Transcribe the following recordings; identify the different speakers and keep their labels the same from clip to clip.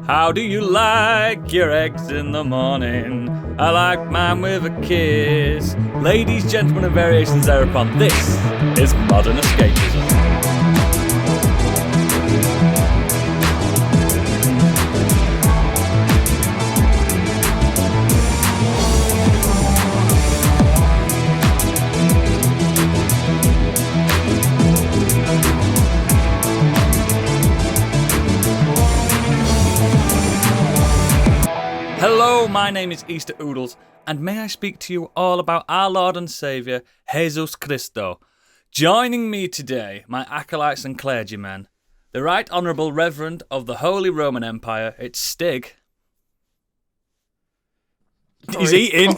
Speaker 1: How do you like your eggs in the morning? I like mine with a kiss. Ladies, gentlemen, and variations thereupon, this is Modern Escapism. Hello, my name is Easter Oodles, and may I speak to you all about our Lord and Saviour, Jesus Christo. Joining me today, my acolytes and clergymen, the Right Honourable Reverend of the Holy Roman Empire, it's Stig.
Speaker 2: Sorry.
Speaker 1: He's eating.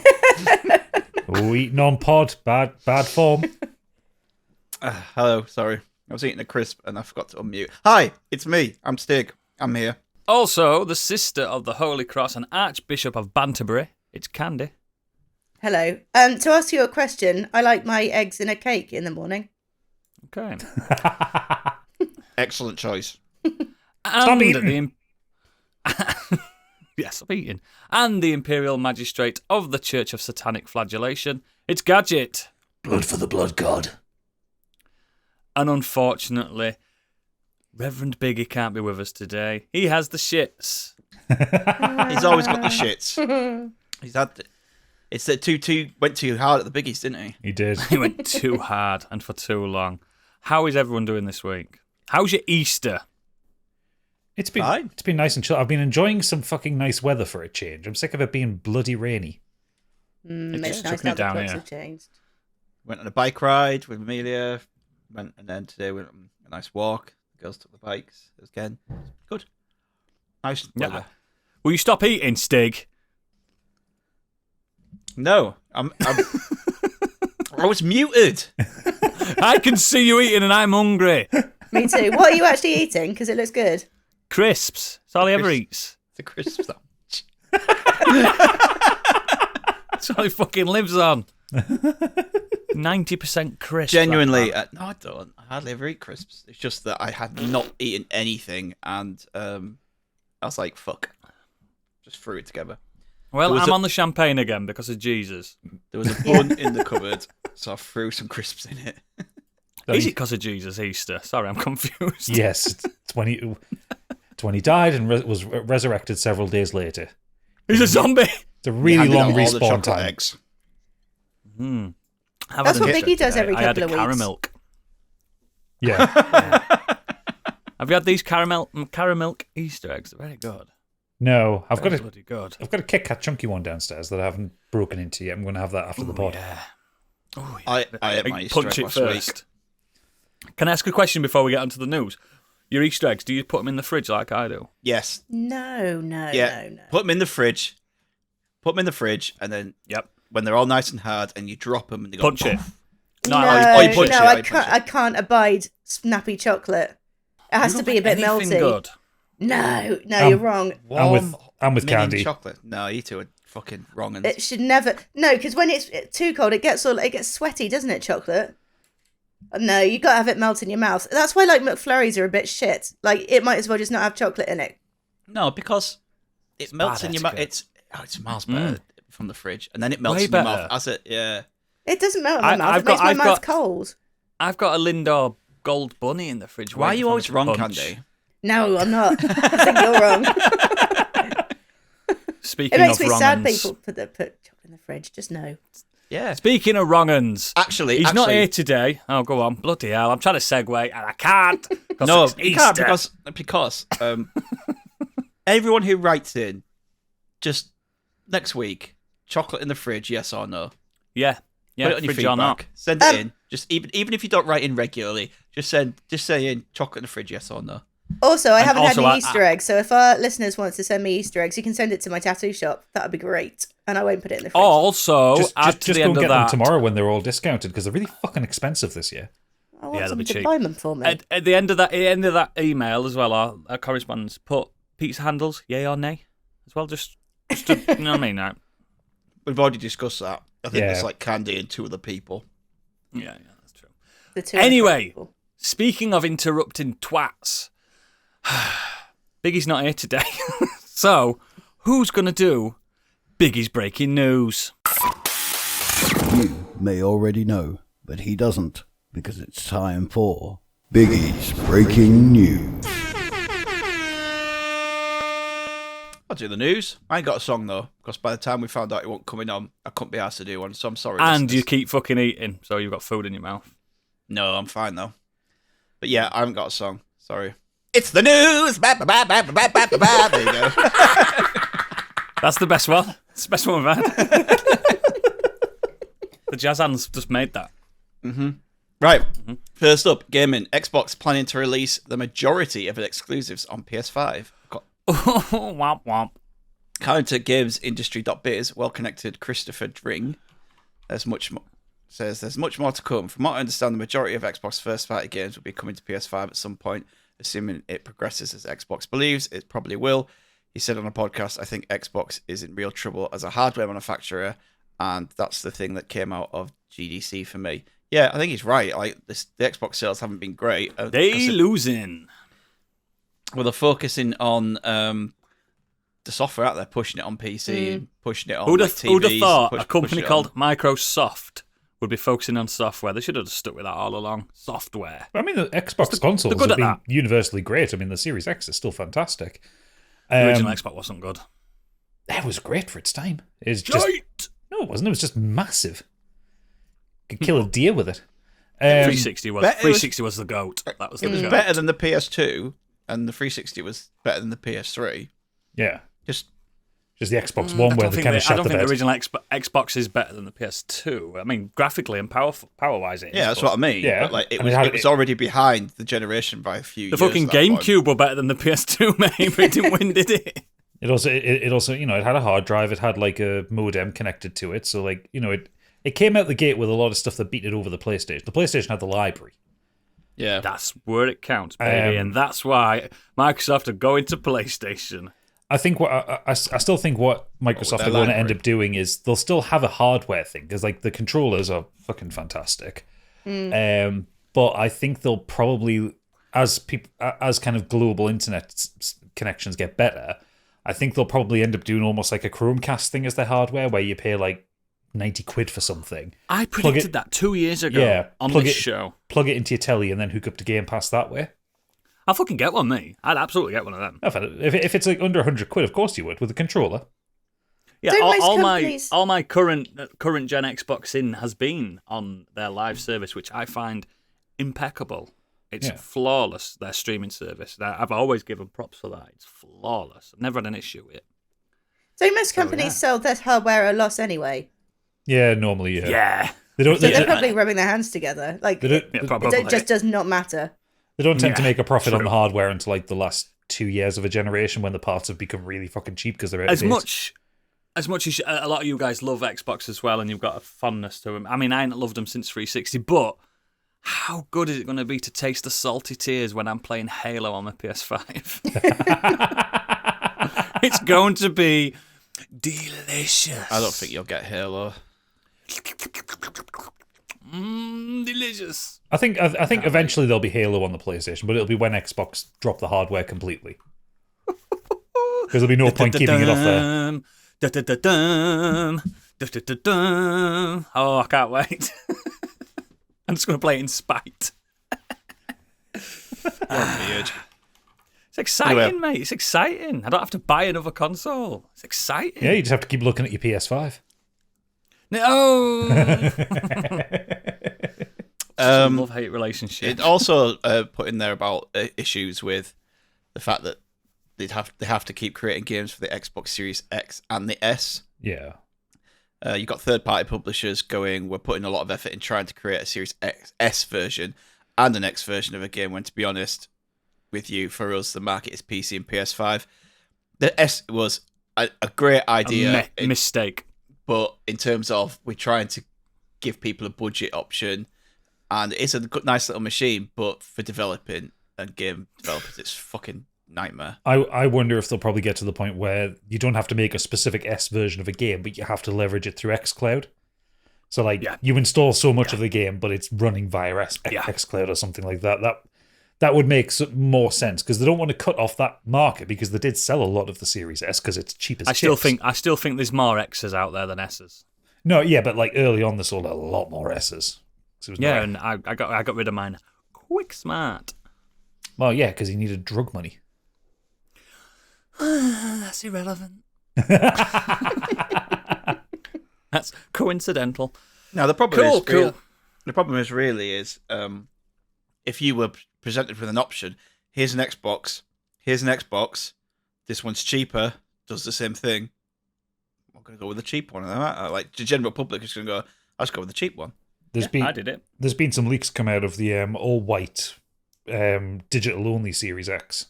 Speaker 3: Eating on pod, bad form.
Speaker 2: Hello, sorry. I was eating a crisp and I forgot to unmute. Hi, it's me. I'm Stig. I'm here.
Speaker 1: Also, the sister of the Holy Cross and Archbishop of Banterbury, it's Candy.
Speaker 4: Hello. To answer your question, I like my eggs in a cake in the morning.
Speaker 1: Okay.
Speaker 2: Excellent choice.
Speaker 3: Stop eating.
Speaker 1: Yes, stop eating. And the Imperial Magistrate of the Church of Satanic Flagellation, it's Gadget.
Speaker 3: Blood for the blood god.
Speaker 1: And unfortunately, Reverend Biggie can't be with us today. He has the shits.
Speaker 2: He's always got the shits. He's had it's that went too hard at the Biggies, didn't he?
Speaker 3: He did.
Speaker 1: He went too hard and for too long. How is everyone doing this week? How's your Easter?
Speaker 3: It's been
Speaker 2: Fine.
Speaker 3: It's been nice and chill. I've been enjoying some fucking nice weather for a change. I'm sick of it being bloody rainy.
Speaker 4: It's
Speaker 1: took
Speaker 4: nice
Speaker 1: me
Speaker 4: now the
Speaker 1: down
Speaker 4: clocks
Speaker 1: here.
Speaker 4: have changed.
Speaker 2: Went on a bike ride with Amelia. And then today we went on a nice walk. The girls took the bikes again. Good. Nice weather.
Speaker 1: Yeah. Will you stop eating, Stig?
Speaker 2: No, I was muted.
Speaker 1: I can see you eating and I'm hungry.
Speaker 4: Me too. What are you actually eating? Because it looks good.
Speaker 1: Crisps. That's all he ever
Speaker 2: Crisps.
Speaker 1: eats.
Speaker 2: The crisp sandwich.
Speaker 1: That's all he fucking lives on. 90% crisp.
Speaker 2: Genuinely,
Speaker 1: that
Speaker 2: no, I don't. I hardly ever eat crisps. It's just that I had not eaten anything, and I was like, "Fuck," just threw it together.
Speaker 1: Well,
Speaker 2: There was
Speaker 1: I'm
Speaker 2: a-
Speaker 1: on the champagne again because of Jesus.
Speaker 2: There was a bun in the cupboard, so I threw some crisps in it.
Speaker 1: Is it because of Jesus Easter? Sorry, I'm confused.
Speaker 3: Yes, it's when he died and was resurrected several days later.
Speaker 1: He's a zombie.
Speaker 3: It's a really
Speaker 2: Handed
Speaker 3: long
Speaker 2: out all the
Speaker 3: respawn
Speaker 2: chocolate
Speaker 3: time.
Speaker 2: eggs.
Speaker 4: That's what Biggie does every
Speaker 1: I had
Speaker 4: couple
Speaker 1: a
Speaker 4: of weeks.
Speaker 1: caramel.
Speaker 3: Yeah.
Speaker 1: Have you had these caramel Easter eggs? They're very good.
Speaker 3: No, I've got
Speaker 1: Very
Speaker 3: a
Speaker 1: bloody good.
Speaker 3: Kit Kat chunky one downstairs that I haven't broken into yet. I'm going to have that after the pod.
Speaker 1: Yeah. Oh, yeah.
Speaker 2: I ate my Easter
Speaker 1: Punch
Speaker 2: egg
Speaker 1: it
Speaker 2: last week.
Speaker 1: first. Can I ask a question before we get onto the news? Your Easter eggs, do you put them in the fridge like I do?
Speaker 2: Yes.
Speaker 4: No.
Speaker 2: Put them in the fridge. And then when they're all nice and hard, and you drop them and they go
Speaker 1: Punch it.
Speaker 2: poof.
Speaker 1: No,
Speaker 2: you punch it,
Speaker 4: I
Speaker 2: you punch
Speaker 4: can't.
Speaker 2: it.
Speaker 4: I can't abide snappy chocolate. It has
Speaker 1: You
Speaker 4: to
Speaker 1: don't
Speaker 4: be a bit
Speaker 1: make anything
Speaker 4: melty.
Speaker 1: good.
Speaker 4: No, you're wrong.
Speaker 3: I'm with
Speaker 2: Mini
Speaker 3: Candy.
Speaker 2: chocolate. No, you two are fucking wrong.
Speaker 4: It should never. No, because when it's too cold, it gets sweaty, doesn't it? Chocolate. No, you gotta have it melt in your mouth. That's why like McFlurries are a bit shit. Like it might as well just not have chocolate in it.
Speaker 2: No, because it melts
Speaker 1: bad
Speaker 2: in your mouth.
Speaker 1: etiquette.
Speaker 2: It's miles better from the fridge, and then it melts
Speaker 1: Way
Speaker 2: in your
Speaker 1: better.
Speaker 2: mouth as it. Yeah.
Speaker 4: It doesn't melt in my mouth.
Speaker 1: I've
Speaker 4: It makes my
Speaker 1: I've
Speaker 4: mouth
Speaker 1: got-
Speaker 4: cold.
Speaker 1: I've got a Lindor Gold Bunny in the fridge.
Speaker 2: Why are
Speaker 1: waiting
Speaker 2: you
Speaker 1: for me
Speaker 2: always
Speaker 1: to
Speaker 2: wrong,
Speaker 1: punch.
Speaker 2: Candy?
Speaker 4: No, I'm not. I think you're wrong.
Speaker 1: Speaking
Speaker 4: It makes
Speaker 1: of
Speaker 4: me sad
Speaker 1: wrong-uns.
Speaker 4: people put chocolate in the fridge. Just no.
Speaker 2: Yeah.
Speaker 1: Speaking of wrong-uns.
Speaker 2: Actually,
Speaker 1: He's not here today. Oh, go on. Bloody hell. I'm trying to segue and I can't.
Speaker 2: No,
Speaker 1: it's
Speaker 2: you can't
Speaker 1: Easter.
Speaker 2: because everyone who writes in, just next week, chocolate in the fridge, yes or no?
Speaker 1: Yeah. Yeah,
Speaker 2: Put it on your
Speaker 1: fridge or not.
Speaker 2: feedback. Send it in. Just even if you don't write in regularly, just say in chocolate in the fridge, yes or no.
Speaker 4: Also, I
Speaker 1: And
Speaker 4: haven't had
Speaker 1: also,
Speaker 4: any Easter eggs, so if our listeners want to send me Easter eggs, you can send it to my tattoo shop. That would be great, and I won't put it in the fridge.
Speaker 1: Also, add to
Speaker 3: Just
Speaker 1: the
Speaker 3: go
Speaker 1: end
Speaker 3: and
Speaker 1: of
Speaker 3: get them
Speaker 1: that.
Speaker 3: tomorrow when they're all discounted because they're really fucking expensive this year.
Speaker 4: I want
Speaker 1: they'll
Speaker 4: someone
Speaker 1: be
Speaker 4: to
Speaker 1: cheap.
Speaker 4: buy them for me.
Speaker 1: At the end of that email as well, our correspondence, put pizza handles, yay or nay, as well. Just to, you know what I mean? Right?
Speaker 2: We've already discussed that. I think
Speaker 3: Yeah.
Speaker 2: it's like Candy and two other people.
Speaker 1: Yeah, that's true.
Speaker 4: The two
Speaker 1: Anyway,
Speaker 4: people.
Speaker 1: speaking of interrupting twats, Biggie's not here today. So, who's going to do Biggie's breaking news?
Speaker 5: You may already know, but he doesn't, because it's time for Biggie's breaking news.
Speaker 2: I'll do the news. I ain't got a song though, because by the time we found out it wasn't coming on, I couldn't be asked to do one, so I'm sorry.
Speaker 1: And
Speaker 2: listeners.
Speaker 1: you keep fucking eating, so you've got food in your mouth.
Speaker 2: No, I'm fine though. But yeah, I haven't got a song. Sorry. It's the news! There you go.
Speaker 1: That's the best one. It's the best one we've had. The jazz hands just made that.
Speaker 2: Right. First up, gaming. Xbox planning to release the majority of its exclusives on PS5.
Speaker 1: Womp womp.
Speaker 2: According to gamesindustry.biz, well-connected Christopher Dring, there's much more to come. From what I understand, the majority of Xbox first-party games will be coming to PS5 at some point, assuming it progresses as Xbox believes it probably will. He said on a podcast, I think Xbox is in real trouble as a hardware manufacturer, and that's the thing that came out of GDC for me. Yeah, I think he's right. Like the Xbox sales haven't been great.
Speaker 1: They losing.
Speaker 2: Well, they're focusing on the software out there, pushing it on PC, and pushing it on
Speaker 1: Who'd have
Speaker 2: TVs.
Speaker 1: thought a company called Microsoft would be focusing on software? They should have just stuck with that all along. Software.
Speaker 3: I mean, the Xbox consoles
Speaker 1: good
Speaker 3: have
Speaker 1: at
Speaker 3: been
Speaker 1: that.
Speaker 3: universally great. I mean, the Series X is still fantastic.
Speaker 1: The original Xbox wasn't good.
Speaker 3: It was great for its time. It's just no, it wasn't. It was just massive. Could kill a deer with it.
Speaker 1: 360 was.
Speaker 2: bet it was-
Speaker 1: 360 was the goat. That was
Speaker 2: It
Speaker 1: the
Speaker 2: was
Speaker 1: goat.
Speaker 2: better than the PS2, and the 360 was better than the PS3.
Speaker 3: Yeah,
Speaker 2: Just
Speaker 3: just the Xbox One where they kind of
Speaker 1: I
Speaker 3: shut
Speaker 1: don't
Speaker 3: the
Speaker 1: think
Speaker 3: bed.
Speaker 1: the original Xbox is better than the PS2. I mean, graphically and power-wise, it is.
Speaker 2: yeah, that's
Speaker 1: but
Speaker 2: what I mean.
Speaker 3: Yeah.
Speaker 2: But like it
Speaker 3: I
Speaker 2: was,
Speaker 3: mean,
Speaker 2: it was already behind the generation by a few
Speaker 1: The
Speaker 2: years.
Speaker 1: fucking
Speaker 2: at that point.
Speaker 1: GameCube were better than the PS2, maybe. It didn't win, did it?
Speaker 3: It also, it had a hard drive. It had like a modem connected to it. So like, it came out the gate with a lot of stuff that beat it over the PlayStation. The PlayStation had the library.
Speaker 2: Yeah,
Speaker 1: That's where it counts, baby. And that's why Microsoft are going to PlayStation.
Speaker 3: I think I still think what Microsoft
Speaker 2: their
Speaker 3: are going to
Speaker 2: library.
Speaker 3: end up doing is they'll still have a hardware thing because like the controllers are fucking fantastic. But I think they'll probably as kind of global internet connections get better, I think they'll probably end up doing almost like a Chromecast thing as their hardware where you pay like 90 quid for something.
Speaker 1: I predicted that 2 years ago
Speaker 3: Yeah,
Speaker 1: on
Speaker 3: plug
Speaker 1: this
Speaker 3: it-
Speaker 1: show.
Speaker 3: Plug it into your telly and then hook up to Game Pass that way.
Speaker 1: I'll fucking get one, mate. I'd absolutely get one of them.
Speaker 3: If it's like under 100 quid, of course you would with a controller.
Speaker 1: Yeah,
Speaker 4: Don't most
Speaker 1: all
Speaker 4: companies-
Speaker 1: my current gen Xbox in has been on their live service, which I find impeccable. It's
Speaker 3: Yeah.
Speaker 1: flawless, their streaming service. I've always given props for that. It's flawless. I've never had an issue with it.
Speaker 4: So most companies sell their hardware at a loss anyway.
Speaker 3: Yeah, normally, yeah.
Speaker 1: Yeah.
Speaker 3: They don't.
Speaker 4: So
Speaker 3: They,
Speaker 4: they're probably rubbing their hands together. Like,
Speaker 3: they don't,
Speaker 1: Yeah,
Speaker 3: they-
Speaker 1: probably.
Speaker 4: it just does not matter.
Speaker 3: they don't tend to
Speaker 1: Yeah,
Speaker 3: make a profit on
Speaker 1: true.
Speaker 3: the hardware until like the last 2 years of a generation when the parts have become really fucking cheap because they're out of
Speaker 1: As
Speaker 3: date.
Speaker 1: much as a lot of you guys love Xbox as well, and you've got a fondness to them. I mean, I ain't loved them since 360, but how good is it going to be to taste the salty tears when I'm playing Halo on my PS5? It's going to be delicious.
Speaker 2: I don't think you'll get Halo.
Speaker 1: Delicious.
Speaker 3: I think eventually there'll be Halo on the PlayStation, but it'll be when Xbox drop the hardware completely. Because there'll be no point keeping it off there.
Speaker 1: Oh, I can't wait. I'm just going to play it in spite.
Speaker 2: Weird.
Speaker 1: It's exciting,
Speaker 2: Anyway.
Speaker 1: mate. It's exciting. I don't have to buy another console. It's exciting.
Speaker 3: Yeah, you just have to keep looking at your PS5.
Speaker 1: No. Love-hate relationship.
Speaker 2: It also put in there about issues with the fact that they have to keep creating games for the Xbox Series X and the S.
Speaker 3: Yeah.
Speaker 2: You've got third-party publishers going, we're putting a lot of effort in trying to create a Series S version and an X version of a game, when, to be honest with you, for us, the market is PC and PS5. The S was a great idea,
Speaker 1: Mistake.
Speaker 2: but in terms of we're trying to give people a budget option, and it's a nice little machine, but for developing and game developers, it's fucking nightmare.
Speaker 3: I wonder if they'll probably get to the point where you don't have to make a specific S version of a game, but you have to leverage it through xCloud. So like you install so much of the game, but it's running via xCloud or something like that. that would make more sense because they don't want to cut off that market because they did sell a lot of the Series S because it's cheap as
Speaker 1: I still
Speaker 3: chips.
Speaker 1: think there's more X's out there than S's.
Speaker 3: No, yeah, but like early on, they sold a lot more S's. So it was
Speaker 1: Yeah, and I got rid of mine quick smart.
Speaker 3: Well, yeah, because he needed drug money.
Speaker 1: That's irrelevant. That's coincidental.
Speaker 2: Now the problem
Speaker 1: Cool.
Speaker 2: The problem is if you were presented with an option, here's an Xbox, this one's cheaper, does the same thing. I'm going to go with the cheap one. Like the general public is going to go, I'll just go with the cheap one.
Speaker 1: I did it.
Speaker 3: There's been some leaks come out of the all-white digital-only Series X.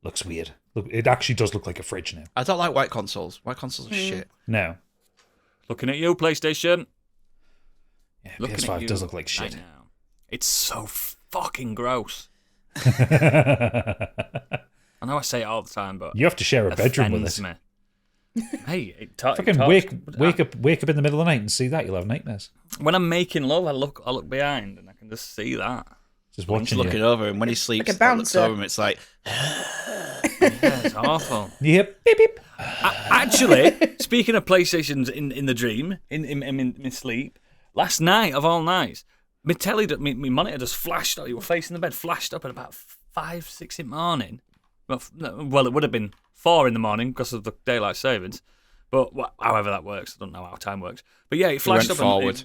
Speaker 3: Looks weird. Look, it actually does look like a fridge now.
Speaker 2: I don't like white consoles. White consoles are shit.
Speaker 3: No.
Speaker 1: Looking at you, PlayStation.
Speaker 3: Yeah,
Speaker 1: Looking at
Speaker 3: PS5
Speaker 1: you
Speaker 3: does look like shit.
Speaker 1: right now. It's so fucking gross.
Speaker 3: You
Speaker 1: I know I say it all the time, but
Speaker 3: have to share a bedroom with
Speaker 1: offends
Speaker 3: it.
Speaker 1: me. Hey,
Speaker 3: Fucking wake up in the middle of the night and see that, you'll have nightmares.
Speaker 1: When I'm making love, I look behind and I can just see that.
Speaker 3: Just
Speaker 2: He's
Speaker 3: watching
Speaker 2: looking
Speaker 3: you.
Speaker 2: over, and when he sleeps,
Speaker 4: Like a
Speaker 2: he looks
Speaker 4: bouncer.
Speaker 2: over him, it's like,
Speaker 1: Yeah, it's awful.
Speaker 3: Yep. Beep beep.
Speaker 1: Actually, speaking of PlayStations in the dream, in sleep, last night of all nights, my monitor just flashed up. You were facing the bed, flashed up at about 5, 6 in the morning. Well, it would have been 4 in the morning because of the daylight savings. But however that works, I don't know how time works. But yeah, it flashed up
Speaker 2: forward.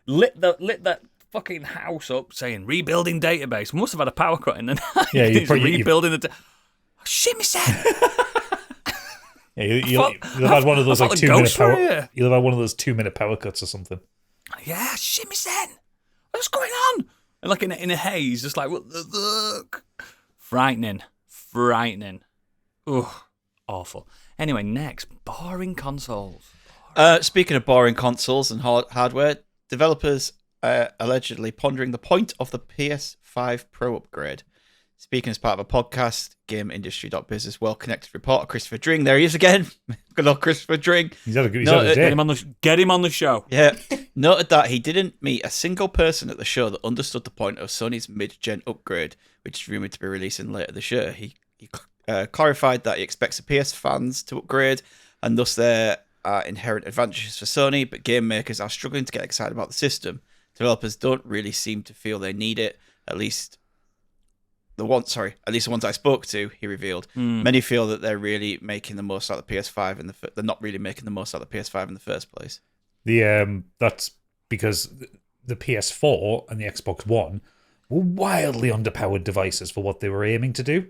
Speaker 1: and lit that fucking house up saying rebuilding database. We must have had a power cut in the night.
Speaker 3: Yeah,
Speaker 1: It's rebuilding the. Oh, shit, me said.
Speaker 3: Yeah, you'll have had one of those
Speaker 1: I
Speaker 3: like
Speaker 1: thought
Speaker 3: 2
Speaker 1: the
Speaker 3: minute
Speaker 1: ghosts were
Speaker 3: power.
Speaker 1: here.
Speaker 3: You'll have had one of those 2 minute power cuts or something.
Speaker 1: Yeah, shit, me said. What's going on? And like in a haze, just like what the fuck? Frightening. Ugh, awful. Anyway, next, boring consoles.
Speaker 2: Speaking of boring consoles and hardware, developers allegedly pondering the point of the PS5 Pro upgrade. Speaking as part of a podcast, GameIndustry.biz' well-connected reporter Christopher Dring. There he is again. Good old Christopher Dring.
Speaker 3: He's had a good
Speaker 2: No,
Speaker 3: day.
Speaker 1: Get him on the show.
Speaker 2: Yeah, noted that he didn't meet a single person at the show that understood the point of Sony's mid-gen upgrade, which is rumoured to be releasing later this year. He clarified that he expects the PS fans to upgrade, and thus there are inherent advantages for Sony, but game makers are struggling to get excited about the system. Developers don't really seem to feel they need it, at least the ones I spoke to, he revealed. Many feel that they're really making the most out of the PS5 and they're not really making the most out of the PS5 in the first place.
Speaker 3: That's because the PS4 and the Xbox One were wildly underpowered devices for what they were aiming to do.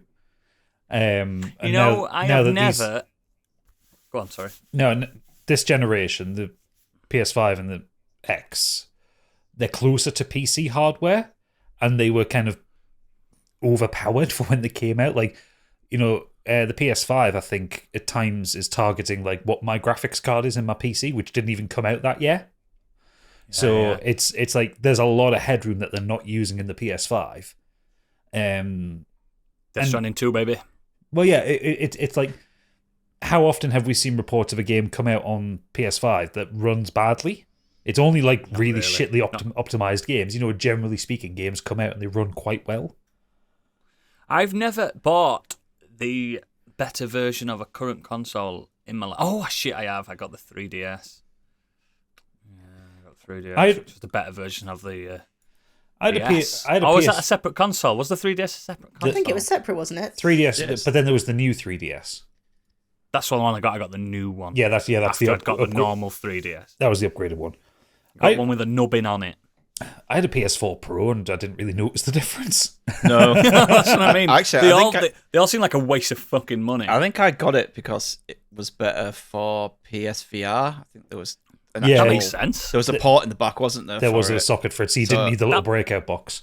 Speaker 3: And
Speaker 1: Go on, sorry.
Speaker 3: This generation, the PS5 and the X, they're closer to PC hardware, and they were kind of overpowered for when they came out. Like, the PS5, I think, at times is targeting like what my graphics card is in my PC, which didn't even come out that year. So it's like there's a lot of headroom that they're not using in the PS5.
Speaker 1: Death Stranding 2, baby.
Speaker 3: Well, yeah, it's like, how often have we seen reports of a game come out on PS5 that runs badly? It's only like really shittly optimized games. Generally speaking, games come out and they run quite well.
Speaker 1: I've never bought the better version of a current console in my life. Oh, shit, I have. I got the 3DS. Yeah, I got 3DS, which is the better version of the DS. Is that a separate console? Was the 3DS a separate console?
Speaker 4: I think it was separate, wasn't it?
Speaker 3: 3DS,
Speaker 2: Yes.
Speaker 3: but then there was the new 3DS.
Speaker 1: That's the one I got. I got the new one.
Speaker 3: Yeah, that's
Speaker 1: After
Speaker 3: the
Speaker 1: I'd got the normal 3DS.
Speaker 3: That was the upgraded one.
Speaker 1: I got one with a nubbin on it.
Speaker 3: I had a PS4 Pro and I didn't really notice the difference.
Speaker 2: No.
Speaker 1: That's what I mean.
Speaker 2: Actually,
Speaker 1: they all seem like a waste of fucking money.
Speaker 2: I think I got it because it was better for PSVR. I think there was an
Speaker 3: Yeah.
Speaker 1: That
Speaker 2: actual-
Speaker 1: makes sense.
Speaker 2: There was a port in the back, wasn't there?
Speaker 3: There
Speaker 2: for
Speaker 3: was a
Speaker 2: it?
Speaker 3: socket for it, so you
Speaker 2: So
Speaker 3: didn't need the little
Speaker 1: that-
Speaker 3: breakout box.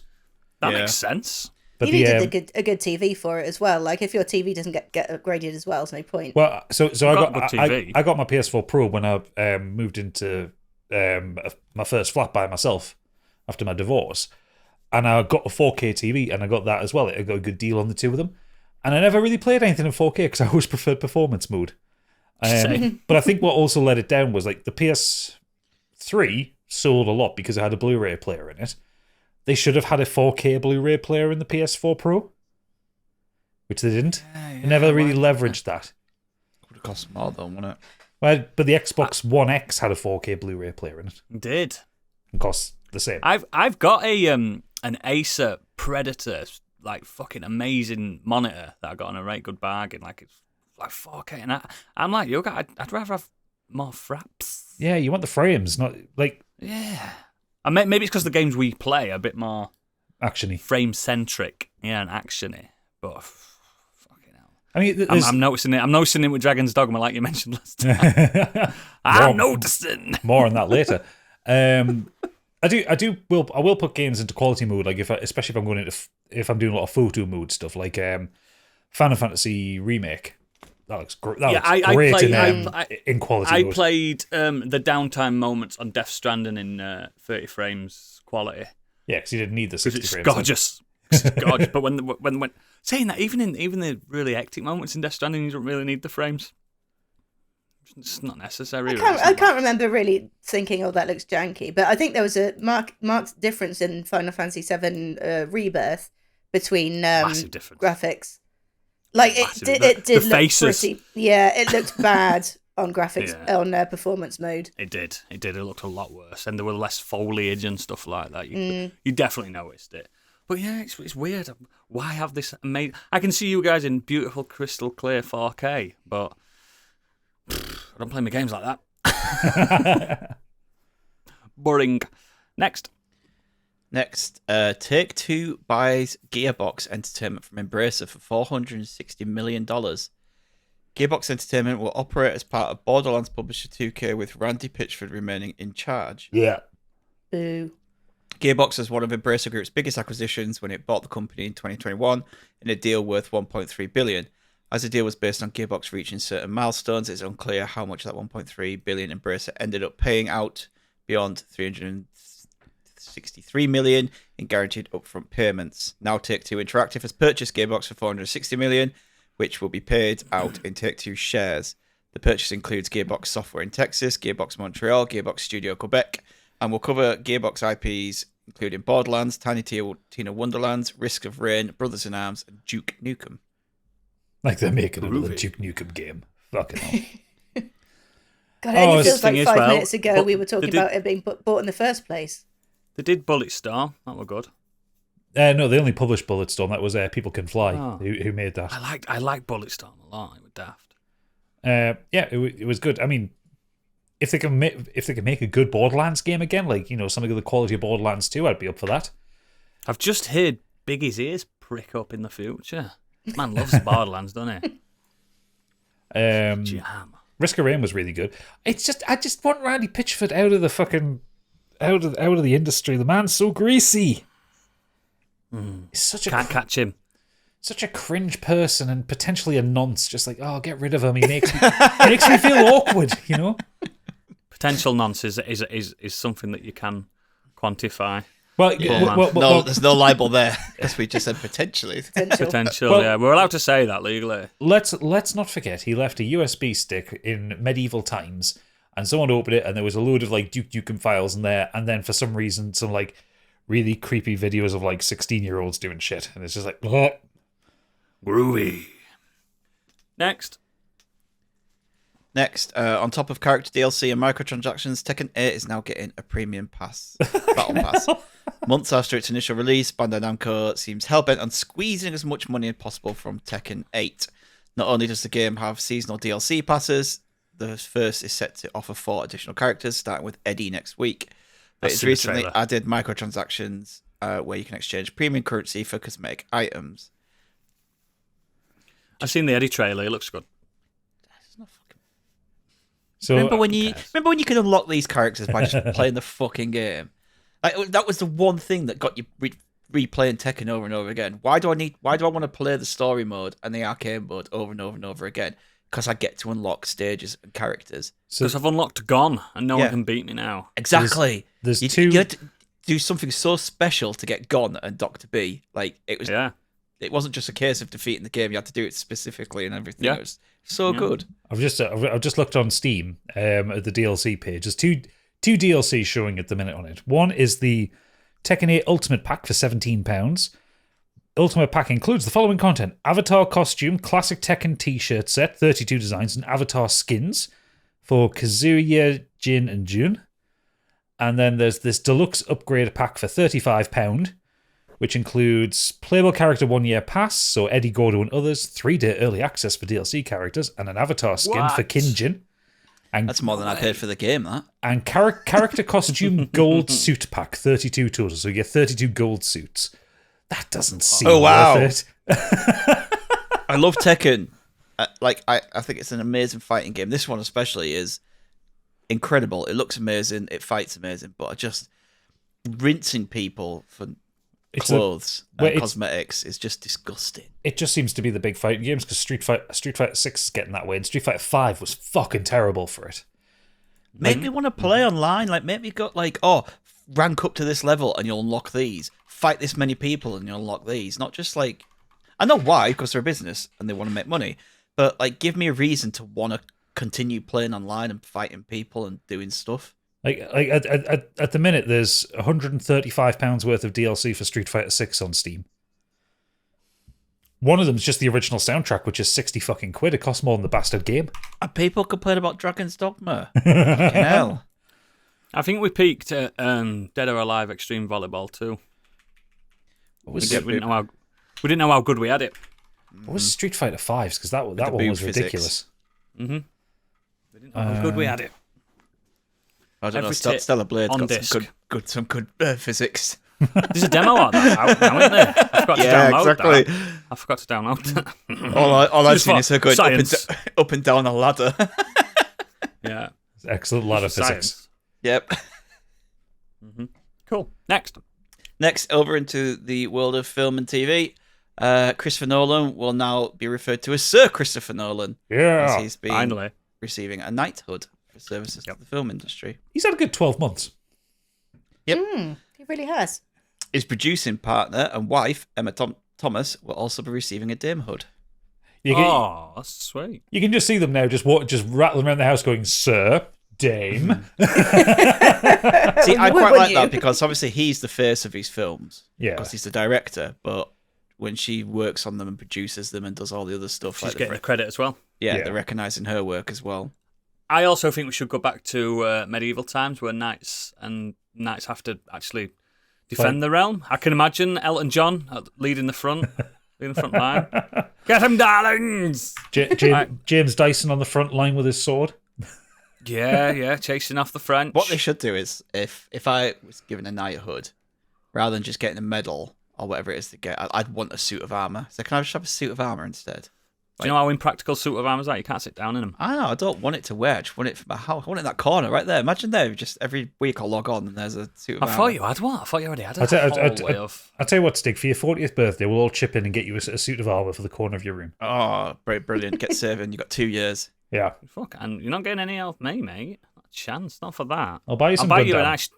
Speaker 1: That
Speaker 2: Yeah.
Speaker 1: makes sense.
Speaker 3: But
Speaker 4: You needed a good TV for it as well. Like, if your TV doesn't get upgraded as well, there's no point.
Speaker 3: Well, so
Speaker 1: got good TV.
Speaker 3: I got my PS4 Pro when I moved into my first flat by myself after my divorce, and I got a 4K TV, and I got that as well. I got a good deal on the two of them, and I never really played anything in 4K because I always preferred performance mode.
Speaker 1: Same.
Speaker 3: But I think what also let it down was like the PS3 sold a lot because it had a Blu-ray player in it. they should have had a 4K Blu-ray player in the PS4 Pro, which they didn't. They never really leveraged that.
Speaker 2: Would have cost more though, wouldn't it?
Speaker 3: Well, but the Xbox One X had a 4K Blu-ray player in it.
Speaker 1: Did.
Speaker 3: It costs the same.
Speaker 1: I've got an Acer Predator, like fucking amazing monitor that I got on a right good bargain. Like it's like 4K, and I'm like, yo, I'd rather have more fraps.
Speaker 3: Yeah, you want the frames, not like
Speaker 1: Yeah. And maybe it's because the games we play are a bit more
Speaker 3: actiony.
Speaker 1: frame centric, yeah, and actiony. But fucking hell,
Speaker 3: I mean,
Speaker 1: I'm noticing it. I'm noticing it with Dragon's Dogma, like you mentioned last time. I'm noticing.
Speaker 3: More on that later. I will put games into quality mode, like especially if I'm going into if I'm doing a lot of photo mode stuff, like Final Fantasy Remake. That looks great. In quality mode.
Speaker 1: I played the downtime moments on Death Stranding in 30 frames quality.
Speaker 3: Yeah, because you didn't need the 60
Speaker 1: it's
Speaker 3: frames.
Speaker 1: Gorgeous. It's gorgeous. But when saying that, even the really hectic moments in Death Stranding, you don't really need the frames. It's not necessary.
Speaker 4: I can't remember really thinking, oh, that looks janky. But I think there was a marked difference in Final Fantasy VII Rebirth between
Speaker 1: Massive difference.
Speaker 4: graphics. Like it did
Speaker 1: the
Speaker 4: look
Speaker 1: faces.
Speaker 4: pretty. Yeah, it looked bad on graphics on performance mode.
Speaker 1: It did. It looked a lot worse, and there were less foliage and stuff like that. You definitely noticed it. But yeah, it's weird. Why have this amazing? I can see you guys in beautiful crystal clear 4K, but I don't play my games like that. Boring. Next,
Speaker 2: Take-Two buys Gearbox Entertainment from Embracer for $460 million. Gearbox Entertainment will operate as part of Borderlands publisher 2K, with Randy Pitchford remaining in charge.
Speaker 3: Yeah.
Speaker 4: Boo.
Speaker 2: Gearbox was one of Embracer Group's biggest acquisitions when it bought the company in 2021 in a deal worth $1.3 billion. As the deal was based on Gearbox reaching certain milestones, it's unclear how much that $1.3 billion Embracer ended up paying out beyond $363 million in guaranteed upfront payments. Now Take-Two Interactive has purchased Gearbox for $460 million, which will be paid out in Take-Two shares. The purchase includes Gearbox Software in Texas, Gearbox Montreal, Gearbox Studio Quebec, and will cover Gearbox IPs including Borderlands, Tiny Tina Wonderlands, Risk of Rain, Brothers in Arms, and Duke Nukem.
Speaker 3: Like they're making another Duke Nukem game. Fucking hell.
Speaker 4: God, it only feels like
Speaker 1: thing
Speaker 4: 5
Speaker 1: as well,
Speaker 4: minutes ago
Speaker 1: but
Speaker 4: we were talking about it being bought in the first place.
Speaker 1: they did Bulletstorm. That were good.
Speaker 3: No, they only published Bulletstorm. That was People Can Fly,
Speaker 1: Oh.
Speaker 3: who made that.
Speaker 1: I like Bulletstorm a lot. It was daft.
Speaker 3: It was good. I mean, if they can make a good Borderlands game again, like something of the quality of Borderlands 2, I'd be up for that.
Speaker 1: I've just heard Biggie's ears prick up in the future. Man loves Borderlands, doesn't he? Jam.
Speaker 3: Risk of Rain was really good. I just want Randy Pitchford out of the fucking out of the industry. The man's so greasy. He's such a
Speaker 1: Can't catch him.
Speaker 3: such a cringe person and potentially a nonce. Just like, oh, get rid of him. He makes me feel awkward.
Speaker 1: Potential nonsense is something that you can quantify.
Speaker 3: Well,
Speaker 2: No, there's no libel there because we just said potentially.
Speaker 1: Potential,
Speaker 3: Well-
Speaker 1: yeah. We're allowed to say that legally.
Speaker 3: let's not forget he left a USB stick in medieval times, and someone opened it, and there was a load of like Duke Nukem files in there, and then for some reason some like really creepy videos of like 16-year-olds doing shit, and it's just like, oh.
Speaker 1: Groovy. Next.
Speaker 2: Next, on top of character DLC and microtransactions, Tekken 8 is now getting a premium battle pass. Months after its initial release, Bandai Namco seems hellbent on squeezing as much money as possible from Tekken 8. Not only does the game have seasonal DLC passes, the first is set to offer 4 additional characters, starting with Eddie next week. But it's recently added microtransactions where you can exchange premium currency for cosmetic items.
Speaker 1: I've seen the Eddie trailer. It looks good.
Speaker 3: So
Speaker 2: Remember when you could unlock these characters by just playing the fucking game? Like, that was the one thing that got you replaying Tekken over and over again. Why do I want to play the story mode and the arcade mode over and over and over again? Because I get to unlock stages and characters.
Speaker 1: Because I've unlocked Gone, and no one can beat me now.
Speaker 2: Exactly.
Speaker 3: There's
Speaker 2: you,
Speaker 3: two.
Speaker 2: You had to do something so special to get Gone and Dr. B. Like, it was.
Speaker 1: Yeah.
Speaker 2: It wasn't just a case of defeating the game. You had to do it specifically and everything.
Speaker 1: Yeah.
Speaker 2: It was so good.
Speaker 3: I've just looked on Steam at the DLC page. There's two DLCs showing at the minute on it. One is the Tekken 8 Ultimate Pack for £17. Ultimate Pack includes the following content: Avatar costume, classic Tekken t-shirt set, 32 designs, and Avatar skins for Kazuya, Jin, and Jun. And then there's this deluxe upgrade pack for £35, which includes playable character 1 year pass, so Eddie Gordo and others, 3-day early access for DLC characters, and an Avatar skin for Kinjin. And
Speaker 2: That's more than I paid for the game, that.
Speaker 3: And character costume gold suit pack, 32 total. So you get 32 gold suits. That doesn't seem worth it.
Speaker 2: I love Tekken. I think it's an amazing fighting game. This one especially is incredible. It looks amazing. It fights amazing. But just rinsing people for clothes and cosmetics is just disgusting.
Speaker 3: It just seems to be the big fighting games because Street Fighter 6 is getting that way, and Street Fighter 5 was fucking terrible for it.
Speaker 2: Make me want to play online. Like, make me go rank up to this level and you'll unlock these. Fight this many people and you'll unlock these. Not just like, I know why, because they're a business and they want to make money. But like, give me a reason to want to continue playing online and fighting people and doing stuff.
Speaker 3: Like at the minute, there's £135 worth of DLC for Street Fighter 6 on Steam. One of them's just the original soundtrack, which is 60 fucking quid. It costs more than the bastard game.
Speaker 2: And people complain about Dragon's Dogma. Fucking hell.
Speaker 1: I think we peaked at Dead or Alive Extreme Volleyball too. We didn't know how good we had it.
Speaker 3: What was Street Fighter 5? Because that one was ridiculous.
Speaker 1: Mm-hmm. We didn't know how good we had it.
Speaker 2: I don't know. Stellar Blade's got some good physics.
Speaker 1: There's a demo out now, isn't there? I forgot to download
Speaker 2: exactly.
Speaker 1: that. I forgot to download that.
Speaker 2: all I've seen is her going up and down a ladder.
Speaker 1: Yeah.
Speaker 3: Excellent ladder physics.
Speaker 2: Yep.
Speaker 1: Mm-hmm. Cool. Next,
Speaker 2: over into the world of film and TV. Christopher Nolan will now be referred to as Sir Christopher Nolan.
Speaker 3: Yeah.
Speaker 2: As he's been
Speaker 1: finally
Speaker 2: receiving a knighthood for services to the film industry.
Speaker 3: He's had a good 12 months.
Speaker 2: Yep.
Speaker 4: He really has.
Speaker 2: His producing partner and wife, Emma Thomas, will also be receiving a damehood.
Speaker 1: That's sweet.
Speaker 3: You can just see them now just rattling around the house going, Sir, Dame.
Speaker 2: See, I quite like that because obviously he's the face of his films.
Speaker 3: Yeah.
Speaker 2: Because he's the director, but when she works on them and produces them and does all the other stuff,
Speaker 1: She's getting the credit as well.
Speaker 2: Yeah, they're recognising her work as well.
Speaker 1: I also think we should go back to medieval times where knights have to actually defend the realm. I can imagine Elton John leading the front line. Get him, darlings!
Speaker 3: James Dyson on the front line with his sword.
Speaker 1: Yeah, chasing off the French.
Speaker 2: What they should do is, if I was given a knighthood, rather than just getting a medal or whatever it is to get, I'd want a suit of armour. So can I just have a suit of armour instead?
Speaker 1: Do you know how impractical suit of armour's are? You can't sit down in them.
Speaker 2: I know, I don't want it to wear. I just want it for my house. I want it in that corner right there. Imagine there, just every week I'll log on and there's a suit of armour.
Speaker 1: I thought you had one. I thought you already had it.
Speaker 3: I'll tell you what, Stig, for your 40th birthday, we'll all chip in and get you a suit of armour for the corner of your room.
Speaker 2: Oh, brilliant. Get saving. You've got 2 years.
Speaker 3: Yeah.
Speaker 1: Fuck, and you're not getting any help me, mate. Not a chance, not for that.
Speaker 3: I'll buy you some Gundam.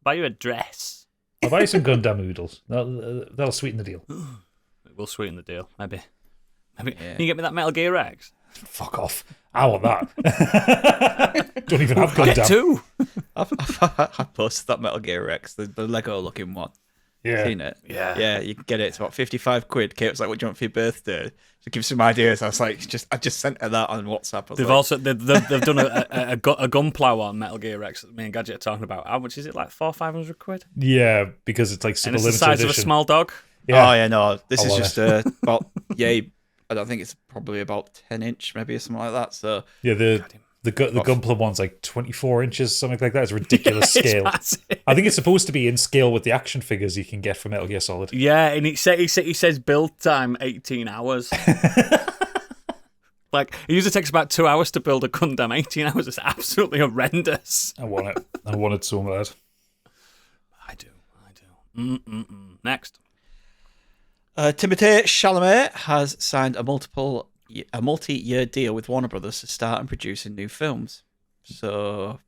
Speaker 1: Buy you a dress.
Speaker 3: I'll buy you some Gundam oodles. That'll sweeten the deal.
Speaker 1: It will sweeten the deal, maybe.
Speaker 2: Yeah.
Speaker 1: Can you get me that Metal Gear X?
Speaker 3: Fuck off. I want that. Don't even have Gundam.
Speaker 1: Get two.
Speaker 2: I posted that Metal Gear X, the Lego looking one.
Speaker 3: Yeah.
Speaker 2: Seen it?
Speaker 1: Yeah,
Speaker 2: you can get it. It's about 55 quid. Kate was like, "What do you want for your birthday?" To give some ideas, I was like, I just sent her that on WhatsApp.
Speaker 1: They've done a gunplow on Metal Gear X that me and Gadget are talking about. How much is it? Like 400-500 quid?
Speaker 3: Yeah, because it's like super
Speaker 1: and it's
Speaker 3: limited
Speaker 1: the size
Speaker 3: edition.
Speaker 1: of a small dog.
Speaker 2: Yeah. Oh yeah, no. This is just about I don't think it's probably about 10-inch, maybe or something like that. So
Speaker 3: yeah, the Gunpla one's like 24 inches, something like that. It's a ridiculous scale.
Speaker 1: Massive.
Speaker 3: I think it's supposed to be in scale with the action figures you can get from Metal Gear Solid.
Speaker 1: Yeah, and he says build time 18 hours. Like, it usually takes about 2 hours to build a Gundam. 18 hours is absolutely horrendous.
Speaker 3: I want it. I want it so bad.
Speaker 1: I do. Next.
Speaker 2: Timothée Chalamet has signed a multi-year deal with Warner Brothers to start and produce in new films. So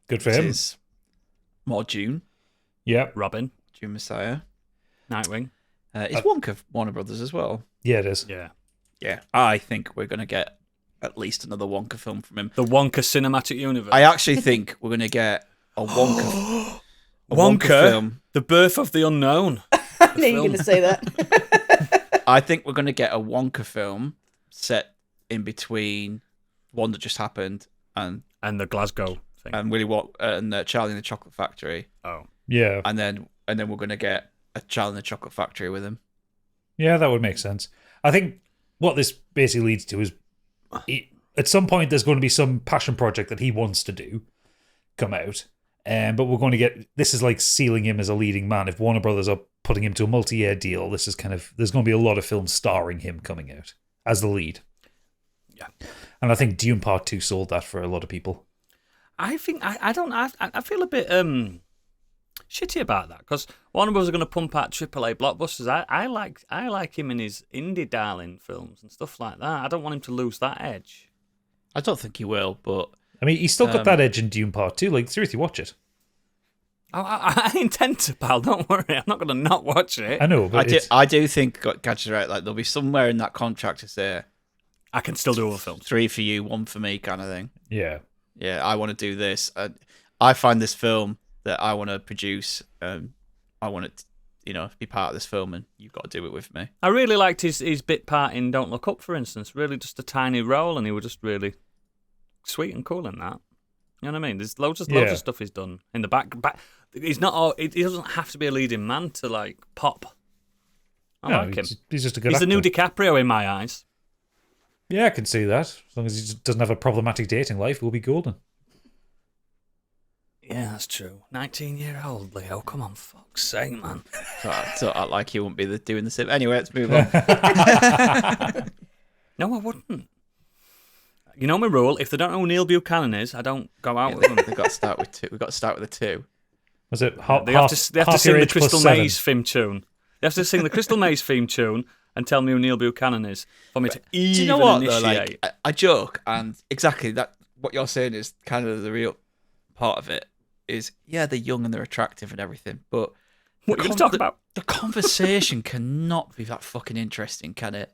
Speaker 3: good for him.
Speaker 2: Is more June.
Speaker 3: Yep.
Speaker 1: Robin.
Speaker 2: June Messiah.
Speaker 1: Nightwing.
Speaker 2: Is Wonka Warner Brothers as well?
Speaker 3: Yeah, it is.
Speaker 2: Yeah. I think we're going to get at least another Wonka film from him.
Speaker 1: The Wonka Cinematic Universe.
Speaker 2: I actually think we're going to get a Wonka...
Speaker 1: Wonka,
Speaker 2: film.
Speaker 1: The Birth of the Unknown.
Speaker 4: I knew you were going to say that.
Speaker 2: I think we're going to get a Wonka film set in between one that just happened and
Speaker 1: the Glasgow thing.
Speaker 2: and Charlie and the Chocolate Factory.
Speaker 1: Oh.
Speaker 3: Yeah.
Speaker 2: And then we're going to get a Charlie and the Chocolate Factory with him.
Speaker 3: Yeah, that would make sense. I think what this basically leads to is at some point there's going to be some passion project that he wants to do come out. But we're going to get... This is like sealing him as a leading man. If Warner Brothers are putting him to a multi-year deal, this is kind of... There's going to be a lot of films starring him coming out as the lead.
Speaker 1: Yeah.
Speaker 3: And I think Dune Part 2 sold that for a lot of people.
Speaker 1: I think... I feel a bit shitty about that, because Warner Brothers are going to pump out AAA blockbusters. I like him in his indie darling films and stuff like that. I don't want him to lose that edge.
Speaker 2: I don't think he will, but...
Speaker 3: I mean, he's still got that edge in Dune Part 2. Like, seriously, watch it.
Speaker 1: I intend to, pal. Don't worry. I'm not going to not watch it.
Speaker 3: I know, but
Speaker 2: I do think Gadget's right. Like, there'll be somewhere in that contract to say,
Speaker 1: I can still do other films.
Speaker 2: 3 for you, 1 for me, kind of thing.
Speaker 3: yeah.
Speaker 2: Yeah, I want to do this. I find this film that I want to produce. I want to, be part of this film, and you've got to do it with me.
Speaker 1: I really liked his bit part in Don't Look Up, for instance. Really just a tiny role, and he was just really sweet and cool in that. You know what I mean? There's loads of stuff he's done in the back. He's not all. He doesn't have to be a leading man to like pop. I like him.
Speaker 3: He's just a good
Speaker 1: He's
Speaker 3: actor.
Speaker 1: the new DiCaprio in my eyes.
Speaker 3: Yeah, I can see that. As long as he just doesn't have a problematic dating life, we'll be golden.
Speaker 1: Yeah, that's true. 19-year-old Leo. Come on, fuck's sake, man.
Speaker 2: So I like he won't be doing the same. Anyway, let's move on.
Speaker 1: No, I wouldn't. You know my rule. If they don't know who Neil Buchanan is, I don't go out with them.
Speaker 2: We've got to start with 2. We've got to start with a 2.
Speaker 3: Was it
Speaker 1: They
Speaker 3: half,
Speaker 1: have to sing
Speaker 3: half
Speaker 1: the
Speaker 3: your age
Speaker 1: Crystal
Speaker 3: plus 7?
Speaker 1: Maze theme tune. They have to sing the Crystal Maze theme tune and tell me who Neil Buchanan is for me to even
Speaker 2: Do you know what,
Speaker 1: initiate.
Speaker 2: though? Like, I joke, and exactly that. What you're saying is kind of the real part of it. Is they're young and they're attractive and everything, but
Speaker 1: What are you going to talk about?
Speaker 2: the conversation cannot be that fucking interesting, can it?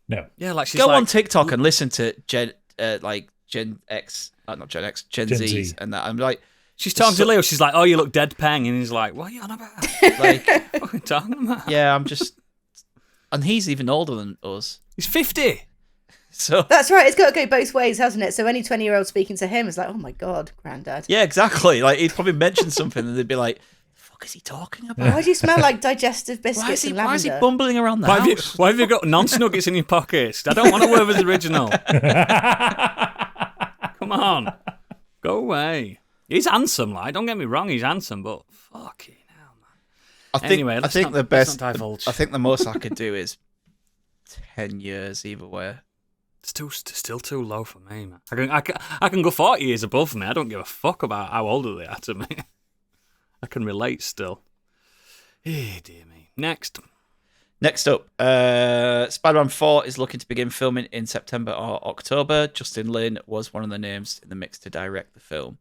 Speaker 3: No.
Speaker 1: Yeah, like she's
Speaker 2: Go
Speaker 1: like,
Speaker 2: on TikTok and listen to Gen X, not Gen X, Gen
Speaker 3: Gen
Speaker 2: Z's,
Speaker 3: Z.
Speaker 2: and that. I'm like,
Speaker 1: she's talking to Leo. She's like, "Oh, you look dead pang," and he's like, "What are you on about?
Speaker 2: like,
Speaker 1: What are you talking about?"
Speaker 2: yeah, I'm just, and he's even older than us,
Speaker 1: He's 50.
Speaker 2: so
Speaker 4: That's right. It's got to go both ways, hasn't it? So any 20-year-old speaking to him is like, oh my God, granddad.
Speaker 2: yeah, exactly. Like he'd probably mention something, and they'd be like, "The fuck is he talking about?
Speaker 4: Why do you smell like digestive biscuits
Speaker 2: Why is he
Speaker 4: and lavender?
Speaker 2: bumbling around the
Speaker 1: Why
Speaker 2: house?"
Speaker 1: have you got nonce nuggets in your pockets? I don't want to wear his original. Come on, go away. He's handsome, like. Don't get me wrong, he's handsome, but fucking hell, man.
Speaker 2: I think,
Speaker 1: Anyway,
Speaker 2: I
Speaker 1: let's
Speaker 2: think
Speaker 1: not-
Speaker 2: the
Speaker 1: let's
Speaker 2: best.
Speaker 1: not divulge.
Speaker 2: I think the most I could do is 10 years either way.
Speaker 1: It's still too low for me, man. I can go 40 years above me. I don't give a fuck about how older they are to me. I can relate still. Eh, dear me. Next.
Speaker 2: Next up, Spider-Man 4 is looking to begin filming in September or October. Justin Lin was one of the names in the mix to direct the film.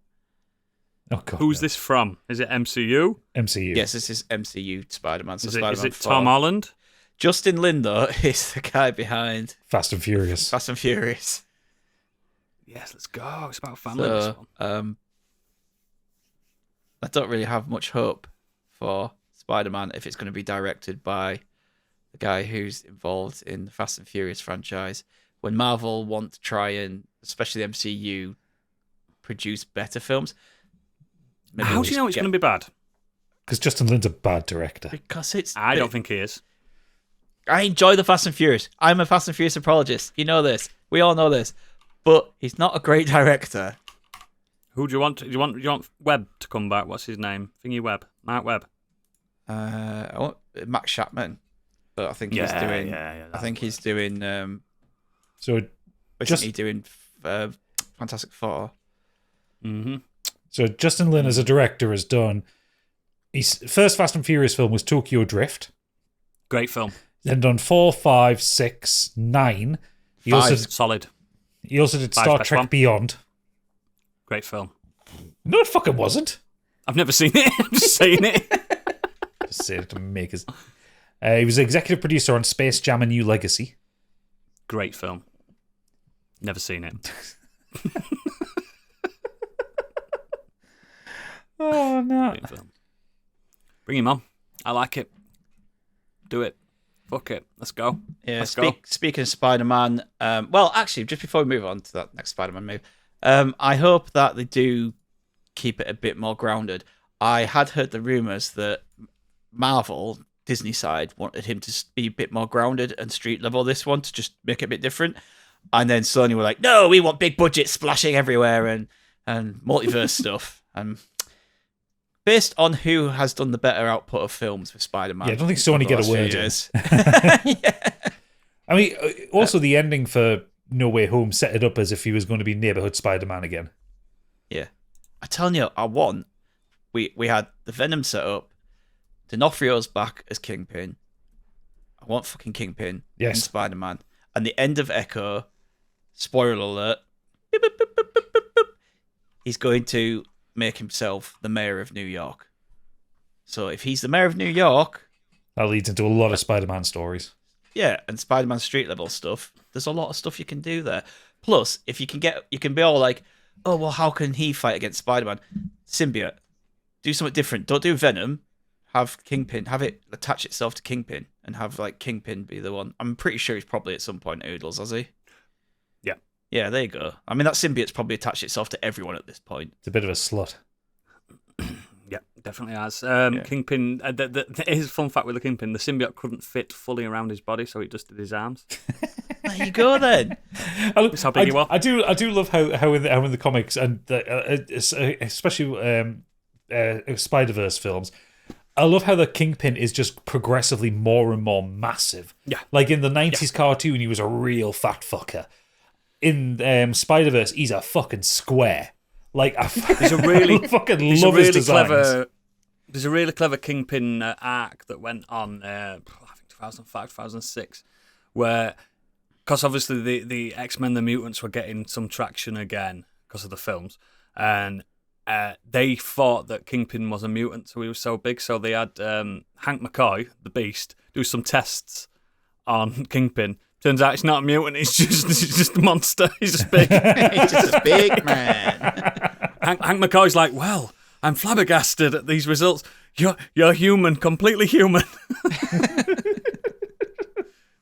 Speaker 3: Oh, God.
Speaker 1: Who's
Speaker 3: no.
Speaker 1: this from? Is it MCU?
Speaker 3: MCU.
Speaker 2: Yes, this is MCU Spider-Man. So
Speaker 1: Is
Speaker 2: Spider-Man
Speaker 1: it
Speaker 2: 4.
Speaker 1: Tom Holland?
Speaker 2: Justin Lin, though, is the guy behind
Speaker 3: Fast and Furious.
Speaker 2: Fast and Furious.
Speaker 1: Yes, let's go. It's about family. This
Speaker 2: So,
Speaker 1: one.
Speaker 2: I don't really have much hope for Spider-Man if it's going to be directed by the guy who's involved in the Fast and Furious franchise. When Marvel want to try and, especially the MCU, produce better films. maybe
Speaker 1: How
Speaker 2: we'll
Speaker 1: do you
Speaker 2: just
Speaker 1: know it's
Speaker 2: get-
Speaker 1: going to be bad?
Speaker 3: Because Justin Lin's a bad director.
Speaker 2: Because it's.
Speaker 1: I don't think he is.
Speaker 2: I enjoy the Fast and Furious. I'm a Fast and Furious apologist. You know this. We all know this. But he's not a great director.
Speaker 1: Who do you want? Do you want Webb to come back? What's his name? Thingy Webb. Mark Webb.
Speaker 2: I want Max Chapman, but I think he's
Speaker 1: Yeah,
Speaker 2: doing.
Speaker 1: yeah,
Speaker 2: I think he's doing.
Speaker 3: So
Speaker 2: Isn't he doing Fantastic Four?
Speaker 1: Mm-hmm.
Speaker 3: So Justin Lin as a director has done. His first Fast and Furious film was Tokyo Drift.
Speaker 1: Great film.
Speaker 3: Then done 4, 5, 6, 9. He
Speaker 2: Five.
Speaker 3: also
Speaker 1: Solid.
Speaker 3: did
Speaker 1: Five's
Speaker 3: Star
Speaker 1: best
Speaker 3: Trek
Speaker 1: one.
Speaker 3: Beyond.
Speaker 1: Great film.
Speaker 3: No, it fucking wasn't.
Speaker 1: I've never seen it. I'm just saying it.
Speaker 3: Just say it to make us. He was executive producer on Space Jam: A New Legacy.
Speaker 1: Great film. Never seen it.
Speaker 3: Oh no!
Speaker 1: Great film. Bring him on. I like it. Do it. Fuck it. Let's go.
Speaker 2: Yeah.
Speaker 1: Let's go.
Speaker 2: Speaking of Spider-Man, well, actually, just before we move on to that next Spider-Man move, I hope that they do keep it a bit more grounded. I had heard the rumors that Marvel, Disney side, wanted him to be a bit more grounded and street level this one to just make it a bit different. And then Sony were like, no, we want big budget splashing everywhere and multiverse stuff. Based on who has done the better output of films for Spider-Man.
Speaker 3: Yeah, I don't think Sony get a word in.
Speaker 2: Yeah.
Speaker 3: I mean, also the ending for No Way Home set it up as if he was going to be neighborhood Spider-Man again.
Speaker 2: Yeah. I'm telling you, we had the Venom set up, D'Onofrio's back as Kingpin. I want fucking Kingpin in Spider-Man. And the end of Echo, spoiler alert, beep, beep, beep, beep, beep, beep, beep, he's going to make himself the mayor of New York. So if he's the mayor of New York...
Speaker 3: That leads into a lot of Spider-Man stories.
Speaker 2: Yeah, and Spider-Man street level stuff. There's a lot of stuff you can do there. Plus, if you can be all like, oh, well, how can he fight against Spider-Man? Symbiote. Do something different. Don't do Venom. Have Kingpin, have it attach itself to Kingpin and have like Kingpin be the one. I'm pretty sure he's probably at some point Oodles, has he?
Speaker 1: Yeah. Yeah,
Speaker 2: there you go. I mean, that symbiote's probably attached itself to everyone at this point.
Speaker 3: It's a bit of a slut.
Speaker 1: Yeah, definitely has. Kingpin, here's a fun fact with the Kingpin, the symbiote couldn't fit fully around his body, so he just did his arms.
Speaker 2: There you go then.
Speaker 1: That's how big he was.
Speaker 3: I do love how in the comics, and especially Spider-Verse films, I love how the Kingpin is just progressively more and more massive.
Speaker 1: Yeah.
Speaker 3: Like in the 90s cartoon, he was a real fat fucker. In Spider-Verse, he's a fucking square. Like,
Speaker 1: there's a really
Speaker 3: fucking love his designs.
Speaker 1: There's a really clever Kingpin arc that went on, I think 2005, 2006, where, because obviously the X-Men, the mutants were getting some traction again because of the films, and they thought that Kingpin was a mutant, so he was so big. So they had Hank McCoy, the Beast, do some tests on Kingpin. Turns out it's not a mutant. He's just a monster. He's just big.
Speaker 2: He's just a big man.
Speaker 1: Hank McCoy's like, well, I'm flabbergasted at these results. You're human, completely human.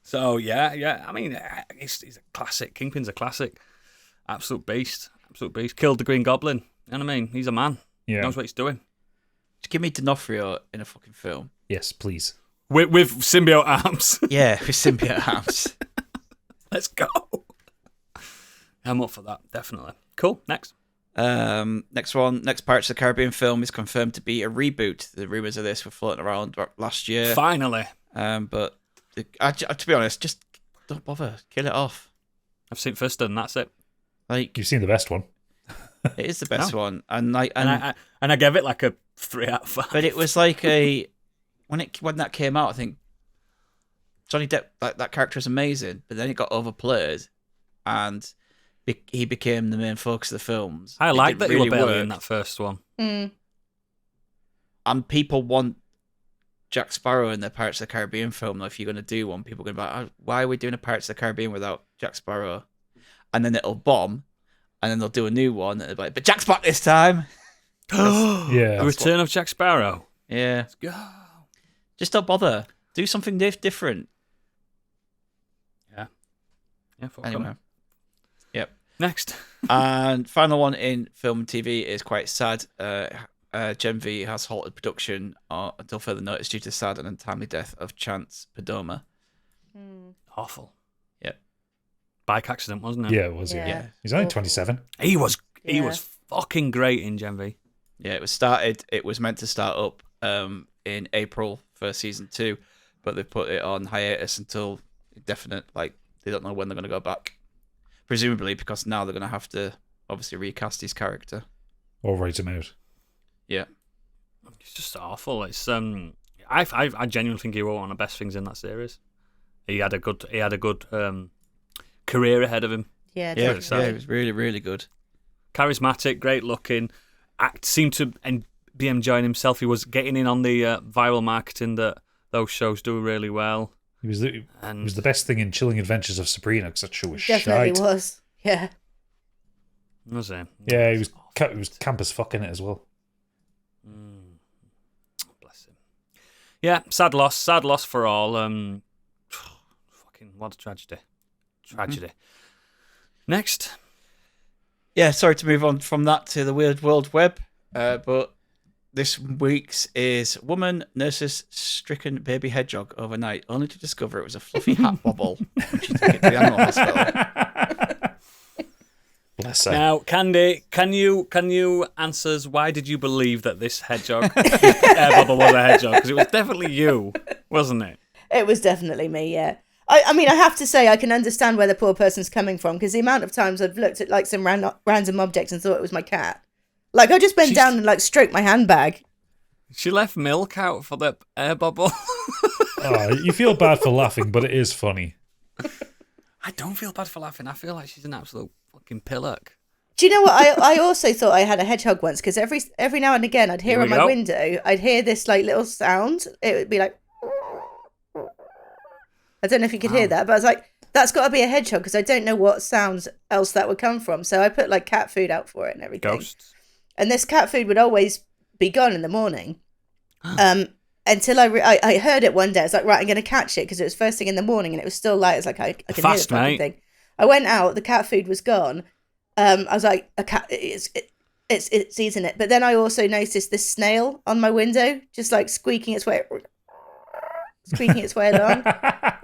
Speaker 1: So yeah. I mean, he's a classic. Kingpin's a classic. Absolute beast. Killed the Green Goblin. You know what I mean? He's a man.
Speaker 3: Yeah.
Speaker 1: Knows what he's doing.
Speaker 2: Just give me D'Onofrio in a fucking film.
Speaker 3: Yes, please.
Speaker 1: With symbiote arms.
Speaker 2: Yeah, with symbiote arms.
Speaker 1: Let's go. I'm up for that, definitely. Cool. Next Pirates of the Caribbean film is confirmed to be a reboot. The rumours of this were floating around last year. Finally.
Speaker 2: But to be honest, just don't bother. Kill it off.
Speaker 1: I've seen first and that's it.
Speaker 2: Like,
Speaker 3: you've seen the best one.
Speaker 2: It is the best one, and I
Speaker 1: gave it like a 3 out of 5.
Speaker 2: But it was like when that came out, I think Johnny Depp, that character is amazing, but then it got overplayed, and he became the main focus of the films.
Speaker 1: I like that
Speaker 2: really
Speaker 1: you were barely in that first one.
Speaker 4: Mm.
Speaker 2: And people want Jack Sparrow in the Pirates of the Caribbean film. Though, if you're going to do one, people are going to be like, why are we doing a Pirates of the Caribbean without Jack Sparrow? And then it'll bomb. And then they'll do a new one, and they'll be like, but Jack's back this time.
Speaker 3: Yeah.
Speaker 1: The Return of Jack Sparrow.
Speaker 2: Yeah.
Speaker 1: Let's go.
Speaker 2: Just don't bother. Do something different.
Speaker 1: Yeah.
Speaker 2: Anyway. Yep.
Speaker 1: Next.
Speaker 2: And final one in film and TV is quite sad. Gen V has halted production until further notice due to the sad and untimely death of Chance Padoma.
Speaker 1: Awful.
Speaker 2: Yep.
Speaker 1: Bike accident, wasn't it?
Speaker 3: Yeah, it was. Yeah. He's only 27.
Speaker 1: He was fucking great in Gen V.
Speaker 2: Yeah, it was meant to start up in April for season 2, but they put it on hiatus until definite, like, they don't know when they're going to go back. Presumably because now they're going to have to obviously recast his character.
Speaker 3: Or write him out.
Speaker 2: Yeah.
Speaker 1: It's just awful. It's I genuinely think he was one of the best things in that series. He had a good career ahead of him.
Speaker 4: Yeah,
Speaker 2: he
Speaker 4: definitely.
Speaker 2: was really, really good.
Speaker 1: Charismatic, great looking. Seemed to be enjoying himself. He was getting in on the viral marketing that those shows do really well.
Speaker 3: He was the best thing in Chilling Adventures of Sabrina, because that show was
Speaker 4: Definitely
Speaker 3: shite.
Speaker 4: was. Yeah.
Speaker 1: Was he?
Speaker 3: Yeah, he was campus fucking it as well.
Speaker 1: Bless him. Yeah, sad loss for all. Fucking what a tragedy. Next.
Speaker 2: Yeah, sorry to move on from that to the weird world web, but this week's is woman nurses stricken baby hedgehog overnight, only to discover it was a fluffy hat bobble when she took it to the animal hospital.
Speaker 3: Bless her.
Speaker 1: Now, Candy, can you answer us, why did you believe that this hedgehog, air bubble was a hedgehog? Because it was definitely you, wasn't it?
Speaker 4: It was definitely me, yeah. I mean, I have to say, I can understand where the poor person's coming from, because the amount of times I've looked at like some random objects and thought it was my cat. Like, I just bent down and like stroked my handbag.
Speaker 1: She left milk out for the air bubble.
Speaker 3: Oh, you feel bad for laughing, but it is funny.
Speaker 1: I don't feel bad for laughing. I feel like she's an absolute fucking pillock.
Speaker 4: Do you know what? I also thought I had a hedgehog once, because every now and again I'd hear
Speaker 1: Here
Speaker 4: on
Speaker 1: we
Speaker 4: my
Speaker 1: go.
Speaker 4: window, I'd hear this like little sound. It would be like, I don't know if you could hear that, but I was like, that's got to be a hedgehog, because I don't know what sounds else that would come from. So I put like cat food out for it and everything.
Speaker 1: Ghosts.
Speaker 4: And this cat food would always be gone in the morning. Until I heard it one day. I was like, right, I'm going to catch it, because it was first thing in the morning and it was still light. It's like, I can hear
Speaker 1: Fast,
Speaker 4: the fucking
Speaker 1: mate.
Speaker 4: thing. I went out, the cat food was gone. I was like, a cat, it's eating it. But then I also noticed this snail on my window, just like squeaking its way along.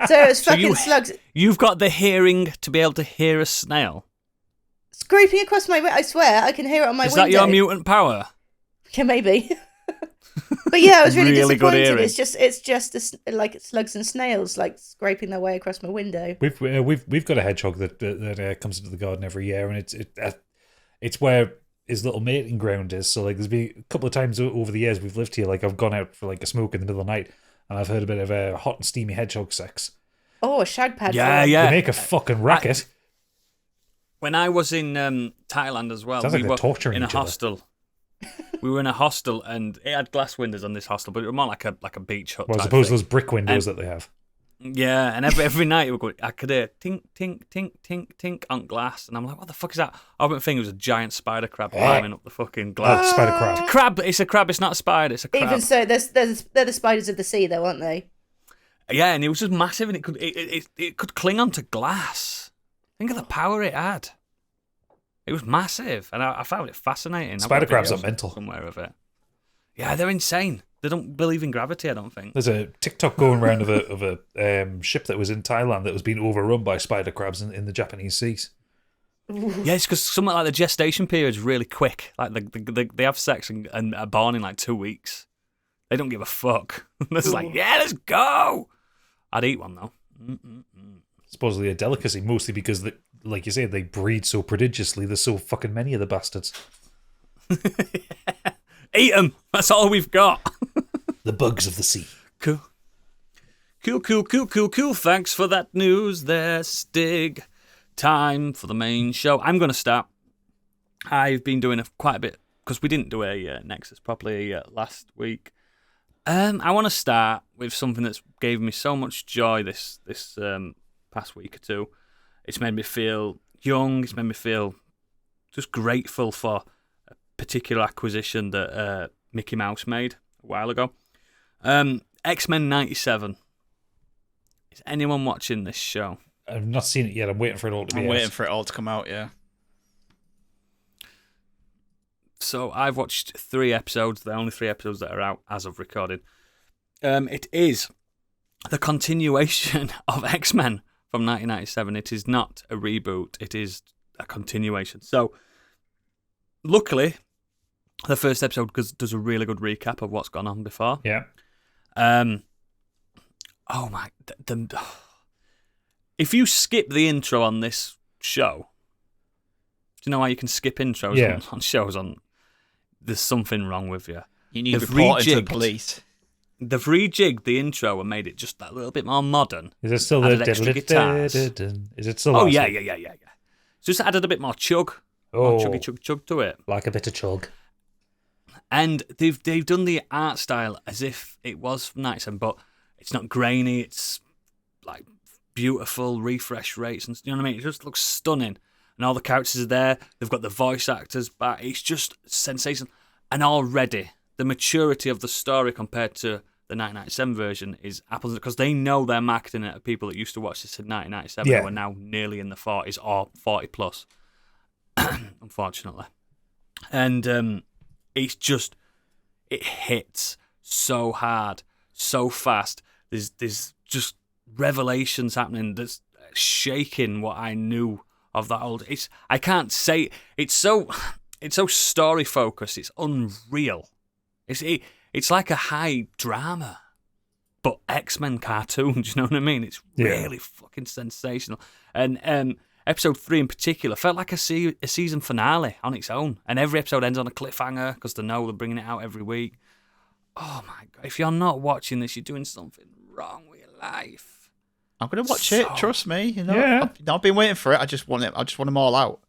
Speaker 4: So it was fucking slugs
Speaker 1: You've got the hearing to be able to hear a snail.
Speaker 4: scraping across my window. I swear, I can hear it on my
Speaker 1: Is
Speaker 4: window.
Speaker 1: that your mutant power?
Speaker 4: Yeah, maybe. But yeah, I was really,
Speaker 1: Really good
Speaker 4: disappointed.
Speaker 1: hearing.
Speaker 4: It's just like slugs and snails like scraping their way across my window.
Speaker 3: We've got a hedgehog that comes into the garden every year, and it's where his little mating ground is. So like, there's been a couple of times over the years we've lived here. Like, I've gone out for like a smoke in the middle of the night, and I've heard a bit of hot and steamy hedgehog sex.
Speaker 4: Oh, a shag pad.
Speaker 1: Yeah,
Speaker 4: for them.
Speaker 1: yeah.
Speaker 3: They make a fucking racket.
Speaker 1: When I was in Thailand as well,
Speaker 3: Sounds
Speaker 1: we
Speaker 3: like they're
Speaker 1: were
Speaker 3: torturing
Speaker 1: in a
Speaker 3: each other.
Speaker 1: hostel. We were in a hostel, and it had glass windows on this hostel, but it was more like a beach hut.
Speaker 3: Well, as
Speaker 1: type
Speaker 3: opposed to
Speaker 1: thing.
Speaker 3: those brick windows that they have.
Speaker 1: Yeah, and every night it would go, I could hear tink, tink, tink, tink, tink on glass, and I'm like, what the fuck is that? I wouldn't think it was a giant spider crab climbing up the fucking glass.
Speaker 3: Spider crab.
Speaker 1: Crab, it's a crab, it's not a spider, it's a crab.
Speaker 4: Even so, they're the spiders of the sea, though, aren't they?
Speaker 1: Yeah, and it was just massive, and it could cling onto glass. Think of the power it had. It was massive, and I found it fascinating. I've got
Speaker 3: Spider crabs
Speaker 1: videos
Speaker 3: are mental.
Speaker 1: somewhere of it. Yeah, they're insane. They don't believe in gravity, I don't think.
Speaker 3: There's a TikTok going around of a ship that was in Thailand that was being overrun by spider crabs in the Japanese seas.
Speaker 1: Yeah, it's because something like the gestation period is really quick. Like they have sex and are born in like 2 weeks. They don't give a fuck. They're just like, yeah, let's go. I'd eat one though.
Speaker 3: Supposedly a delicacy, mostly because, like you say, they breed so prodigiously. There's so fucking many of the bastards.
Speaker 1: Eat them. That's all we've got.
Speaker 3: The bugs of the sea.
Speaker 1: Cool. Thanks for that news there, Stig. Time for the main show. I'm going to start. I've been doing quite a bit, because we didn't do a Nexus properly last week. I want to start with something that's gave me so much joy this past week or two. It's made me feel young. It's made me feel just grateful for a particular acquisition that Mickey Mouse made a while ago. X-Men 97. Is anyone watching this show?
Speaker 3: I've not seen it yet. I'm waiting for it all to be
Speaker 2: I'm
Speaker 3: out.
Speaker 2: waiting for it all to come out, yeah.
Speaker 1: So I've watched 3 episodes. The only 3 episodes that are out as of recording. It is the continuation of X-Men from 1997. It is not a reboot. It is a continuation. So, luckily, the first episode does a really good recap of what's gone on before.
Speaker 3: Yeah.
Speaker 1: Oh my! If you skip the intro on this show, do you know why you can skip intros on shows? There's something wrong with you.
Speaker 2: You need to
Speaker 1: They've
Speaker 2: report into the
Speaker 1: rejigged.
Speaker 2: police.
Speaker 1: They've rejigged the intro and made it just that little bit more modern.
Speaker 3: Is it still
Speaker 1: Added extra guitars.
Speaker 3: Is it still?
Speaker 1: Oh
Speaker 3: that
Speaker 1: yeah.
Speaker 3: song?
Speaker 1: Just added a bit more chug,
Speaker 3: Oh,
Speaker 1: chuggy chug to it.
Speaker 3: like a bit of chug.
Speaker 1: And they've done the art style as if it was from 97, but it's not grainy. It's like beautiful refresh rates, and you know what I mean. It just looks stunning, and all the characters are there. They've got the voice actors back. It's just sensational, and already the maturity of the story compared to the 1997 version is apples, because they know they're marketing it to people that used to watch this in 1997 who are now nearly in the 40s or 40 plus, unfortunately. And it's just, it hits so hard, so fast. There's just revelations happening that's shaking what I knew of that old. I can't say it's so story focused. It's unreal. It's like a high drama, but X-Men cartoon. Do you know what I mean? It's really fucking sensational. And episode 3 in particular felt like a season finale on its own. And every episode ends on a cliffhanger because they know they're bringing it out every week. Oh my God. If you're not watching this, you're doing something wrong with your life.
Speaker 2: I'm going to watch it. Trust me. You know, I've been waiting for it. I just want it. I just want them all out.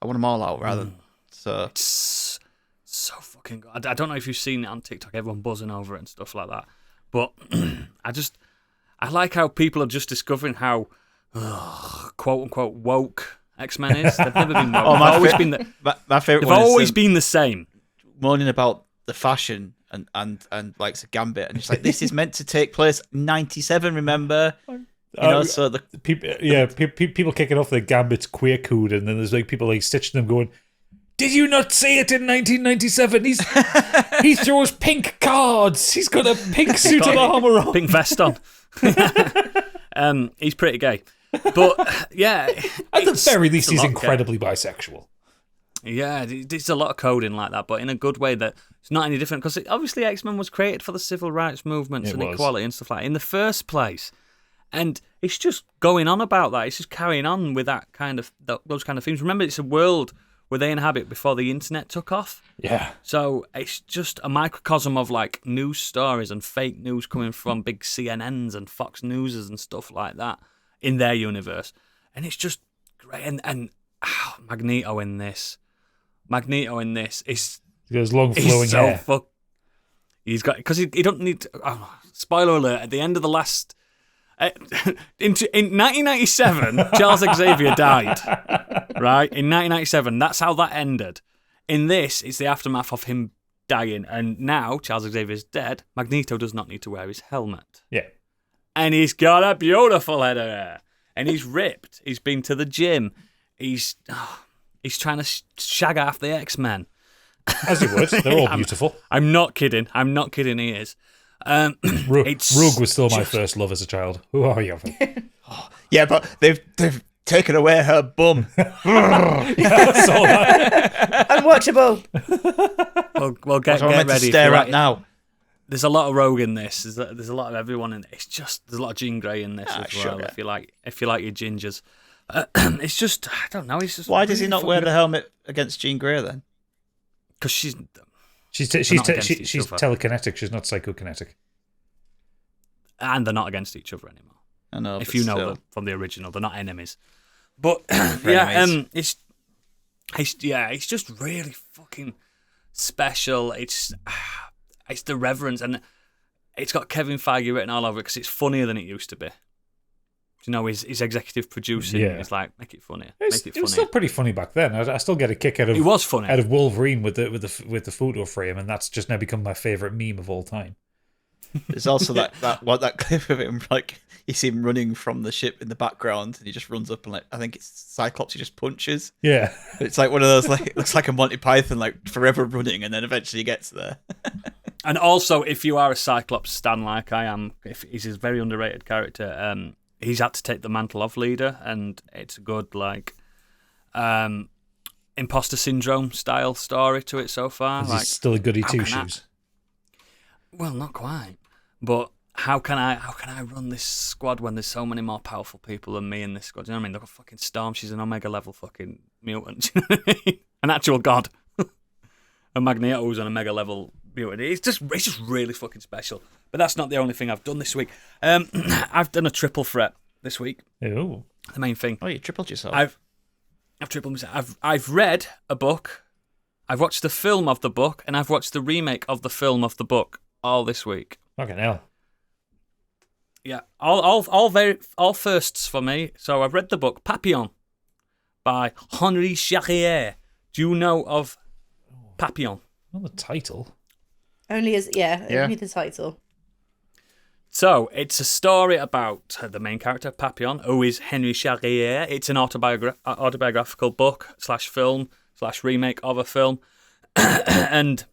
Speaker 2: I want them all out rather than... So...
Speaker 1: It's so fucking good. I don't know if you've seen it on TikTok, everyone buzzing over it and stuff like that. But I like how people are just discovering how quote unquote woke X-Men is. They've never been woke.
Speaker 2: My favorite.
Speaker 1: They've always been the same.
Speaker 2: Moaning about the fashion and like the Gambit, and it's like, this is meant to take place 97. Remember, so the
Speaker 3: people kicking off the Gambit's queer code, and then there's like people like stitching them going, did you not see it in 1997? He throws pink cards. He's got a pink suit of armor on,
Speaker 1: pink vest on. He's pretty gay, but yeah,
Speaker 3: at the very least, he's incredibly bisexual.
Speaker 1: Yeah, there's a lot of coding like that, but in a good way that it's not any different, because obviously X-Men was created for the civil rights movements and equality and stuff like that in the first place. And it's just going on about that. It's just carrying on with that kind of those kind of themes. Remember, it's a world where they inhabit before the internet took off.
Speaker 3: Yeah.
Speaker 1: So it's just a microcosm of like news stories and fake news coming from big CNNs and Fox Newses and stuff like that in their universe. And it's just great. And Magneto in this is...
Speaker 3: He has long flowing hair.
Speaker 1: He's got... Because he don't need... spoiler alert, at the end of the last... in 1997, Charles Xavier died. Right? In 1997, that's how that ended. In this, it's the aftermath of him dying. And now, Charles Xavier's dead, Magneto does not need to wear his helmet.
Speaker 3: Yeah.
Speaker 1: And he's got a beautiful head of hair. And he's ripped. He's been to the gym. He's trying to shag off the X-Men.
Speaker 3: As he would. They're all beautiful.
Speaker 1: I'm not kidding. He is.
Speaker 3: Rogue was still my first love as a child. Who are you?
Speaker 2: Yeah, but they've taken away her bum.
Speaker 4: Unwatchable.
Speaker 1: Well, get
Speaker 2: ready.
Speaker 1: To
Speaker 2: stare at now.
Speaker 1: There's a lot of Rogue in this. There's a lot of everyone in. It's just there's a lot of Jean Grey in this as well.
Speaker 2: Sugar.
Speaker 1: If you like your gingers, it's just I don't know. It's just
Speaker 2: why does he not wear the helmet against Jean Grey then?
Speaker 1: Because she's
Speaker 3: telekinetic. She's not psychokinetic.
Speaker 1: And they're not against each other anymore.
Speaker 2: I know.
Speaker 1: If you know them from the original, they're not enemies. But it's just really fucking special. It's the reverence, and it's got Kevin Feige written all over it because it's funnier than it used to be. You know, his executive producing is like, make it funnier.
Speaker 3: It was still pretty funny back then. I still get a kick out of
Speaker 1: it. Was funny out
Speaker 3: of Wolverine with the photo frame, and that's just now become my favorite meme of all time.
Speaker 2: There's also that clip of him, like you see him running from the ship in the background, and he just runs up and like I think it's Cyclops. He just punches.
Speaker 3: Yeah,
Speaker 2: it's like one of those like it looks like a Monty Python, like forever running, and then eventually gets there.
Speaker 1: And also, if you are a Cyclops stan like I am, if he's a very underrated character, he's had to take the mantle of leader, and it's a good like imposter syndrome style story to it so far.
Speaker 3: He's still a goody two shoes.
Speaker 1: Well, not quite. But how can I run this squad when there's so many more powerful people than me in this squad? Do you know what I mean? Look at fucking Storm. She's an Omega level fucking mutant. Do you know what I mean? An actual god. And Magneto's an Omega level mutant. It's just really fucking special. But that's not the only thing I've done this week. I've done a triple threat this week.
Speaker 3: Oh.
Speaker 2: The main thing. Oh, you tripled yourself.
Speaker 1: I've tripled myself. I've read a book. I've watched the film of the book, and I've watched the remake of the film of the book all this week.
Speaker 3: Fucking hell.
Speaker 1: Yeah, all firsts for me. So I've read the book Papillon by Henri Charrière. Do you know of Papillon?
Speaker 3: Not the title.
Speaker 4: Only the title.
Speaker 1: So, it's a story about the main character, Papillon, who is Henry Charrier. It's an autobiographical book / film / remake of a film. And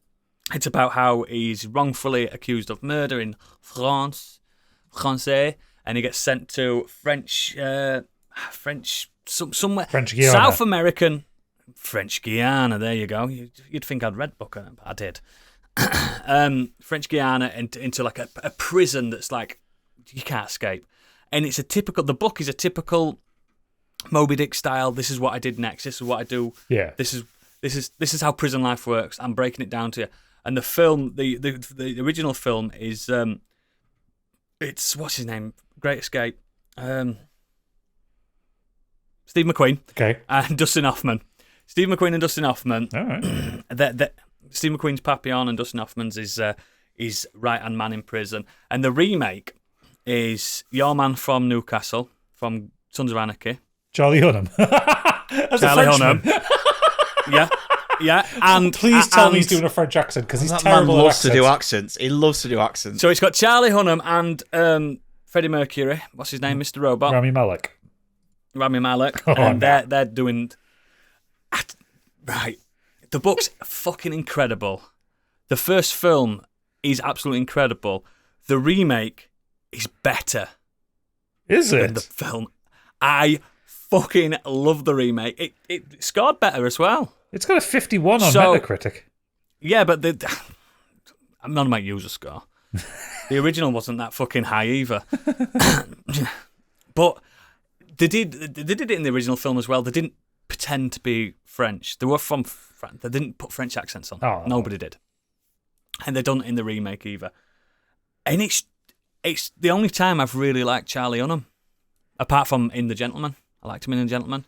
Speaker 1: it's about how he's wrongfully accused of murder in Francais, and he gets sent to somewhere.
Speaker 3: French Guiana.
Speaker 1: South American. French Guiana, there you go. You'd think I'd read book on it, but I did. French Guiana into like a prison that's like you can't escape, and it's the book is a typical Moby Dick style. This is what I did next. This is what I do.
Speaker 3: Yeah.
Speaker 1: This is how prison life works. I'm breaking it down to you. And the film, the original film is it's what's his name? Great Escape. Steve McQueen.
Speaker 3: Okay.
Speaker 1: And Dustin Hoffman. Steve McQueen and Dustin Hoffman.
Speaker 3: All right.
Speaker 1: Steve McQueen's Papillon and Dustin Hoffman's is right-hand man in prison. And the remake is your man from Newcastle, from Sons of Anarchy.
Speaker 3: Charlie Hunnam. As
Speaker 1: Charlie
Speaker 3: a Frenchman.
Speaker 1: Hunnam. Yeah. And
Speaker 3: Please tell me he's doing a French accent, because he's
Speaker 2: That
Speaker 3: terrible
Speaker 2: man
Speaker 3: at
Speaker 2: loves to do
Speaker 3: accents.
Speaker 2: accents. He loves to do accents.
Speaker 1: So it's got Charlie Hunnam and Freddie Mercury. What's his name? Mr. Robot.
Speaker 3: Rami Malek.
Speaker 1: Rami Malek.
Speaker 3: Oh,
Speaker 1: And
Speaker 3: no.
Speaker 1: they're doing... Right. The book's fucking incredible. The first film is absolutely incredible. The remake is better
Speaker 3: Is
Speaker 1: than the
Speaker 3: it?
Speaker 1: film. I fucking love the remake. It scored better as well.
Speaker 3: It's got a 51 on
Speaker 1: So-
Speaker 3: Metacritic.
Speaker 1: Yeah, but I'm not about user score. The original wasn't that fucking high either. But they did it in the original film as well. They didn't pretend to be French. They were from France. They didn't put French accents on.
Speaker 3: Oh.
Speaker 1: Nobody did. And they don't in the remake either. And it's the only time I've really liked Charlie Hunnam, apart from in The Gentleman. I liked him in The Gentleman.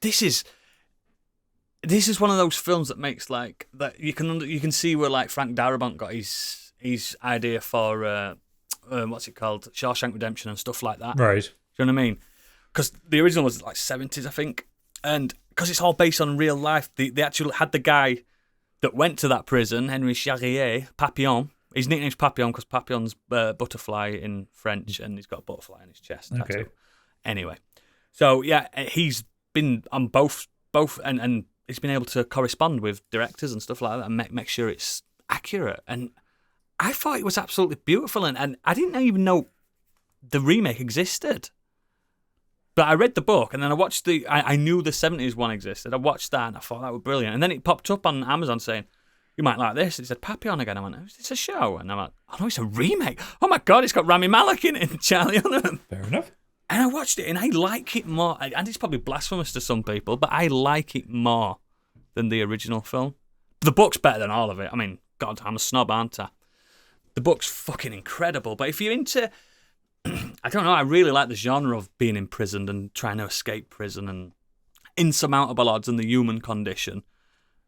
Speaker 1: This is one of those films that makes like that you can see where like Frank Darabont got his idea for what's it called, Shawshank Redemption and stuff like that.
Speaker 3: Right.
Speaker 1: Do you know what I mean? Because the original was like 70s, I think, and because it's all based on real life, they actually had the guy that went to that prison, Henry Charrier, Papillon. His nickname's Papillon because Papillon's butterfly in French, and he's got a butterfly in his chest.
Speaker 3: Okay.
Speaker 1: Tattoo. Anyway, so yeah, he's been on both, and he's been able to correspond with directors and stuff like that and make sure it's accurate. And I thought it was absolutely beautiful, and I didn't even know the remake existed. But I read the book, and then I watched I knew the 70s one existed. I watched that, and I thought that was brilliant. And then it popped up on Amazon saying, you might like this. It said Papillon again. I went, it's a show. And I'm like, oh no, it's a remake. Oh my God, it's got Rami Malek in it and Charlie Hunnam.
Speaker 3: Fair enough.
Speaker 1: And I watched it, and I like it more. And it's probably blasphemous to some people, but I like it more than the original film. The book's better than all of it. I mean, God, I'm a snob, aren't I? The book's fucking incredible. But if you're into... I don't know, I really like the genre of being imprisoned and trying to escape prison and insurmountable odds and the human condition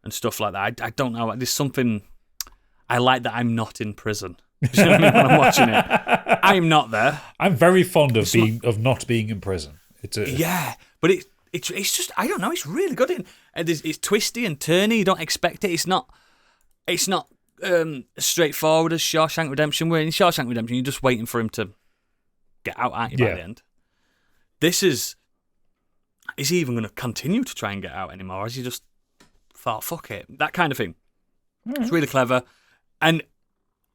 Speaker 1: and stuff like that. I don't know, there's something... I like that I'm not in prison. Do you know what I mean when I'm watching it? I'm not there.
Speaker 3: I'm very fond of not being in prison.
Speaker 1: Yeah, but it's just, I don't know, it's really good. It's twisty and turny, you don't expect it. It's not as straightforward as Shawshank Redemption, where in Shawshank Redemption you're just waiting for him to get out, aren't you, by the end? This is he even going to continue to try and get out anymore? Or has he just thought, fuck it? That kind of thing. It's really clever. And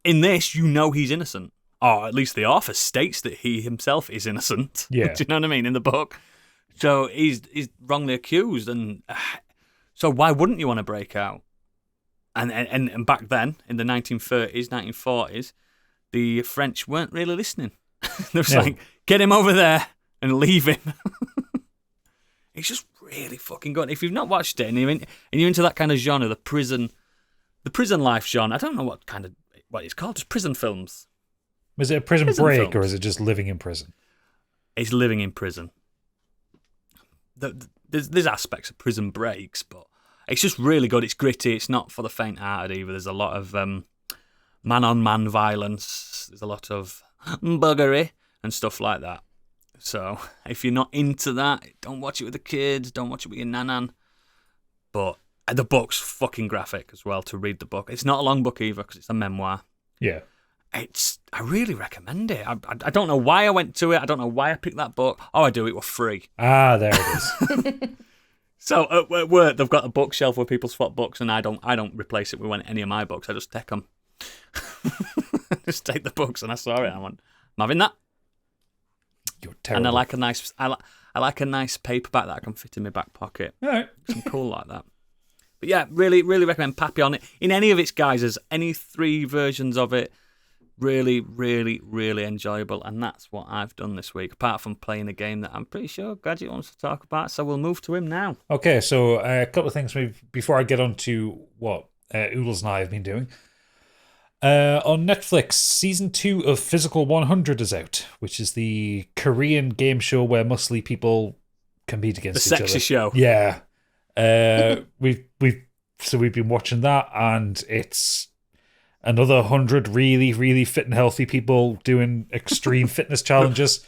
Speaker 1: in this, you know he's innocent. Or at least the author states that he himself is innocent.
Speaker 3: Yeah.
Speaker 1: Do you know what I mean? In the book. So he's wrongly accused. And so why wouldn't you want to break out? And back then, in the 1930s, 1940s, the French weren't really listening. They was like, get him over there and leave him. It's just really fucking good. If you've not watched it and you're into that kind of genre, the prison life genre, I don't know what it's called, just prison films.
Speaker 3: Is it a prison
Speaker 1: Prison
Speaker 3: break
Speaker 1: films.
Speaker 3: or is it just living in prison?
Speaker 1: It's living in prison. There's aspects of prison breaks, but it's just really good. It's gritty. It's not for the faint-hearted either. There's a lot of man-on-man violence. There's a lot of buggery and stuff like that. So if you're not into that, don't watch it with the kids. Don't watch it with your nanan. But the book's fucking graphic as well to read the book. It's not a long book either because it's a memoir.
Speaker 3: Yeah.
Speaker 1: I really recommend it. I don't know why I went to it. I don't know why I picked that book. Oh, I do. It was free.
Speaker 3: Ah, there it is.
Speaker 1: So at work, they've got a bookshelf where people swap books, and I don't replace it with any of my books. I just take them. Just take the books, and I saw it. And I went, I'm having that.
Speaker 3: You're terrible.
Speaker 1: And I like a nice paperback that I can fit in my back pocket.
Speaker 3: All right.
Speaker 1: Some cool like that. But yeah, really, really recommend Papillon in any of its guises. Any 3 versions of it, really, really, really enjoyable. And that's what I've done this week, apart from playing a game that I'm pretty sure Gadget wants to talk about. So we'll move to him now.
Speaker 3: Okay, so a couple of things before I get on to what Oodles and I have been doing. On Netflix, season 2 of Physical 100 is out, which is the Korean game show where muscly people compete against each other.
Speaker 1: The sexy show.
Speaker 3: Yeah. We've been watching that, and it's another 100 really, really fit and healthy people doing extreme fitness challenges.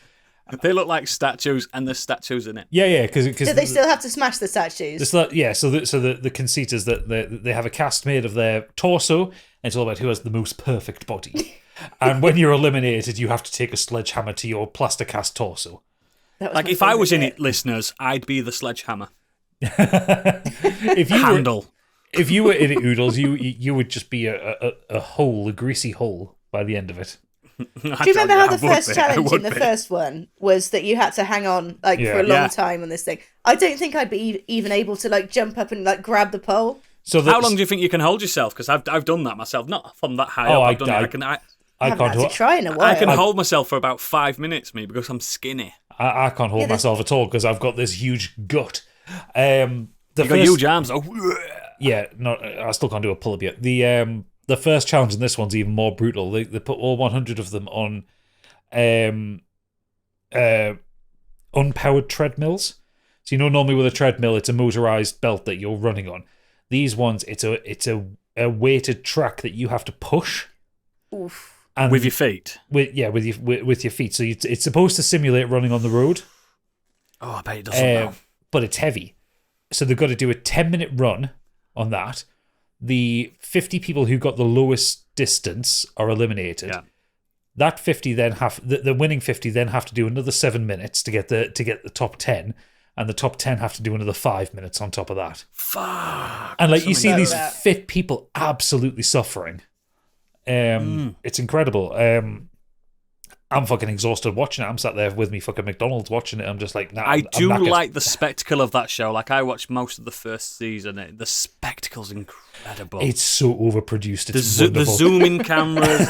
Speaker 1: They look like statues, and there's statues in it.
Speaker 3: Yeah, because
Speaker 4: Do they still have to smash the statues?
Speaker 3: so the conceit is that they have a cast made of their torso, and it's all about who has the most perfect body. And when you're eliminated, you have to take a sledgehammer to your plaster cast torso.
Speaker 1: Like if I was in it, listeners, I'd be the sledgehammer.
Speaker 3: If you
Speaker 1: Handle.
Speaker 3: If you were in it, Oodles, you would just be a hole, a greasy hole by the end of it.
Speaker 4: Do you remember how the first challenge in the first one was that you had to hang on for a long time on this thing? I don't think I'd be even able to jump up and grab the pole.
Speaker 3: So
Speaker 1: how long do you think you can hold yourself? Because I've done that myself, not from that high up. I've done it.
Speaker 4: I haven't had to try in a while.
Speaker 1: I can hold myself for about 5 minutes, because I'm skinny.
Speaker 3: I can't hold myself at all because I've got this huge gut.
Speaker 1: You've got huge arms. Oh.
Speaker 3: Yeah, no, I still can't do a pull-up yet. The first challenge in this one's even more brutal. They put all 100 of them on unpowered treadmills. So normally with a treadmill, it's a motorized belt that you're running on. These ones, it's a weighted track that you have to push.
Speaker 4: Oof.
Speaker 3: And
Speaker 1: with your feet?
Speaker 3: With your feet. So it's supposed to simulate running on the road.
Speaker 1: Oh, I bet it doesn't.
Speaker 3: But it's heavy. So they've got to do a 10-minute run on that. The 50 people who got the lowest distance are eliminated. Yeah. That 50 then the winning 50 then have to do another 7 minutes to get the top 10, and the top 10 have to do another 5 minutes on top of that.
Speaker 1: Fuck.
Speaker 3: And you see these fit people absolutely suffering. It's incredible. I'm fucking exhausted watching it. I'm sat there with me fucking McDonald's watching it. I'm just like, nah.
Speaker 1: I do like the spectacle of that show. I watched most of the first season. The spectacle's incredible.
Speaker 3: It's so overproduced. It's
Speaker 1: the zoom-in cameras.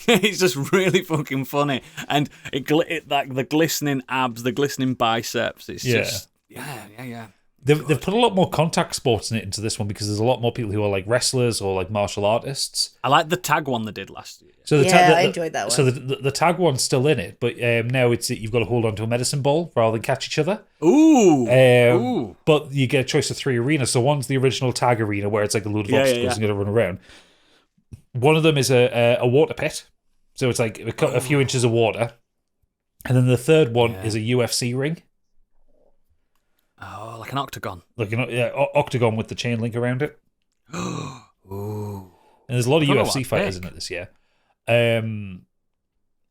Speaker 1: It's just really fucking funny, and the glistening abs, the glistening biceps. It's just yeah.
Speaker 3: They've put a lot more contact sports into this one because there's a lot more people who are wrestlers or martial artists.
Speaker 1: I like the tag one they did last year.
Speaker 3: So
Speaker 4: I enjoyed that one.
Speaker 3: So the tag one's still in it, but now you've got to hold on to a medicine ball rather than catch each other.
Speaker 1: Ooh.
Speaker 3: But you get a choice of 3 arenas. So one's the original tag arena where it's a load of obstacles and you got to run around. One of them is a water pit. So it's a few inches of water. And then the third one is a UFC ring.
Speaker 1: Oh, like an octagon.
Speaker 3: Octagon with the chain link around it.
Speaker 1: Ooh.
Speaker 3: And there's a lot of UFC fighters in it this year. And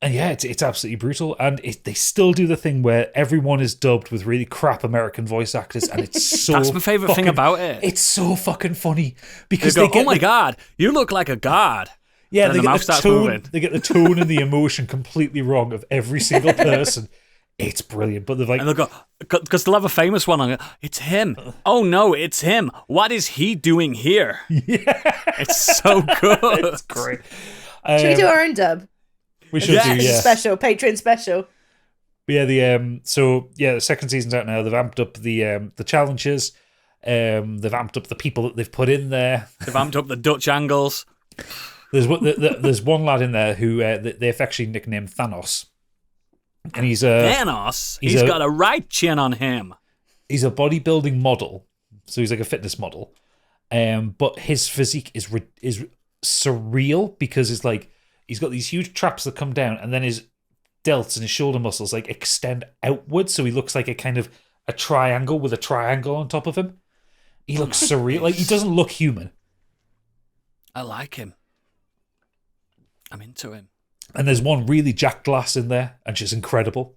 Speaker 3: it's absolutely brutal. And they still do the thing where everyone is dubbed with really crap American voice actors, and it's so
Speaker 1: That's my favourite thing about it.
Speaker 3: It's so fucking funny because
Speaker 1: they go, oh my God, you look like a god.
Speaker 3: Yeah, they get the tone and the emotion completely wrong of every single person. It's brilliant, but they've
Speaker 1: and they'll go, because they'll have a famous one on it. It's him. Oh no, it's him. What is he doing here? Yeah, it's so good.
Speaker 3: It's great.
Speaker 4: Should we do our own dub?
Speaker 3: We should do, yeah.
Speaker 4: Special, Patreon special.
Speaker 3: But yeah, the second season's out now. They've amped up the challenges. They've amped up the people that they've put in there.
Speaker 1: They've amped up the Dutch angles.
Speaker 3: There's one lad in there who they affectionately nicknamed Thanos. And he's
Speaker 1: Thanos. He's got a right chin on him.
Speaker 3: He's a bodybuilding model, so he's like a fitness model. But his physique is surreal because it's he's got these huge traps that come down, and then his delts and his shoulder muscles extend outwards, so he looks like a kind of a triangle with a triangle on top of him. He looks surreal. He doesn't look human.
Speaker 1: I like him. I'm into him.
Speaker 3: And there's one really jacked lass in there, and she's incredible.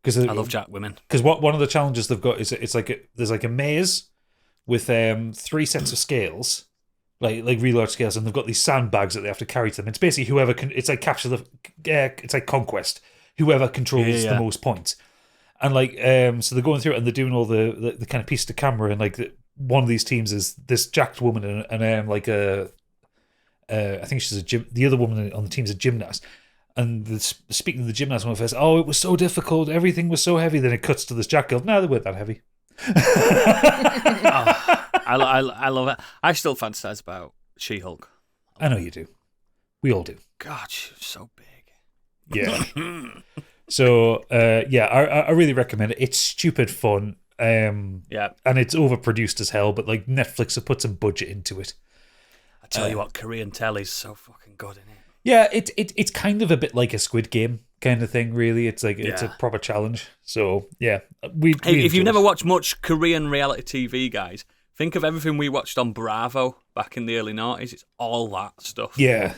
Speaker 1: I love jack women.
Speaker 3: Because one of the challenges they've got is there's like a maze with 3 sets of scales, like really large scales, and they've got these sandbags that they have to carry to them. It's basically whoever can. It's like it's like Conquest. Whoever controls the most points, and so they're going through it and they're doing all the kind of piece to camera, and one of these teams is this jacked woman and I think she's the other woman on the team is a gymnast. And speaking of the gymnast, one says, "Oh, it was so difficult. Everything was so heavy." Then it cuts to this jack girl. No, they weren't that heavy.
Speaker 1: I love it. I still fantasize about She-Hulk.
Speaker 3: I know you do. We all do.
Speaker 1: God, she was so big.
Speaker 3: Yeah. So, I really recommend it. It's stupid fun. And it's overproduced as hell, but Netflix have put some budget into it.
Speaker 1: I tell you what, Korean telly's so fucking good in it.
Speaker 3: Yeah, it's kind of a bit like a Squid Game kind of thing, really. It's it's a proper challenge. So yeah,
Speaker 1: if you've never watched much Korean reality TV, guys, think of everything we watched on Bravo back in the early 90s. It's all that stuff.
Speaker 3: Yeah,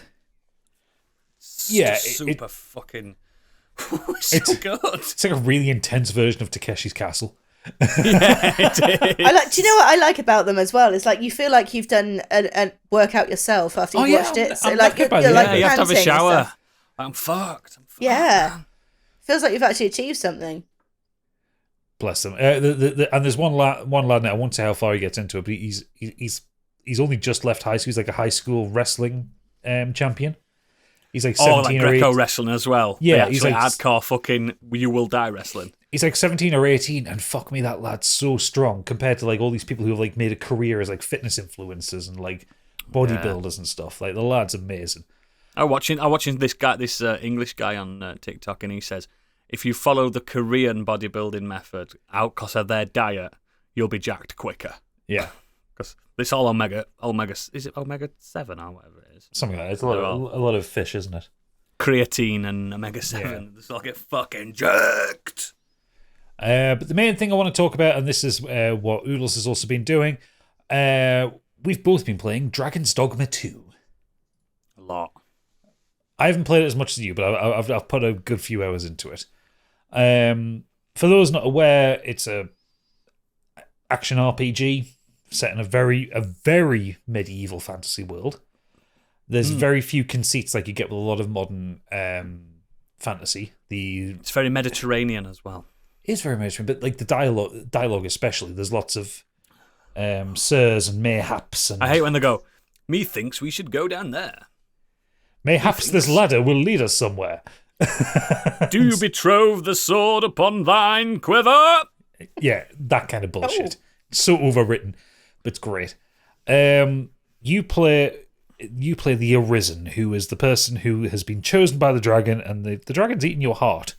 Speaker 1: super fucking. It's good.
Speaker 3: It's like a really intense version of Takeshi's Castle.
Speaker 1: Yeah, it is.
Speaker 4: Do you know what I like about them as well? It's like you feel like you've done a workout yourself after you've watched it. So
Speaker 3: I'm
Speaker 4: you're
Speaker 1: you have to have a
Speaker 4: panting and
Speaker 1: shower.
Speaker 4: stuff.
Speaker 1: I'm fucked.
Speaker 4: Yeah, feels like you've actually achieved something.
Speaker 3: Bless them. And there's one lad. Now, I won't say how far he gets into it, but he's only just left high school. He's like a high school wrestling champion. He's like 17 or 18.
Speaker 1: Greco wrestling as well.
Speaker 3: Yeah,
Speaker 1: he's like hardcore fucking you will die wrestling.
Speaker 3: He's like 17 or 18, and fuck me, that lad's so strong compared to all these people who have made a career as fitness influencers and bodybuilders and stuff. The lad's amazing.
Speaker 1: I'm watching this guy, this English guy on TikTok, and he says, if you follow the Korean bodybuilding method out because of their diet, you'll be jacked quicker.
Speaker 3: Yeah.
Speaker 1: Because it's all omega, is it omega 7 or whatever it is?
Speaker 3: Something like that. It's a lot of fish, isn't it?
Speaker 1: Creatine and omega 7. They all get fucking jacked.
Speaker 3: But the main thing I want to talk about, and this is what Oodles has also been doing, we've both been playing Dragon's Dogma 2.
Speaker 1: A lot.
Speaker 3: I haven't played it as much as you, but I've put a good few hours into it. For those not aware, it's a action RPG set in a very medieval fantasy world. There's very few conceits like you get with a lot of modern fantasy.
Speaker 1: It's very Mediterranean as well.
Speaker 3: It is very Mediterranean, but the dialogue especially, there's lots of sirs and mayhaps. And
Speaker 1: I hate when they go, methinks we should go down there.
Speaker 3: Mayhaps this ladder will lead us somewhere.
Speaker 1: Do you betroth the sword upon thine quiver?
Speaker 3: Yeah, that kind of bullshit. So overwritten, but it's great. You play the Arisen, who is the person who has been chosen by the dragon, and the dragon's eaten your heart.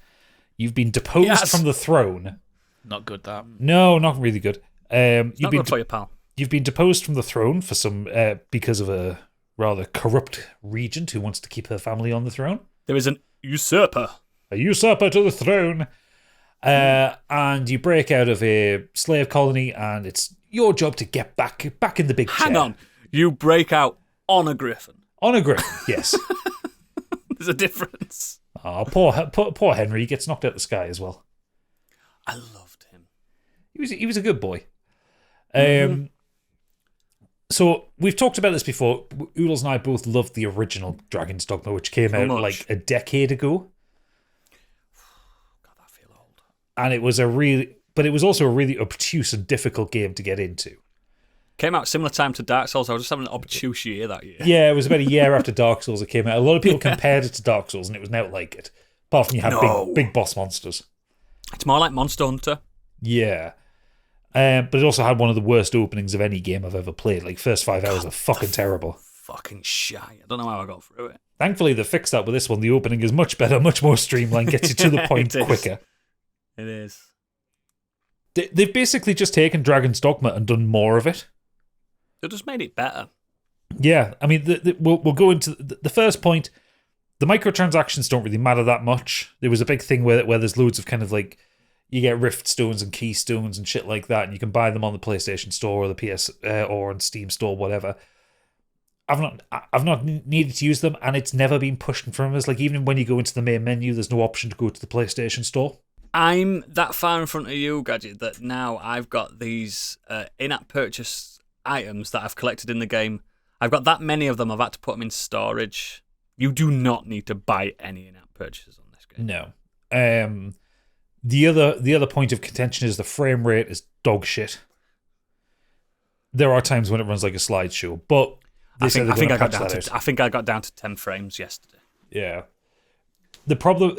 Speaker 3: You've been deposed from the throne.
Speaker 2: Not good, that.
Speaker 3: No, not really good.
Speaker 1: Not good for you, pal.
Speaker 3: You've been deposed from the throne for some because of a rather corrupt regent who wants to keep her family on the throne.
Speaker 1: There is an usurper.
Speaker 3: A usurper to the throne. And you break out of a slave colony, and it's your job to get back in the big chair.
Speaker 1: Hang on. You break out on a griffin.
Speaker 3: On a griffin, yes.
Speaker 1: There's a difference.
Speaker 3: Oh, poor Henry. He gets knocked out of the sky as well.
Speaker 1: I loved him.
Speaker 3: He was a good boy. So we've talked about this before. Oodles and I both loved the original Dragon's Dogma, which came out like a decade ago.
Speaker 1: God, I feel old.
Speaker 3: And it was also a really obtuse and difficult game to get into.
Speaker 1: Came out similar time to Dark Souls. I was just having an obtuse year that year.
Speaker 3: Yeah, it was about a year after Dark Souls it came out. A lot of people compared it to Dark Souls, and it was not like it. Apart from you have big boss monsters.
Speaker 1: It's more like Monster Hunter.
Speaker 3: Yeah. But it also had one of the worst openings of any game I've ever played. Like, first 5 hours are fucking terrible.
Speaker 1: Fucking shy. I don't know how I got through it.
Speaker 3: Thankfully, they fixed that with this one. The opening is much better, much more streamlined, gets you to the point quicker.
Speaker 1: It is.
Speaker 3: They've basically just taken Dragon's Dogma and done more of it.
Speaker 1: They just made it better.
Speaker 3: Yeah, I mean, we'll go into the first point. The microtransactions don't really matter that much. There was a big thing where there's loads of kind of like, you get Rift Stones and Keystones and shit like that, and you can buy them on the PlayStation Store or the PS or on Steam Store, whatever. I've not needed to use them, and it's never been pushed in front of us. Like, even when you go into the main menu, there's no option to go to the PlayStation Store.
Speaker 1: I'm that far in front of you, Gadget, that now I've got these in-app purchase items that I've collected in the game. I've got that many of them, I've had to put them in storage. You do not need to buy any in-app purchases on this game.
Speaker 3: No. The other point of contention is the frame rate is dog shit. There are times when it runs like a slideshow, but I think I got down to 10 frames yesterday. Yeah. The problem,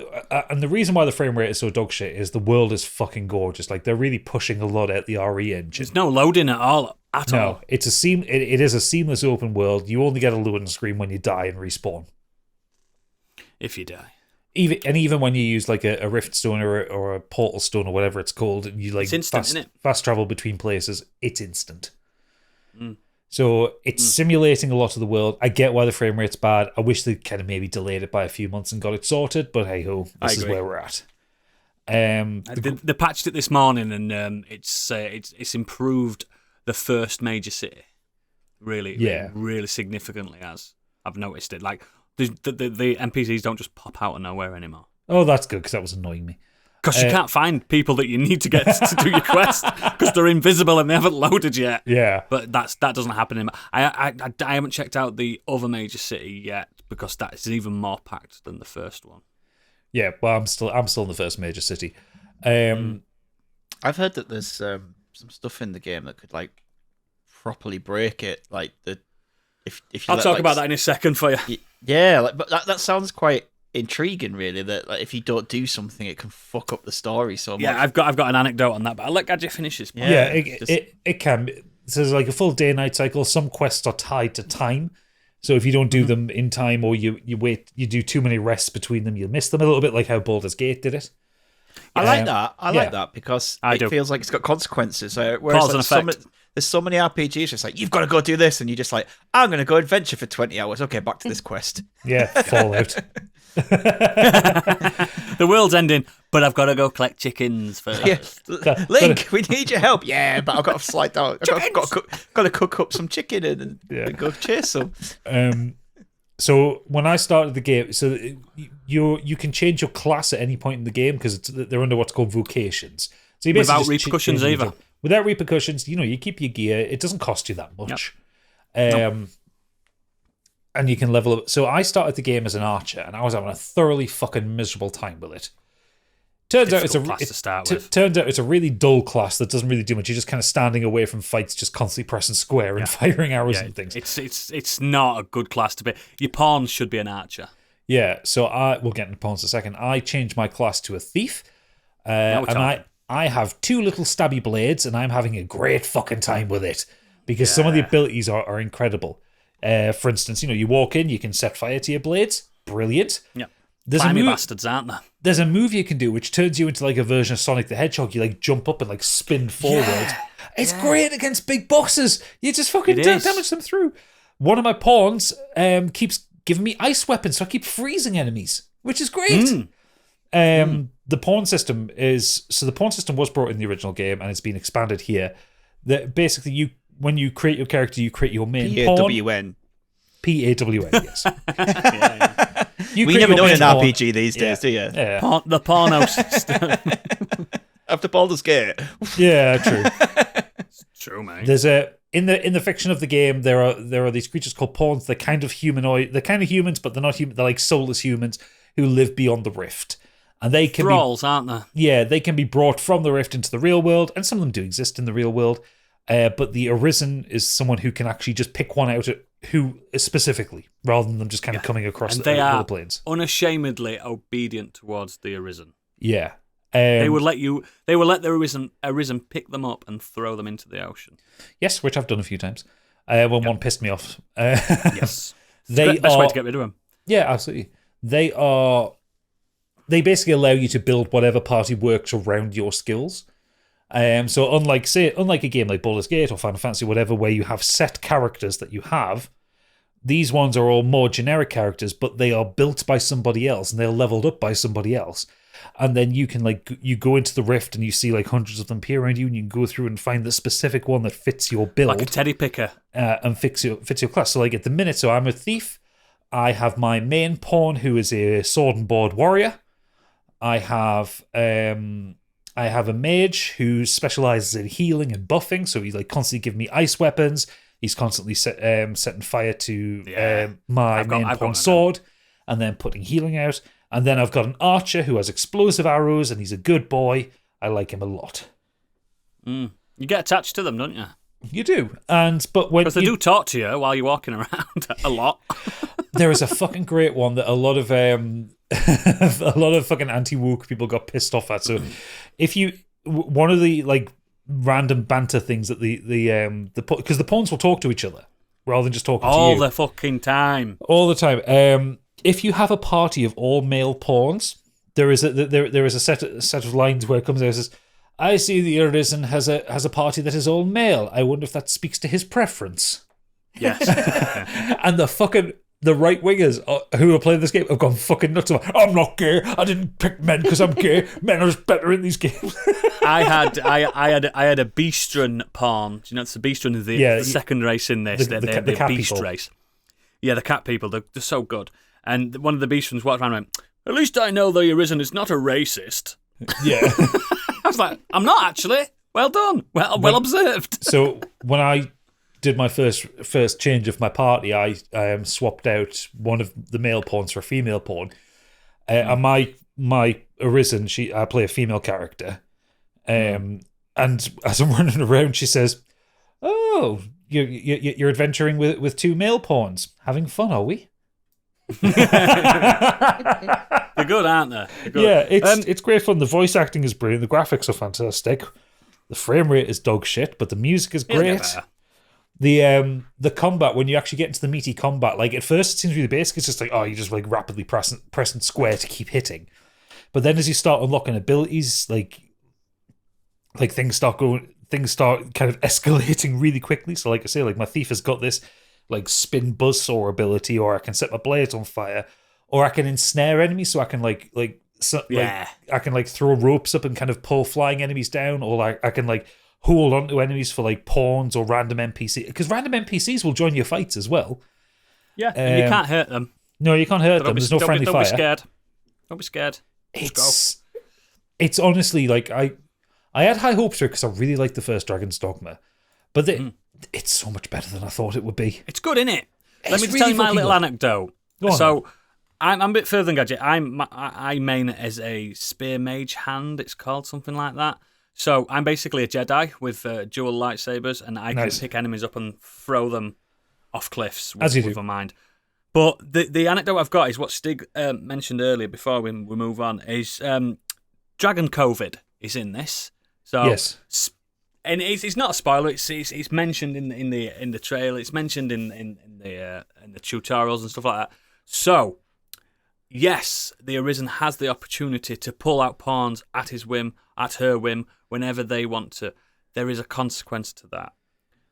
Speaker 3: and the reason why the frame rate is so dog shit is the world is fucking gorgeous. Like, they're really pushing a lot at the RE engine.
Speaker 1: There's no loading at all.
Speaker 3: No, it is a seamless open world. You only get a loading screen when you die and respawn.
Speaker 1: If you die.
Speaker 3: Even when you use like a rift stone or a portal stone or whatever it's called, and you like
Speaker 1: it's instant, isn't it?
Speaker 3: Fast travel between places, it's instant.
Speaker 1: Mm.
Speaker 3: So it's simulating a lot of the world. I get why the frame rate's bad. I wish they kind of maybe delayed it by a few months and got it sorted, but hey ho, this is where we're at.
Speaker 1: They patched it this morning, and it's improved the first major city. Really, really significantly. As I've noticed it, like the NPCs don't just pop out of nowhere anymore.
Speaker 3: Oh, that's good, because that was annoying me.
Speaker 1: Because you can't find people that you need to get to do your quest because they're invisible and they haven't loaded yet.
Speaker 3: Yeah,
Speaker 1: but that doesn't happen in. I haven't checked out the other major city yet because that is even more packed than the first one.
Speaker 3: Yeah, well, I'm still in the first major city.
Speaker 2: I've heard that there's some stuff in the game that could like properly break it. Like if you
Speaker 1: I'll talk about that in a second for you.
Speaker 2: Yeah, but that sounds quite intriguing, really, that like, if you don't do something it can fuck up the story so much.
Speaker 1: Yeah, I've got an anecdote on that, but I'll let Gadget finish his point.
Speaker 3: Yeah, it can be. So there's like a full day-night cycle. Some quests are tied to time, so if you don't do them in time, or you wait, you do too many rests between them, you'll miss them, a little bit like how Baldur's Gate did it.
Speaker 2: I like that. I like that because it feels like it's got consequences. Whereas there's so many RPGs just like, you've got to go do this, and you're just like, I'm going to go adventure for 20 hours. Okay, back to this quest.
Speaker 3: Yeah, Fallout.
Speaker 1: The world's ending, but I've got to go collect chickens first.
Speaker 2: Yeah. Link, we need your help. Yeah, but I've got to slide down. I've got to cook up some chicken and go chase them.
Speaker 3: So when I started the game, so you can change your class at any point in the game because they're under what's called vocations. So you
Speaker 1: without repercussions either.
Speaker 3: Without repercussions, you keep your gear. It doesn't cost you that much.
Speaker 1: Nope.
Speaker 3: And you can level up. So I started the game as an archer, and I was having a thoroughly fucking miserable time with it. Turns out it's a really dull class that doesn't really do much. You're just kind of standing away from fights, just constantly pressing square and firing arrows and things.
Speaker 1: It's not a good class to be. Your pawn should be an archer.
Speaker 3: Yeah, so we'll get into pawns in a second. I changed my class to a thief, and I have 2 little stabby blades, and I'm having a great fucking time with it because some of the abilities are incredible. For instance, you walk in, you can set fire to your blades. Brilliant.
Speaker 1: Yeah.
Speaker 3: There's
Speaker 1: bastards, aren't there?
Speaker 3: There's a move you can do which turns you into like a version of Sonic the Hedgehog. You like jump up and like spin forward. Yeah. It's great against big bosses. You just fucking damage them through. One of my pawns keeps giving me ice weapons, so I keep freezing enemies, which is great. The pawn system was brought in the original game and it's been expanded here. That basically when you create your character, you create your main
Speaker 2: P-A-W-N.
Speaker 3: P-A-W-N, yes.
Speaker 2: We never know in an RPG these days, do you?
Speaker 3: Yeah.
Speaker 1: The porno system.
Speaker 2: After Baldur's Gate.
Speaker 3: Yeah, true.
Speaker 1: It's true, mate.
Speaker 3: There's in the fiction of the game, there are these creatures called pawns. They're kind of humanoid. They're kind of humans, but they're not human. They're like soulless humans who live beyond the rift. And they can
Speaker 1: thralls, aren't they?
Speaker 3: Yeah, they can be brought from the rift into the real world, and some of them do exist in the real world. But the Arisen is someone who can actually just pick one out who specifically, rather than them just kind of coming across the planes.
Speaker 1: Unashamedly obedient towards the Arisen.
Speaker 3: Yeah.
Speaker 1: They will let the Arisen pick them up and throw them into the ocean.
Speaker 3: Yes, which I've done a few times. When one pissed me off.
Speaker 1: Yes.
Speaker 3: Best
Speaker 1: way to get rid of them.
Speaker 3: Yeah, absolutely. They basically allow you to build whatever party works around your skills. So unlike a game like Baldur's Gate or Final Fantasy, whatever, where you have set characters that you have, these ones are all more generic characters, but they are built by somebody else and they're leveled up by somebody else. and then you can you go into the rift and you see like hundreds of them appear around you, and you can go through and find the specific one that fits your build,
Speaker 1: like a teddy picker,
Speaker 3: and fits your class. So like at the minute, so I'm a thief. I have my main pawn who is a sword and board warrior. I have a mage who specializes in healing and buffing, so he's like constantly giving me ice weapons. He's constantly setting fire to my main pawn sword, and then putting healing out. And then I've got an archer who has explosive arrows, and he's a good boy. I like him a lot.
Speaker 1: You get attached to them, don't you?
Speaker 3: You do, but when
Speaker 1: because they do talk to you while you're walking around a lot.
Speaker 3: There is a fucking great one that a lot of a lot of fucking anti-woke people got pissed off at. So if you one of the like random banter things that because the pawns will talk to each other rather than just talking to you
Speaker 1: all the fucking time.
Speaker 3: All the time. If you have a party of all male pawns, there is a set of lines where it comes out and says, "I see the Arisen has a party that is all male. I wonder if that speaks to his preference."
Speaker 1: Yes.
Speaker 3: And the right wingers who are playing this game have gone fucking nuts. I'm not gay. I didn't pick men because I'm gay. Men are just better in these games.
Speaker 1: I had a Beastron pawn. Do you know it's the Beastron is the second race in this?
Speaker 3: The
Speaker 1: the
Speaker 3: cat
Speaker 1: Beast
Speaker 3: people.
Speaker 1: race. Yeah, the cat people. They're so good. And one of the Beastrons walked around and went, "At least I know the Arisen is not a racist."
Speaker 3: Yeah.
Speaker 1: I was like, "I'm not actually." Well done. Well observed.
Speaker 3: So when I did my first change of my party, I swapped out one of the male pawns for a female pawn. And my Arisen, I play a female character. And as I'm running around, she says, "Oh, you're adventuring with two male pawns. Having fun, are we?"
Speaker 1: They're good, aren't they? They're good.
Speaker 3: Yeah, it's great fun. The voice acting is brilliant. The graphics are fantastic. The frame rate is dog shit, but the music is great. The combat, when you actually get into the meaty combat, like at first it seems really basic. It's just like, you just like rapidly pressing square to keep hitting. But then as you start unlocking abilities, like things start kind of escalating really quickly. So like I say, like my thief has got this like spin buzzsaw ability, or I can set my blades on fire, or I can ensnare enemies, so I can I can like throw ropes up and kind of pull flying enemies down, or like I can like hold onto enemies for like pawns or random NPCs, because random NPCs will join your fights as well.
Speaker 1: Yeah, and you can't hurt them.
Speaker 3: No, you can't hurt them. There's no friendly fire.
Speaker 1: Don't be scared. Don't be scared.
Speaker 3: It's honestly like I had high hopes for it because I really liked the first Dragon's Dogma, but it's so much better than I thought it would be.
Speaker 1: It's good, isn't it? Let me just tell you my little anecdote. So I'm a bit further than Gadget. I main as a spear mage hand. It's called something like that. So I'm basically a Jedi with dual lightsabers, and I can pick enemies up and throw them off cliffs with a mind. But the anecdote I've got is what Stig mentioned earlier before we move on, is Dragon COVID is in this. So
Speaker 3: yes.
Speaker 1: And it's not a spoiler. It's mentioned in the trailer. It's mentioned in the tutorials and stuff like that. So, yes, the Arisen has the opportunity to pull out pawns at his whim, at her whim, whenever they want to. There is a consequence to that.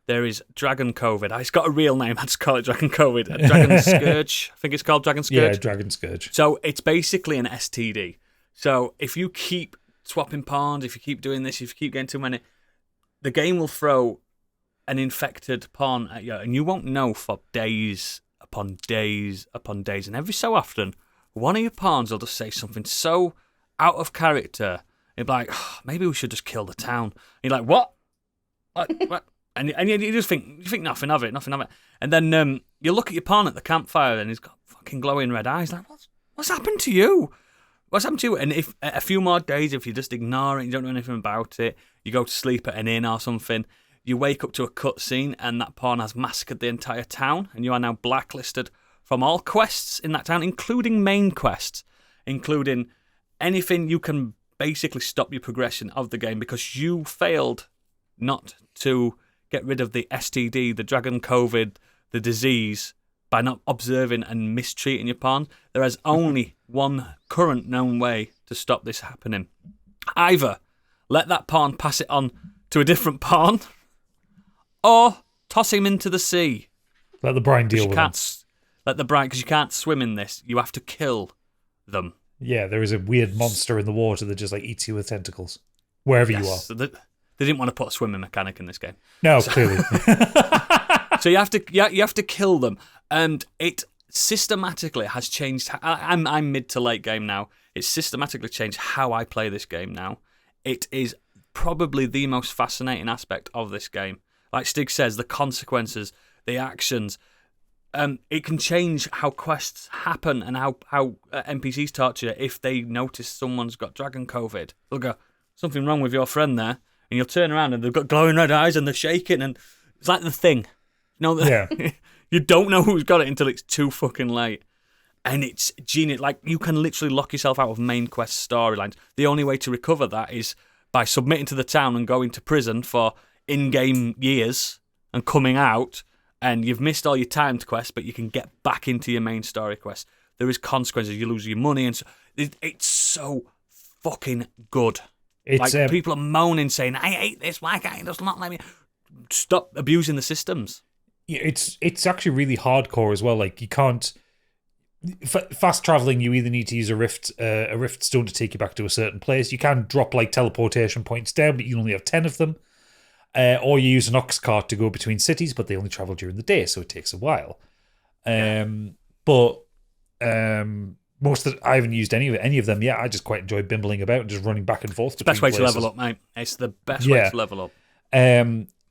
Speaker 1: There is Dragon COVID. It's got a real name. I just call it Dragon COVID. Dragon Scourge. I think it's called Dragon Scourge.
Speaker 3: Yeah, Dragon Scourge.
Speaker 1: So it's basically an STD. So if you keep swapping pawns, if you keep doing this, if you keep getting too many, the game will throw an infected pawn at you, and you won't know for days upon days upon days. And every so often, one of your pawns will just say something so out of character. You'll be like, maybe we should just kill the town. And you're like, what? What? And you just think nothing of it. And then you look at your pawn at the campfire, and he's got fucking glowing red eyes. Like, what's happened to you? What's happened to you? And if a few more days, if you just ignore it, you don't know anything about it, you go to sleep at an inn or something, you wake up to a cutscene, and that pawn has massacred the entire town, and you are now blacklisted from all quests in that town, including main quests, including anything you can basically stop your progression of the game because you failed not to get rid of the STD, the Dragon COVID, the disease, by not observing and mistreating your pawn. There is only one current known way to stop this happening. Either let that pawn pass it on to a different pawn, or toss him into the sea.
Speaker 3: Let the brine deal with him.
Speaker 1: Let the brine, because you can't swim in this. You have to kill them.
Speaker 3: Yeah, there is a weird monster in the water that just like eats you with tentacles wherever you are.
Speaker 1: So they didn't want to put a swimming mechanic in this game.
Speaker 3: No, clearly.
Speaker 1: So you have to kill them, and it systematically has changed. I'm mid to late game now. It's systematically changed how I play this game now. It is probably the most fascinating aspect of this game. Like Stig says, the consequences, the actions. It can change how quests happen and how NPCs talk to you if they notice someone's got dragon COVID. They'll go, something wrong with your friend there, and you'll turn around and they've got glowing red eyes and they're shaking, and it's like The Thing.
Speaker 3: Yeah.
Speaker 1: You don't know who's got it until it's too fucking late. And it's genius. Like, you can literally lock yourself out of main quest storylines. The only way to recover that is by submitting to the town and going to prison for in-game years and coming out, and you've missed all your timed quests, but you can get back into your main story quest. There is consequences. You lose your money, and it's so fucking good.
Speaker 3: It's
Speaker 1: like, people are moaning, saying, I hate this, why can't you just not let me... Stop abusing the systems.
Speaker 3: It's actually really hardcore as well. Like, you can't... Fast traveling, you either need to use a rift stone to take you back to a certain place. You can drop like teleportation points down, but you only have 10 of them. Or you use an ox cart to go between cities, but they only travel during the day, so it takes a while. But most of I haven't used any of them yet. I just quite enjoy bimbling about and just running back and forth.
Speaker 1: It's the best way to level up, mate. It's the best way to level up.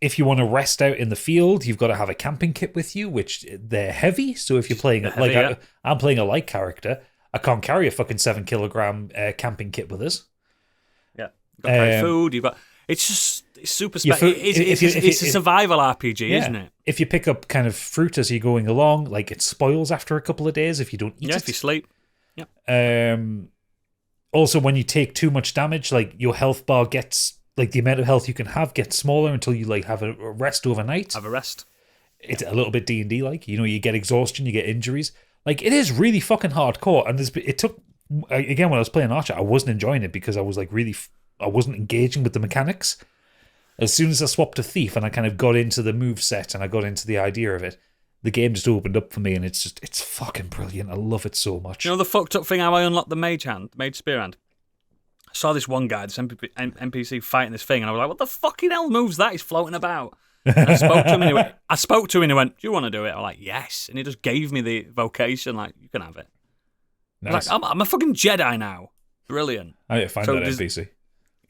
Speaker 3: If you want to rest out in the field, you've got to have a camping kit with you, which they're heavy. So if you're playing I'm playing a light character, I can't carry a fucking 7 kilogram camping kit with us.
Speaker 1: Yeah, you've got to carry food. It's super special. It's a survival RPG, isn't it?
Speaker 3: If you pick up kind of fruit as you're going along, like it spoils after a couple of days if you don't eat it.
Speaker 1: If you sleep. Yeah.
Speaker 3: Also, when you take too much damage, like your health bar gets. Like, the amount of health you can have gets smaller until you, like, have a rest overnight.
Speaker 1: Have a rest.
Speaker 3: It's a little bit D&D-like. You know, you get exhaustion, you get injuries. Like, it is really fucking hardcore. And it took... Again, when I was playing Archer, I wasn't enjoying it because I was, like, I wasn't engaging with the mechanics. As soon as I swapped to Thief and I kind of got into the move set and I got into the idea of it, the game just opened up for me, and it's fucking brilliant. I love it so much.
Speaker 1: You know the fucked up thing how I unlocked the mage spear hand? I saw this one guy, this NPC fighting this thing, and I was like, what the fucking hell moves that? He's floating about. And I spoke to him, and he went, do you want to do it? I'm like, yes. And he just gave me the vocation, like, you can have it.
Speaker 3: Nice.
Speaker 1: Like, I'm a fucking Jedi now. Brilliant.
Speaker 3: I need to find that NPC.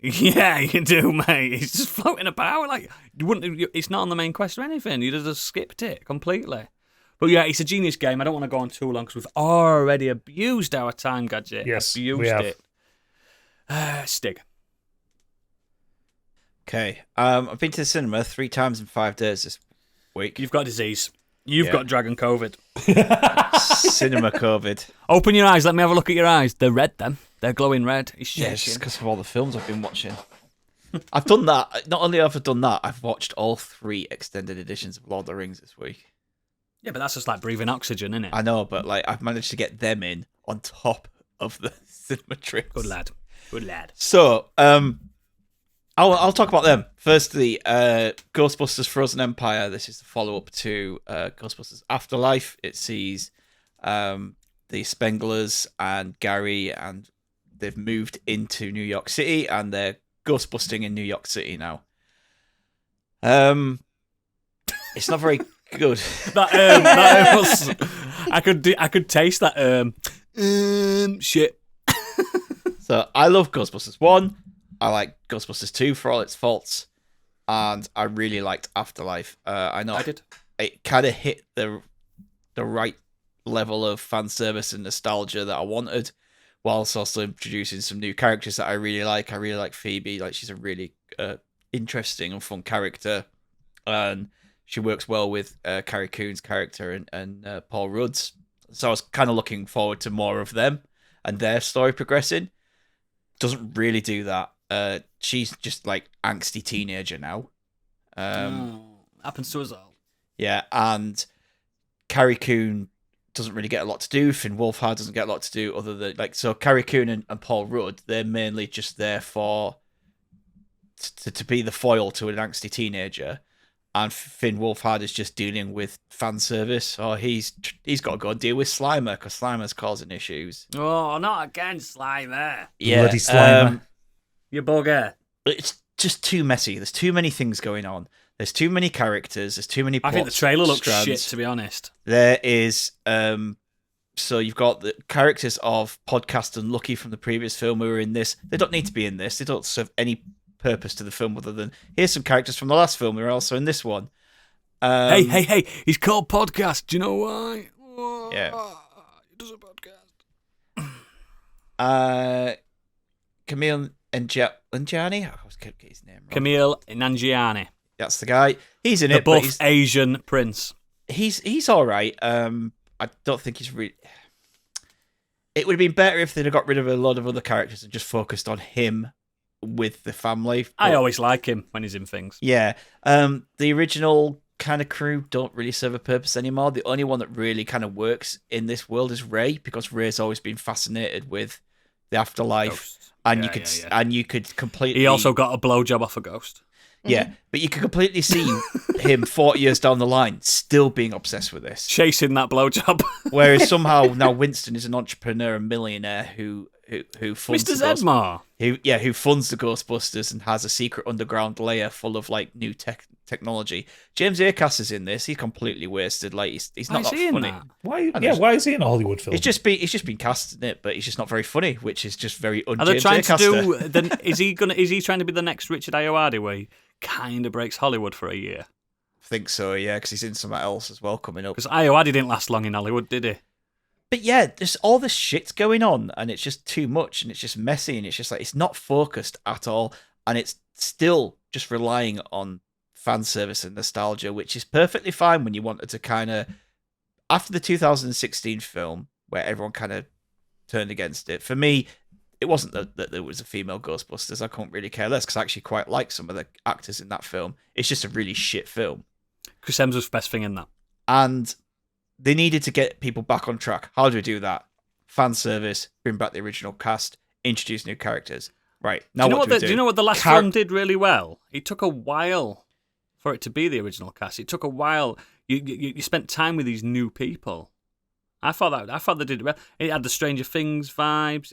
Speaker 1: Yeah, you do, mate. He's just floating about. Like, it's not on the main quest or anything. You just skipped it completely. But yeah, it's a genius game. I don't want to go on too long because we've already abused our time, Gadget.
Speaker 3: Yes,
Speaker 1: abused
Speaker 3: we have.
Speaker 1: it. Stig.
Speaker 2: Okay. I've been to the cinema 3 times in 5 days this week.
Speaker 1: You've got disease. You've got dragon COVID.
Speaker 2: Cinema COVID.
Speaker 1: Open your eyes. Let me have a look at your eyes. They're red, then. They're glowing red. It's shaking.
Speaker 2: Yeah, it's just because of all the films I've been watching. I've done that. Not only have I done that, I've watched all 3 extended editions of Lord of the Rings this week.
Speaker 1: Yeah, but that's just like breathing oxygen, isn't it?
Speaker 2: I know, but like I've managed to get them in on top of the cinema trips.
Speaker 1: Good lad. Good lad.
Speaker 2: So, I'll talk about them. Firstly, Ghostbusters Frozen Empire. This is the follow-up to Ghostbusters Afterlife. It sees the Spenglers and Gary, and they've moved into New York City, and they're ghostbusting in New York City now. It's not very good.
Speaker 1: that was, I could taste that shit.
Speaker 2: So I love Ghostbusters 1. I like Ghostbusters 2 for all its faults. And I really liked Afterlife. I know
Speaker 1: I did.
Speaker 2: It kind of hit the right level of fan service and nostalgia that I wanted, whilst also introducing some new characters that I really like. I really like Phoebe. Like, she's a really interesting and fun character. And she works well with Carrie Coon's character and Paul Rudd's. So I was kind of looking forward to more of them and their story progressing. Doesn't really do that. She's just like angsty teenager now.
Speaker 1: Happens to us all.
Speaker 2: Yeah, and Carrie Coon doesn't really get a lot to do. Finn Wolfhard doesn't get a lot to do other than so Carrie Coon and Paul Rudd, they're mainly just there for to be the foil to an angsty teenager, and Finn Wolfhard is just dealing with fan service, or he's got to go deal with Slimer because Slimer's causing issues.
Speaker 1: Oh, not again, Slimer.
Speaker 2: Yeah,
Speaker 3: Bloody Slimer.
Speaker 1: You bugger.
Speaker 2: It's just too messy. There's too many things going on. There's too many characters. There's too many.
Speaker 1: I think the trailer looks
Speaker 2: strands.
Speaker 1: shit, to be honest.
Speaker 2: There is. So you've got the characters of Podcast and Lucky from the previous film who are in this. They don't need to be in this. They don't serve any purpose to the film other than here's some characters from the last film who are also in this one.
Speaker 1: Hey! He's called Podcast. Do you know why?
Speaker 2: Yeah.
Speaker 1: He does a podcast.
Speaker 2: Camille Nanjiani. I always kept getting his name wrong.
Speaker 1: Camille Nanjiani,
Speaker 2: That's the guy. He's in
Speaker 1: the
Speaker 2: it, but
Speaker 1: buff Asian prince.
Speaker 2: he's all right. I don't think he's really. It would have been better if they'd have got rid of a lot of other characters and just focused on him with the family.
Speaker 1: I
Speaker 2: But,
Speaker 1: always like him when he's in things.
Speaker 2: yeah. The original kind of crew don't really serve a purpose anymore. The only one that really kind of works in this world is Ray, because Ray's always been fascinated with the afterlife,
Speaker 1: Ghosts.
Speaker 2: and
Speaker 1: Yeah,
Speaker 2: and you could completely.
Speaker 1: He also got a blowjob off a ghost.
Speaker 2: Yeah, but you could completely see him 40 years down the line still being obsessed with this.
Speaker 1: Chasing that blowjob.
Speaker 2: Whereas somehow now Winston is an entrepreneur and millionaire who funds
Speaker 1: Mr.
Speaker 2: the
Speaker 1: Zedmar.
Speaker 2: who funds the Ghostbusters and has a secret underground layer full of like new technology. James Acaster is in this. He's completely wasted. Like he's not
Speaker 1: Why is he in
Speaker 2: funny.
Speaker 1: that?
Speaker 3: Why? Yeah, why is he in a Hollywood film?
Speaker 2: He's just been cast in it, but he's just not very funny, which is just very
Speaker 1: Are they
Speaker 2: un-James
Speaker 1: trying to
Speaker 2: Acaster.
Speaker 1: do? Is he trying to be the next Richard Ayoade, where he kind of breaks Hollywood for a year?
Speaker 2: I think so, yeah, because he's in something else as well coming up.
Speaker 1: Because Ayoade didn't last long in Hollywood, did he?
Speaker 2: But yeah, there's all this shit going on, and it's just too much, and it's just messy, and it's just like it's not focused at all, and it's still just relying on fan service and nostalgia, which is perfectly fine when you wanted to kind of after the 2016 film where everyone kind of turned against it. For me, it wasn't that there was a female Ghostbusters. I couldn't really care less because I actually quite like some of the actors in that film. It's just a really shit film,
Speaker 1: Chris Hemsworth's the best thing in that.
Speaker 2: and they needed to get people back on track. How do we do that? Fan service, bring back the original cast, introduce new characters. Right, now
Speaker 1: Do you know
Speaker 2: what do we
Speaker 1: do
Speaker 2: do?
Speaker 1: you know what the last film did really well? It took a while for it to be the original cast. It took a while. You spent time with these new people. I thought they did it well. It had the Stranger Things vibes.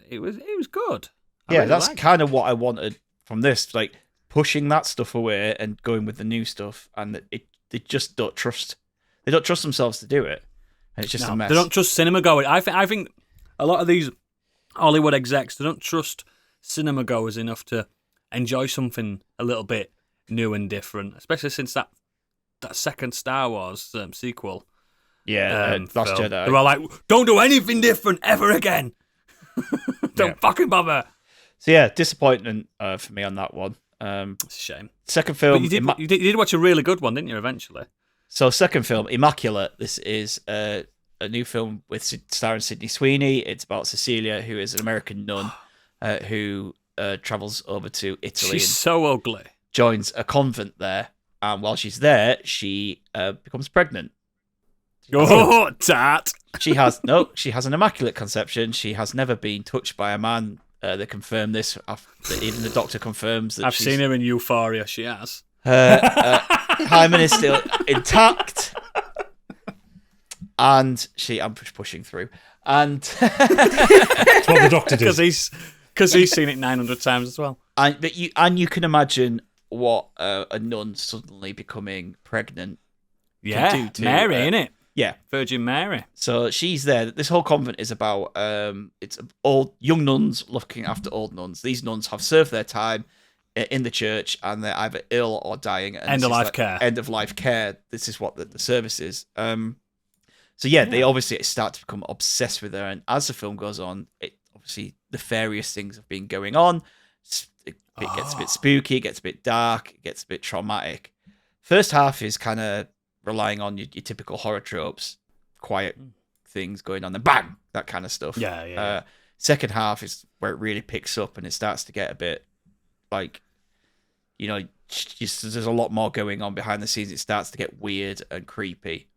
Speaker 1: It was good. I
Speaker 2: Yeah,
Speaker 1: really
Speaker 2: that's
Speaker 1: liked it.
Speaker 2: kind of what I wanted from this, like pushing that stuff away and going with the new stuff. And they just don't trust. They don't trust themselves to do it, and it's just a mess.
Speaker 1: They don't trust cinema going. I think a lot of these Hollywood execs, they don't trust cinema goers enough to enjoy something a little bit new and different, especially since that second Star Wars sequel.
Speaker 2: Yeah, Last
Speaker 1: film.
Speaker 2: Jedi.
Speaker 1: They're all like, don't do anything different ever again. Don't fucking bother.
Speaker 2: So yeah, disappointment for me on that one.
Speaker 1: It's a shame.
Speaker 2: Second
Speaker 1: But
Speaker 2: film,
Speaker 1: you did watch a really good one, didn't you, eventually?
Speaker 2: So second film, Immaculate. This is a new film with starring Sydney Sweeney. It's about Cecilia, who is an American nun who travels over to Italy
Speaker 1: She's
Speaker 2: and
Speaker 1: so ugly.
Speaker 2: joins a convent there. And while she's there, she becomes pregnant.
Speaker 1: Oh, tat.
Speaker 2: She has an immaculate conception. She has never been touched by a man. They confirm this. Even the doctor confirms that
Speaker 1: I've seen her in Euphoria. She has.
Speaker 2: her hymen is still intact, and I'm pushing through, and
Speaker 3: That's what the doctor did.
Speaker 1: Because he's seen it 900 times as well.
Speaker 2: you can imagine what a nun suddenly becoming pregnant.
Speaker 1: Yeah,
Speaker 2: do to,
Speaker 1: Mary, innit?
Speaker 2: Yeah.
Speaker 1: Virgin Mary.
Speaker 2: So she's there. This whole convent is about it's old young nuns looking after old nuns. These nuns have served their time in the church, and they're either ill or dying. And
Speaker 1: End of life care.
Speaker 2: End of life care. This is what the service is. So yeah, they obviously start to become obsessed with her, and as the film goes on, obviously nefarious things have been going on. It gets a bit spooky, it gets a bit dark, it gets a bit traumatic. First half is kind of relying on your typical horror tropes, quiet things going on, then bang, that kind of stuff.
Speaker 1: Yeah.
Speaker 2: Second half is where it really picks up, and it starts to get a bit like, there's a lot more going on behind the scenes. It starts to get weird and creepy.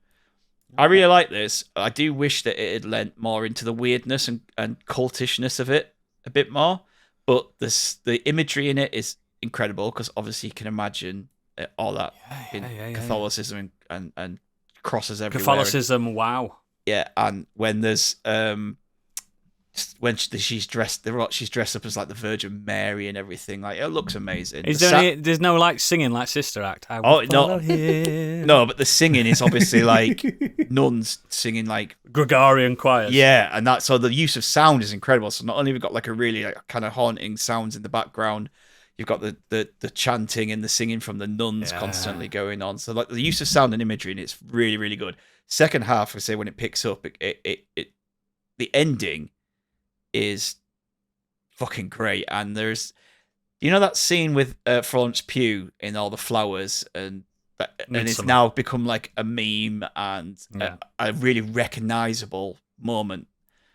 Speaker 2: I really like this. I do wish that it had lent more into the weirdness and cultishness of it a bit more. But the imagery in it is incredible, because obviously you can imagine all that in Catholicism and crosses everywhere.
Speaker 1: Catholicism, wow.
Speaker 2: Yeah, and when there's when she's dressed up as like the Virgin Mary and everything, like it looks amazing.
Speaker 1: There's no like singing like Sister Act?
Speaker 2: No, but the singing is obviously like nuns singing like
Speaker 1: Gregorian choirs.
Speaker 2: Yeah, and so the use of sound is incredible. So not only have we got like a really like, kind of haunting sounds in the background, you've got the chanting and the singing from the nuns constantly going on. So like the use of sound and imagery, and it's really, really good. Second half, I say, when it picks up, the ending is fucking great. And there's, that scene with Florence Pugh in all the flowers, and it's now become like a meme and a really recognizable moment.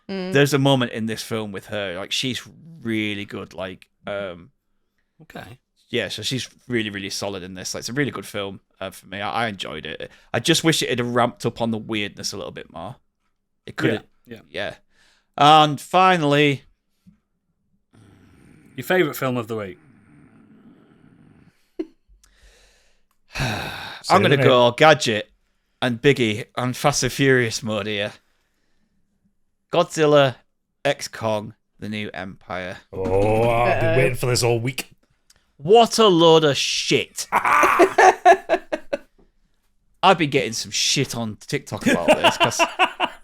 Speaker 2: There's a moment in this film with her, like she's really good. Like,
Speaker 1: okay.
Speaker 2: Yeah, so she's really, really solid in this. Like, it's a really good film for me. I enjoyed it. I just wish it had ramped up on the weirdness a little bit more. It could have. Yeah. And finally,
Speaker 1: your favourite film of the week?
Speaker 2: I'm going to go Gadget and Biggie and Fast and Furious mode here. Godzilla x Kong, The New Empire.
Speaker 3: Oh, I've been waiting for this all week.
Speaker 2: What a load of shit. I've been getting some shit on TikTok about this because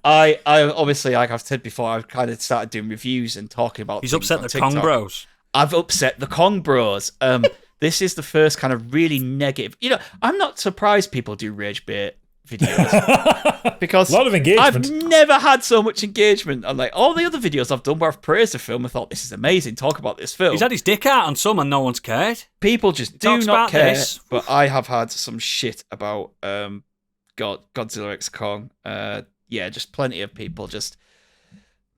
Speaker 2: I obviously, like I've said before, I've kind of started doing reviews and talking about
Speaker 1: He's upset the
Speaker 2: TikTok.
Speaker 1: Kong Bros.
Speaker 2: I've upset the Kong Bros. This is the first kind of really negative. I'm not surprised people do rage bait videos because
Speaker 3: a lot of engagement.
Speaker 2: I've never had so much engagement. And like all the other videos I've done where I've praised the film, I thought this is amazing. Talk about this film.
Speaker 1: He's had his dick out on some and no one's cared.
Speaker 2: People just do not care.
Speaker 1: This.
Speaker 2: But I have had some shit about Godzilla x Kong. Just plenty of people just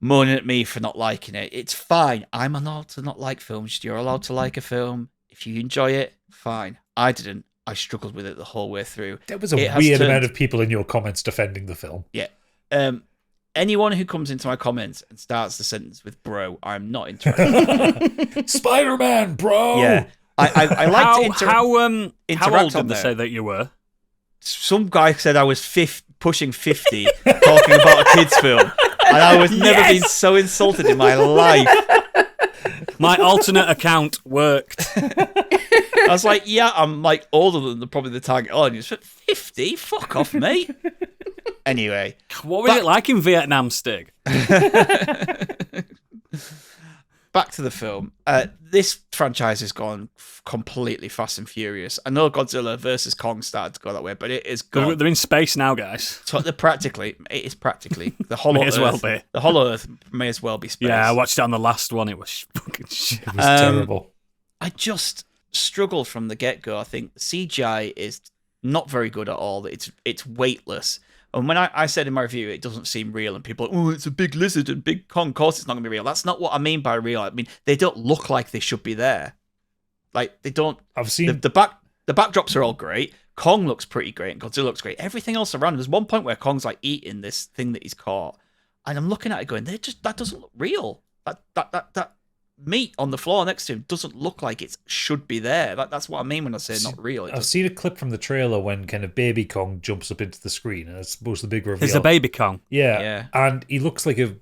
Speaker 2: moaning at me for not liking it. It's fine. I'm allowed to not like films. You're allowed to like a film. If you enjoy it, fine. I didn't. I struggled with it the whole way through.
Speaker 3: There was a weird amount of people in your comments defending the film.
Speaker 2: Yeah. Anyone who comes into my comments and starts the sentence with "bro," I'm not interested.
Speaker 3: Spider-Man, bro.
Speaker 2: Yeah. I like to
Speaker 1: how old
Speaker 2: interact
Speaker 1: did
Speaker 2: on
Speaker 1: they
Speaker 2: there.
Speaker 1: say that you were?
Speaker 2: Some guy said I was pushing 50 talking about a kid's film. And I was never been so insulted in my life.
Speaker 1: My alternate account worked.
Speaker 2: I was like, yeah, I'm like older than probably the target audience. But 50? Fuck off, mate. Anyway.
Speaker 1: What was it like in Vietnam, Stig?
Speaker 2: Back to the film. This franchise has gone completely Fast and Furious. I know Godzilla versus Kong started to go that way, but it is gone.
Speaker 1: They're in space now, guys.
Speaker 2: So it is practically the hollow
Speaker 1: May as
Speaker 2: Earth.
Speaker 1: well be.
Speaker 2: The hollow Earth may as well be space.
Speaker 1: Yeah, I watched it on the last one. It was fucking shit.
Speaker 3: It was terrible.
Speaker 2: I just struggled from the get-go. I think the CGI is not very good at all. It's weightless. And when I said in my review it doesn't seem real, and people are like, oh, it's a big lizard and big Kong, of course it's not going to be real. That's not what I mean by real. I mean, they don't look like they should be there. Like, they don't...
Speaker 3: I've seen...
Speaker 2: The backdrops are all great. Kong looks pretty great, and Godzilla looks great. Everything else around, there's one point where Kong's like eating this thing that he's caught, and I'm looking at it going, that doesn't look real. That meat on the floor next to him doesn't look like it should be there. That's what I mean when I say not real.
Speaker 3: I've seen a clip from the trailer when kind of baby Kong jumps up into the screen, and it's supposed to be the big reveal.
Speaker 1: There's a baby Kong.
Speaker 3: Yeah, and he looks like a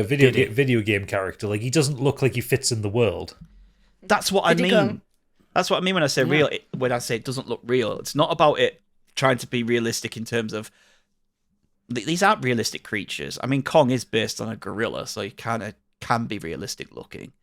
Speaker 3: video game character. Like, he doesn't look like he fits in the world.
Speaker 2: That's what I mean. That's what I mean when I say real. When I say it doesn't look real, it's not about it trying to be realistic in terms of these aren't realistic creatures. I mean, Kong is based on a gorilla, so he kind of can be realistic looking.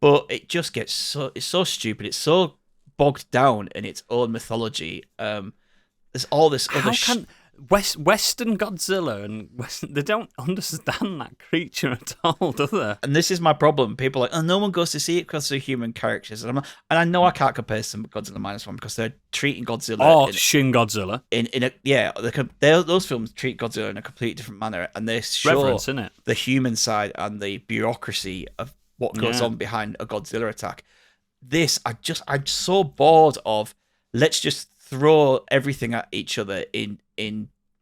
Speaker 2: But it just gets it's so stupid. It's so bogged down in its own mythology. There's all this other
Speaker 1: Western Godzilla and they don't understand that creature at all, do they?
Speaker 2: And this is my problem. People are like, oh, no one goes to see it because they're human characters. And I know I can't compare some with Godzilla -1 because they're treating Godzilla
Speaker 1: Shin Godzilla.
Speaker 2: Those films treat Godzilla in a completely different manner, and they show
Speaker 1: Reverence, innit?
Speaker 2: the human side and the bureaucracy of what goes on behind a Godzilla attack. I'm so bored of let's just throw everything at each other in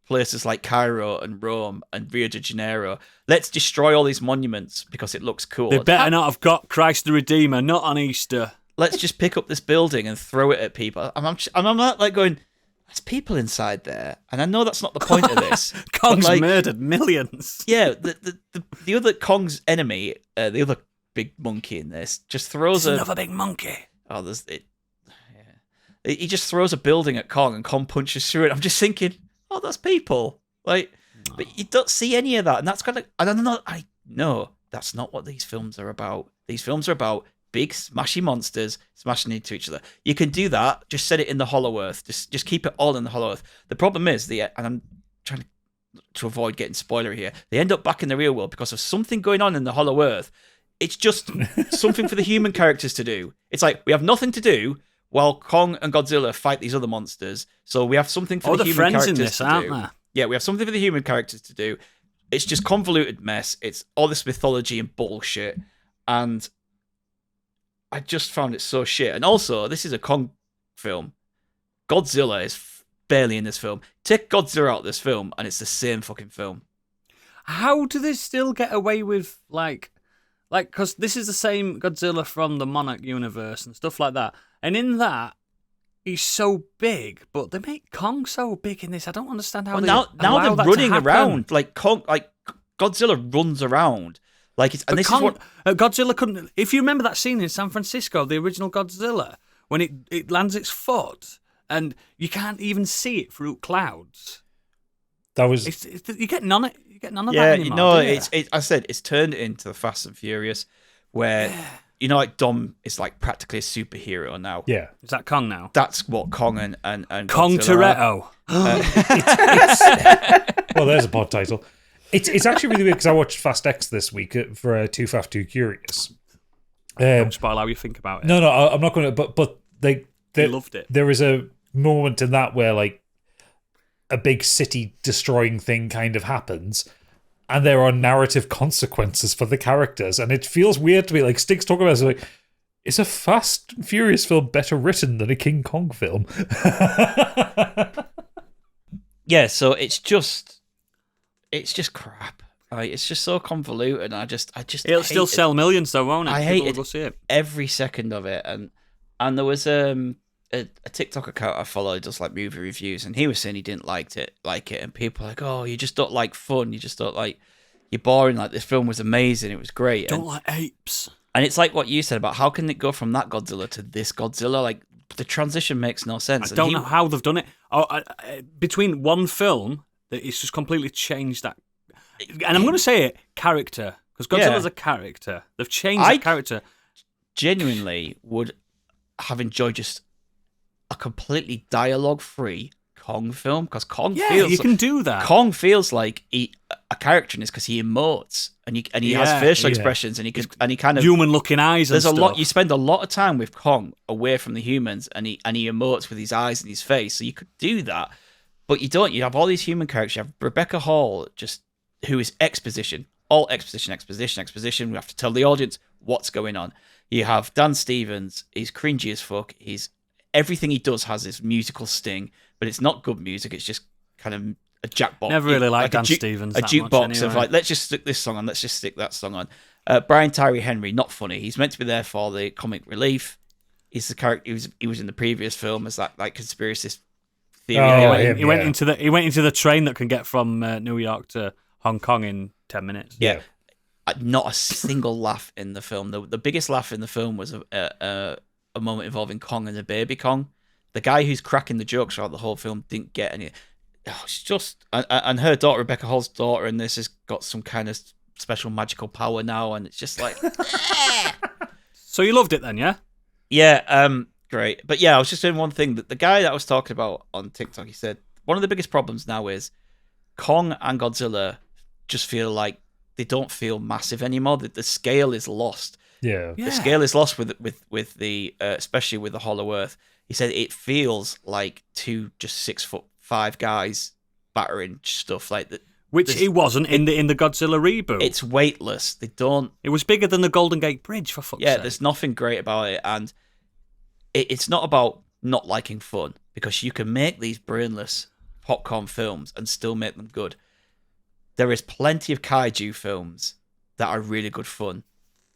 Speaker 2: places like Cairo and Rome and Rio de Janeiro. Let's destroy all these monuments because it looks cool.
Speaker 1: They better not have got Christ the Redeemer, not on Easter.
Speaker 2: let's just pick up this building and throw it at people. And I'm not like going, there's people inside there, and I know that's not the point of this.
Speaker 1: Kong's murdered millions.
Speaker 2: Yeah, the other Kong's enemy, the other big monkey in this, just throws
Speaker 1: another big monkey.
Speaker 2: Oh, there's it. Yeah, he just throws a building at Kong, and Kong punches through it. I'm just thinking, oh, that's people. Like, but you don't see any of that, and that's kind of. I know that's not what these films are about. These films are about big smashy monsters smashing into each other. You can do that. Just set it in the Hollow Earth. Just keep it all in the Hollow Earth. The problem is and I'm trying to avoid getting spoilery here. They end up back in the real world because of something going on in the Hollow Earth. It's just something for the human characters to do. It's like we have nothing to do while Kong and Godzilla fight these other monsters. So we have something for the human characters
Speaker 1: in this,
Speaker 2: to
Speaker 1: aren't
Speaker 2: do.
Speaker 1: there?
Speaker 2: Yeah, we have something for the human characters to do. It's just convoluted mess. It's all this mythology and bullshit, and I just found it so shit. And also, this is a Kong film. Godzilla is barely in this film. Take Godzilla out of this film, and it's the same fucking film.
Speaker 1: How do they still get away with, because this is the same Godzilla from the Monarch universe and stuff like that. And in that, he's so big, but they make Kong so big in this. I don't understand how
Speaker 2: now they're running around. Like Kong, like Godzilla runs around. Like it's, and this
Speaker 1: Kong,
Speaker 2: is what
Speaker 1: Godzilla couldn't. If you remember that scene in San Francisco, the original Godzilla, when it lands its foot and you can't even see it through clouds.
Speaker 3: That was
Speaker 1: you get none of that anymore.
Speaker 2: No,
Speaker 1: do you?
Speaker 2: I said it's turned into the Fast and Furious, where like Dom is like practically a superhero now.
Speaker 3: Yeah,
Speaker 1: is that Kong now?
Speaker 2: That's what Kong and
Speaker 1: Kong
Speaker 2: Godzilla
Speaker 1: Toretto.
Speaker 3: well, there's a pod title. It's actually really weird because I watched Fast X this week for Too Fast Too Curious.
Speaker 1: Don't spoil how you think about it.
Speaker 3: No, I'm not going to. But they
Speaker 1: loved it.
Speaker 3: There is a moment in that where like a big city destroying thing kind of happens, and there are narrative consequences for the characters, and it feels weird to me. Like Stig's talking about it, like, is a Fast and Furious film better written than a King Kong film?
Speaker 2: Yeah, so it's just crap. Like, it's just so convoluted, and I just
Speaker 1: It'll still sell millions, though, won't it?
Speaker 2: I
Speaker 1: People
Speaker 2: hated
Speaker 1: will go see it.
Speaker 2: every second of it, and there was a TikTok account I follow does like movie reviews, and he was saying he didn't like it, and people are like, oh, you just don't like fun, you just don't like, you're boring. Like, this film was amazing, it was great.
Speaker 1: Don't like apes.
Speaker 2: And it's like what you said about how can it go from that Godzilla to this Godzilla? Like, the transition makes no sense.
Speaker 1: I don't know how they've done it. Between one film, it's just completely changed that. And I'm going to say it, character. Because Godzilla's a character. They've changed the character.
Speaker 2: Genuinely would have enjoyed just a completely dialogue-free Kong film. Because Kong feels...
Speaker 1: you can do that.
Speaker 2: Kong feels like a character in this because he emotes. And he has facial expressions, and he kind of
Speaker 1: human-looking eyes.
Speaker 2: There's
Speaker 1: and
Speaker 2: a
Speaker 1: stuff.
Speaker 2: lot. You spend a lot of time with Kong away from the humans, and he emotes with his eyes and his face. So you could do that, but you don't. You have all these human characters. You have Rebecca Hall, who is exposition, all exposition. We have to tell the audience what's going on. You have Dan Stevens. He's cringy as fuck. Everything he does has this musical sting, but it's not good music. It's just kind of a jackbox.
Speaker 1: Never really liked
Speaker 2: like
Speaker 1: Dan Stevens.
Speaker 2: A jukebox of like, let's just stick this song on, let's just stick that song on. Brian Tyree Henry, not funny. He's meant to be there for the comic relief. He's the character. He was in the previous film as that like conspiracist theory.
Speaker 1: He went into the train that can get from New York to Hong Kong in 10 minutes.
Speaker 2: Yeah. Not a single laugh in the film. The biggest laugh in the film was a moment involving Kong and the baby Kong. The guy who's cracking the jokes throughout the whole film didn't get any. It's just, and her daughter, Rebecca Hall's daughter, and this has got some kind of special magical power now, and it's just like.
Speaker 1: So you loved it then, yeah?
Speaker 2: Yeah, great. But yeah, I was just saying one thing, that the guy that I was talking about on TikTok, he said one of the biggest problems now is Kong and Godzilla just feel like they don't feel massive anymore. The scale is lost.
Speaker 3: Yeah.
Speaker 2: The scale is lost with the especially with the Hollow Earth. He said it feels like two just 6'5" guys battering stuff like that.
Speaker 1: Which it wasn't in the Godzilla reboot.
Speaker 2: It's weightless. They don't.
Speaker 1: It was bigger than the Golden Gate Bridge, for fuck's sake.
Speaker 2: There's nothing great about it, and it's not about not liking fun, because you can make these brainless popcorn films and still make them good. There is plenty of kaiju films that are really good fun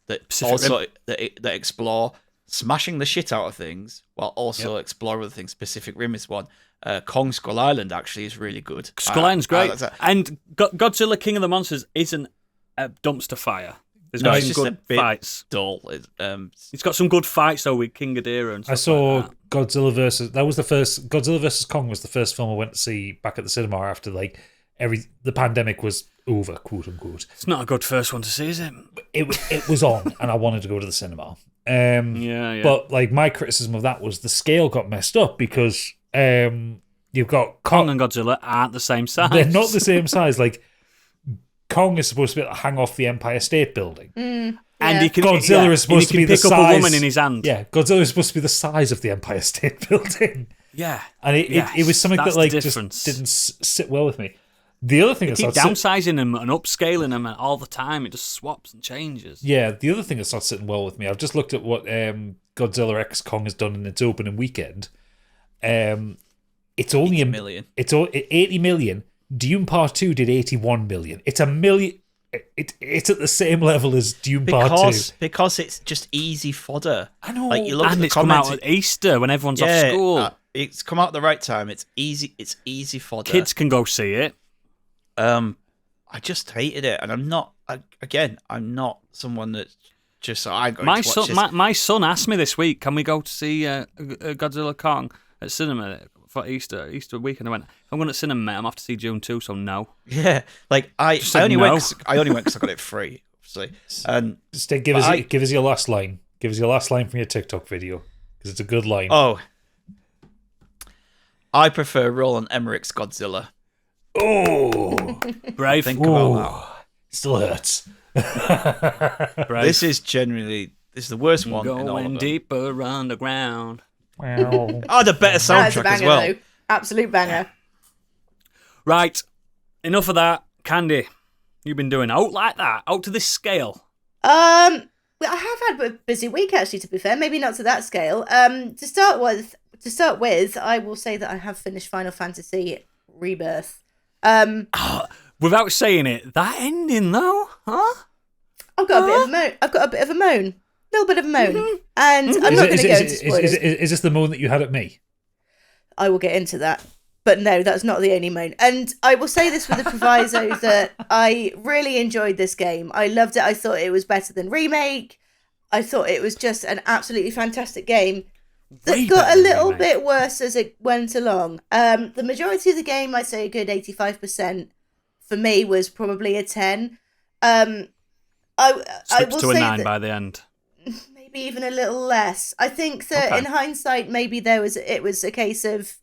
Speaker 2: that that explore smashing the shit out of things while also exploring other things. Pacific Rim is one. Kong Skull Island actually is really good.
Speaker 1: Skull Island's great. And Godzilla King of the Monsters isn't a dumpster fire. There's got some good fights.
Speaker 2: Dull.
Speaker 1: It's got some good fights though with King Ghidorah and stuff.
Speaker 3: I saw
Speaker 1: like that.
Speaker 3: Godzilla vs. Kong was the first film I went to see back at the cinema after like the pandemic was over, quote unquote.
Speaker 1: It's not a good first one to see, is it?
Speaker 3: It was on, and I wanted to go to the cinema.
Speaker 1: Yeah.
Speaker 3: But like my criticism of that was the scale got messed up because you've got
Speaker 1: Kong and Godzilla aren't the same size.
Speaker 3: They're not the same size. Like Kong is supposed to be able to hang off the Empire State Building.
Speaker 1: And he can,
Speaker 3: Godzilla is supposed to be the
Speaker 1: pick
Speaker 3: size.
Speaker 1: up a woman in his hand.
Speaker 3: Yeah, Godzilla is supposed to be the size of the Empire State Building.
Speaker 1: Yeah,
Speaker 3: and it was something that like just
Speaker 1: difference.
Speaker 3: didn't sit well with me. The other thing
Speaker 1: they keep downsizing them and upscaling them all the time. It just swaps and changes.
Speaker 3: Yeah, the other thing that's not sitting well with me. I've just looked at what Godzilla X Kong has done in its opening weekend. It's only
Speaker 2: 80 million.
Speaker 3: It's 80 million. Dune Part 2 did 81 million. It's a million. It's at the same level as Dune Part 2.
Speaker 2: Because it's just easy fodder.
Speaker 3: I know.
Speaker 2: Like, you look
Speaker 1: and
Speaker 2: at the
Speaker 1: it's come out at Easter when everyone's off school.
Speaker 2: It's come out at the right time. It's easy fodder.
Speaker 1: Kids can go see it.
Speaker 2: I just hated it, and I'm not someone that just I'm going to watch this.
Speaker 1: My son asked me this week, can we go to see Godzilla Kong at cinema for Easter weekend? I went, if I'm going to cinema, mate, I'm off to see June 2, so no.
Speaker 2: Yeah, like I only went because I got it free, obviously. And
Speaker 3: just give us your last line. Give us your last line from your TikTok video because it's a good line.
Speaker 2: Oh, I prefer Roland Emmerich's Godzilla.
Speaker 3: Oh,
Speaker 1: brave.
Speaker 2: Think about that.
Speaker 3: Still hurts.
Speaker 2: This is the worst one.
Speaker 1: Going
Speaker 2: in all of them.
Speaker 1: deeper underground.
Speaker 3: Wow.
Speaker 2: Oh, the better soundtrack
Speaker 4: banger,
Speaker 2: as well.
Speaker 4: though. Absolute banger.
Speaker 1: Right, enough of that. Candy, you've been doing out like that, out to this scale.
Speaker 4: I have had a busy week actually. To be fair, maybe not to that scale. To start with, I will say that I have finished Final Fantasy Rebirth.
Speaker 1: Without saying it, that ending though, huh?
Speaker 4: I've got a bit of a moan. Little bit of a moan. And I'm not going to go into spoilers.
Speaker 3: Is this the moan that you had at me?
Speaker 4: I will get into that. But no, that's not the only moan. And I will say this with the proviso that I really enjoyed this game. I loved it. I thought it was better than Remake. I thought it was just an absolutely fantastic game that got a little bit worse as it went along. The majority of the game, I'd say a good 85%, for me was probably a 10. I will
Speaker 1: to a
Speaker 4: say
Speaker 1: 9 by the end.
Speaker 4: Maybe even a little less. I think that in hindsight, maybe it was a case of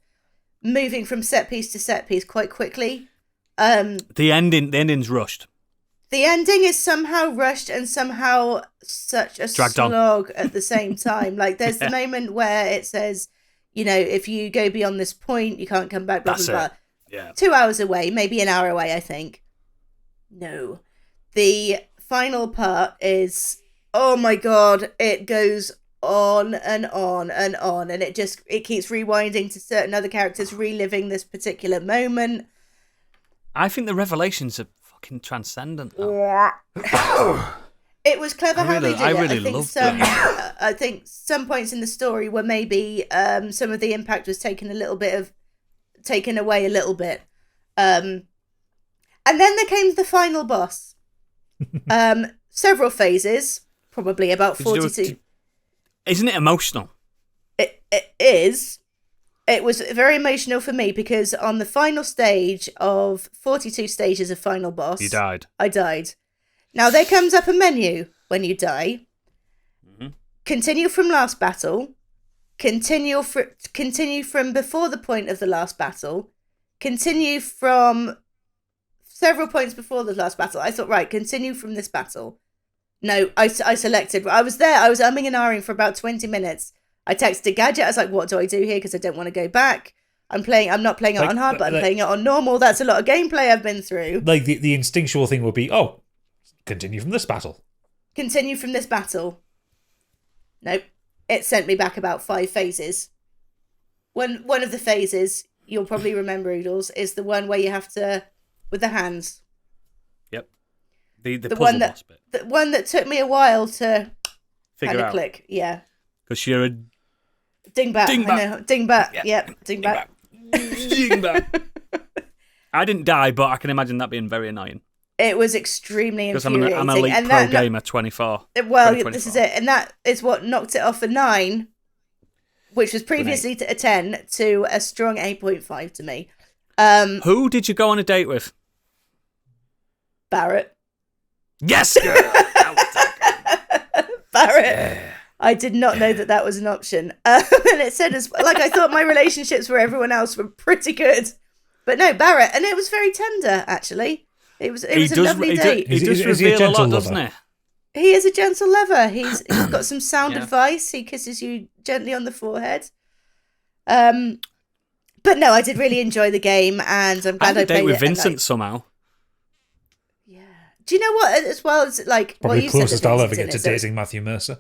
Speaker 4: moving from set piece to set piece quite quickly.
Speaker 1: The ending's rushed.
Speaker 4: The ending is somehow rushed and somehow such a slog at the same time. Like there's the moment where it says, if you go beyond this point, you can't come back. Blah,
Speaker 1: That's
Speaker 4: blah,
Speaker 1: it.
Speaker 4: blah.
Speaker 1: Yeah.
Speaker 4: 2 hours away, maybe an hour away. I think. No, the final part is. Oh my god! It goes on and on and on, and it keeps rewinding to certain other characters reliving this particular moment.
Speaker 1: I think the revelations are fucking transcendent.
Speaker 4: It was clever how they did it.
Speaker 1: I really loved it.
Speaker 4: I think some points in the story where maybe some of the impact was taken away a little bit, and then there came the final boss. Several phases. Probably about 42.
Speaker 1: Isn't it emotional?
Speaker 4: It is. It was very emotional for me because on the final stage of 42 stages of final boss,
Speaker 1: You died.
Speaker 4: I died. Now there comes up a menu when you die. Mm-hmm. Continue from last battle. Continue from before the point of the last battle. Continue from several points before the last battle. I thought, right, continue from this battle. No, I selected. I was there. I was umming and ahhing for about 20 minutes. I texted Gadget. I was like, what do I do here? Because I don't want to go back. I'm not playing it on hard, but I'm playing it on normal. That's a lot of gameplay I've been through.
Speaker 3: Like the instinctual thing would be, continue from this battle.
Speaker 4: Continue from this battle. Nope. It sent me back about 5 phases. One of the phases, you'll probably remember, Oodles, is the one where you have to, with the hands.
Speaker 1: Yep. The
Speaker 4: one
Speaker 1: boss bit.
Speaker 4: The one that took me a while to
Speaker 1: Figure out.
Speaker 4: click. Yeah.
Speaker 1: Because you're a
Speaker 4: Dingbat.
Speaker 1: Dingbat.
Speaker 4: I know. Dingbat.
Speaker 1: Yeah.
Speaker 4: Yep. Dingbat.
Speaker 1: dingbat. I didn't die, but I can imagine that being very annoying.
Speaker 4: It was extremely
Speaker 1: Because
Speaker 4: infuriating.
Speaker 1: I'm an elite
Speaker 4: and
Speaker 1: pro
Speaker 4: that,
Speaker 1: gamer, 24.
Speaker 4: Well,
Speaker 1: 2024.
Speaker 4: this is it. And that is what knocked it off a 9, which was previously a 10, to a strong 8.5 to me.
Speaker 1: Who did you go on a date with?
Speaker 4: Barrett.
Speaker 1: Yes, girl!
Speaker 4: Barrett.
Speaker 1: Yeah.
Speaker 4: I did not know that was an option. And it said, I thought my relationships with everyone else were pretty good. But no, Barrett. And it was very tender, actually. It was a lovely date.
Speaker 1: He does
Speaker 3: Is he a
Speaker 1: reveal a
Speaker 3: gentle
Speaker 1: lot,
Speaker 3: lover?
Speaker 1: doesn't he?
Speaker 4: He is a gentle lover. He's got some sound
Speaker 1: Yeah.
Speaker 4: advice. He kisses you gently on the forehead. But no, I did really enjoy the game, and I'm
Speaker 1: I
Speaker 4: glad
Speaker 1: had
Speaker 4: I
Speaker 1: a date
Speaker 4: played
Speaker 1: with
Speaker 4: it at
Speaker 1: Vincent
Speaker 4: night.
Speaker 1: somehow.
Speaker 4: Yeah. Do you know what? As well as like,
Speaker 3: Probably
Speaker 4: you
Speaker 3: closest
Speaker 4: said
Speaker 3: I'll
Speaker 4: that
Speaker 3: ever get to
Speaker 4: Vincent,
Speaker 3: dating Matthew Mercer.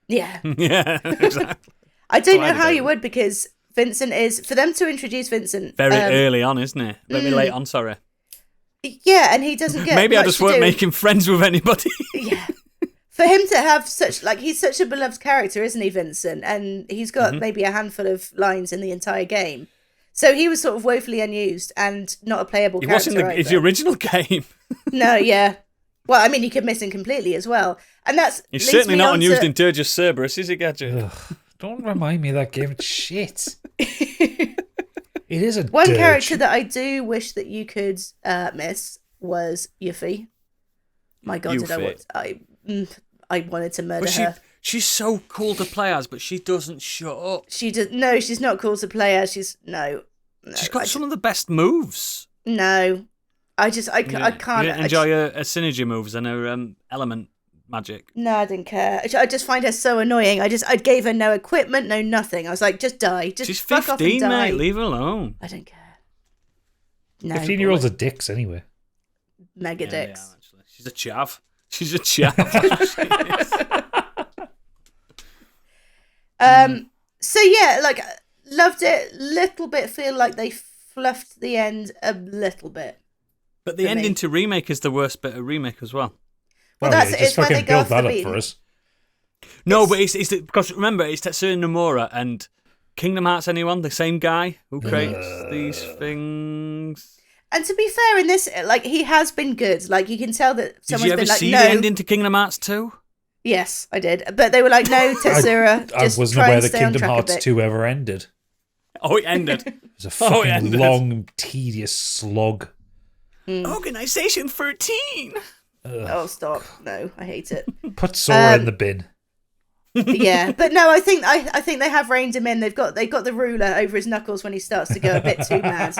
Speaker 4: Yeah.
Speaker 1: Yeah, exactly.
Speaker 4: I don't
Speaker 1: So I
Speaker 4: know
Speaker 1: had a
Speaker 4: how
Speaker 1: date
Speaker 4: you
Speaker 1: with-
Speaker 4: would, because Vincent is, for them to introduce Vincent
Speaker 1: Very early on, isn't it? Very
Speaker 4: Mm.
Speaker 1: late on, sorry.
Speaker 4: Yeah, and he doesn't get
Speaker 1: Maybe I
Speaker 4: much
Speaker 1: just
Speaker 4: to
Speaker 1: weren't
Speaker 4: do.
Speaker 1: making friends with anybody.
Speaker 4: Yeah. For him to have such, he's such a beloved character, isn't he, Vincent? And he's got maybe a handful of lines in the entire game. So he was sort of woefully unused and not a playable
Speaker 1: He was
Speaker 4: character
Speaker 1: in the
Speaker 4: either.
Speaker 1: original game.
Speaker 4: No, yeah. Well, I mean, you could miss him completely as well. And that's
Speaker 1: He's
Speaker 4: leads
Speaker 1: certainly
Speaker 4: me
Speaker 1: not
Speaker 4: on
Speaker 1: unused
Speaker 4: to-
Speaker 1: in Dirge Cerberus, is he, Gadget?
Speaker 3: Ugh, don't remind me of that game. It's shit. It is a
Speaker 4: One
Speaker 3: dirge.
Speaker 4: character that I do wish that you could miss was Yuffie. My God, I wanted to murder
Speaker 1: But
Speaker 4: her.
Speaker 1: she's so cool to play as, but she doesn't shut up.
Speaker 4: No, she's not cool to play as. She's no.
Speaker 1: She's got some of the best moves.
Speaker 4: No, I can't.
Speaker 1: You didn't enjoy her synergy moves and her element magic.
Speaker 4: No, I didn't care. I just find her so annoying. I gave her no equipment, no nothing. I was like, just die. Just
Speaker 1: She's
Speaker 4: fuck off and
Speaker 1: 15,
Speaker 4: die.
Speaker 1: mate. Leave her alone.
Speaker 4: I don't care. No,
Speaker 3: 15-year-olds
Speaker 4: boy.
Speaker 3: are dicks anyway.
Speaker 4: Mega
Speaker 1: Yeah,
Speaker 4: dicks.
Speaker 1: actually. She's a chav. She's a chav. That's what she is.
Speaker 4: So yeah, loved it. Little bit feel like they fluffed the end a little bit.
Speaker 1: But the
Speaker 4: For me.
Speaker 1: ending to remake is the worst bit of remake as well.
Speaker 4: Well,
Speaker 3: yeah,
Speaker 4: that's
Speaker 3: just
Speaker 4: it's when they
Speaker 3: fucking
Speaker 4: go
Speaker 3: build
Speaker 4: off the
Speaker 3: that up
Speaker 4: beat.
Speaker 3: for us.
Speaker 1: No, but it's because remember, it's Tetsuya Nomura and Kingdom Hearts. Anyone? The same guy who creates these things.
Speaker 4: And to be fair, in this, he has been good. You can tell that
Speaker 1: Did
Speaker 4: someone's
Speaker 1: you ever
Speaker 4: been like,
Speaker 1: see
Speaker 4: no.
Speaker 1: the ending to Kingdom Hearts 2?
Speaker 4: Yes, I did. But they were like, no, Tetsura,
Speaker 3: I
Speaker 4: just
Speaker 3: wasn't
Speaker 4: try
Speaker 3: aware
Speaker 4: and
Speaker 3: that
Speaker 4: stay on
Speaker 3: Kingdom
Speaker 4: track a
Speaker 3: Hearts
Speaker 4: bit.
Speaker 3: 2 ever ended.
Speaker 1: Oh, it ended.
Speaker 3: It was a
Speaker 1: Oh, it
Speaker 3: fucking
Speaker 1: ended.
Speaker 3: long, tedious slog.
Speaker 1: Organization 13.
Speaker 4: Oh, stop. No, I hate it.
Speaker 3: Put Sora in the bin.
Speaker 4: Yeah, but no, I think they have reined him in. They've got the ruler over his knuckles when he starts to go a bit too mad.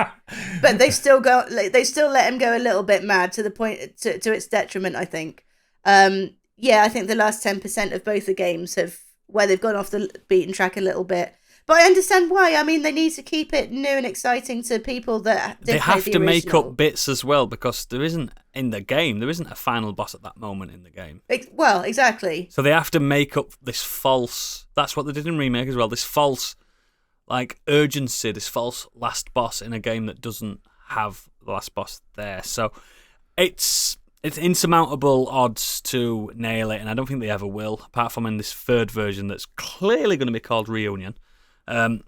Speaker 4: But they still let him go a little bit mad to the point to its detriment, I think. Yeah, I think the last 10% of both the games where they've gone off the beaten track a little bit. But I understand why. I mean, they need to keep it new and exciting to people that
Speaker 1: They
Speaker 4: didn't play
Speaker 1: have
Speaker 4: the
Speaker 1: to make
Speaker 4: original.
Speaker 1: up bits as well because there isn't a final boss at that moment in the game.
Speaker 4: Well, exactly.
Speaker 1: So they have to make up this false. That's what they did in remake as well. This false, urgency. This false last boss in a game that doesn't have the last boss there. So it's insurmountable odds to nail it, and I don't think they ever will. Apart from in this third version, that's clearly going to be called Reunion.
Speaker 4: I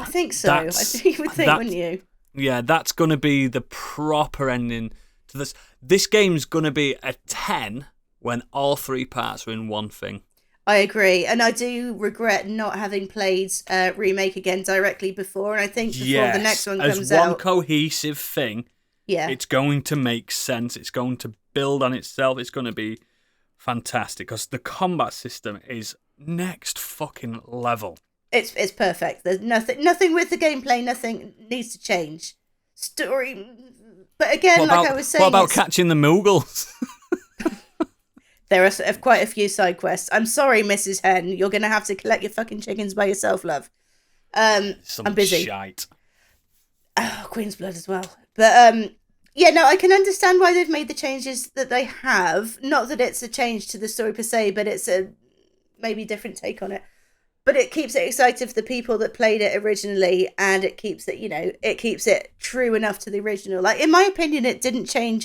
Speaker 4: think so. I think you would think, wouldn't you?
Speaker 1: Yeah, that's going to be the proper ending to this. This game's going to be a 10 when all 3 parts are in one thing.
Speaker 4: I agree, and I do regret not having played Remake again directly before, and I think before the next one comes
Speaker 1: as one
Speaker 4: out...
Speaker 1: cohesive thing,
Speaker 4: Yeah.
Speaker 1: it's going to make sense. It's going to build on itself. It's going to be fantastic because the combat system is next fucking level.
Speaker 4: It's perfect. There's nothing with the gameplay, nothing needs to change. Story... But again, I was saying...
Speaker 1: What about catching the Moogles?
Speaker 4: There are quite a few side quests. I'm sorry, Mrs. Hen. You're going to have to collect your fucking chickens by yourself, love. I'm busy.
Speaker 1: Shite.
Speaker 4: Oh, Queen's Blood as well. But, yeah, no, I can understand why they've made the changes that they have. Not that it's a change to the story per se, but it's a maybe different take on it. But it keeps it exciting for the people that played it originally, and it keeps it true enough to the original. In my opinion, it didn't change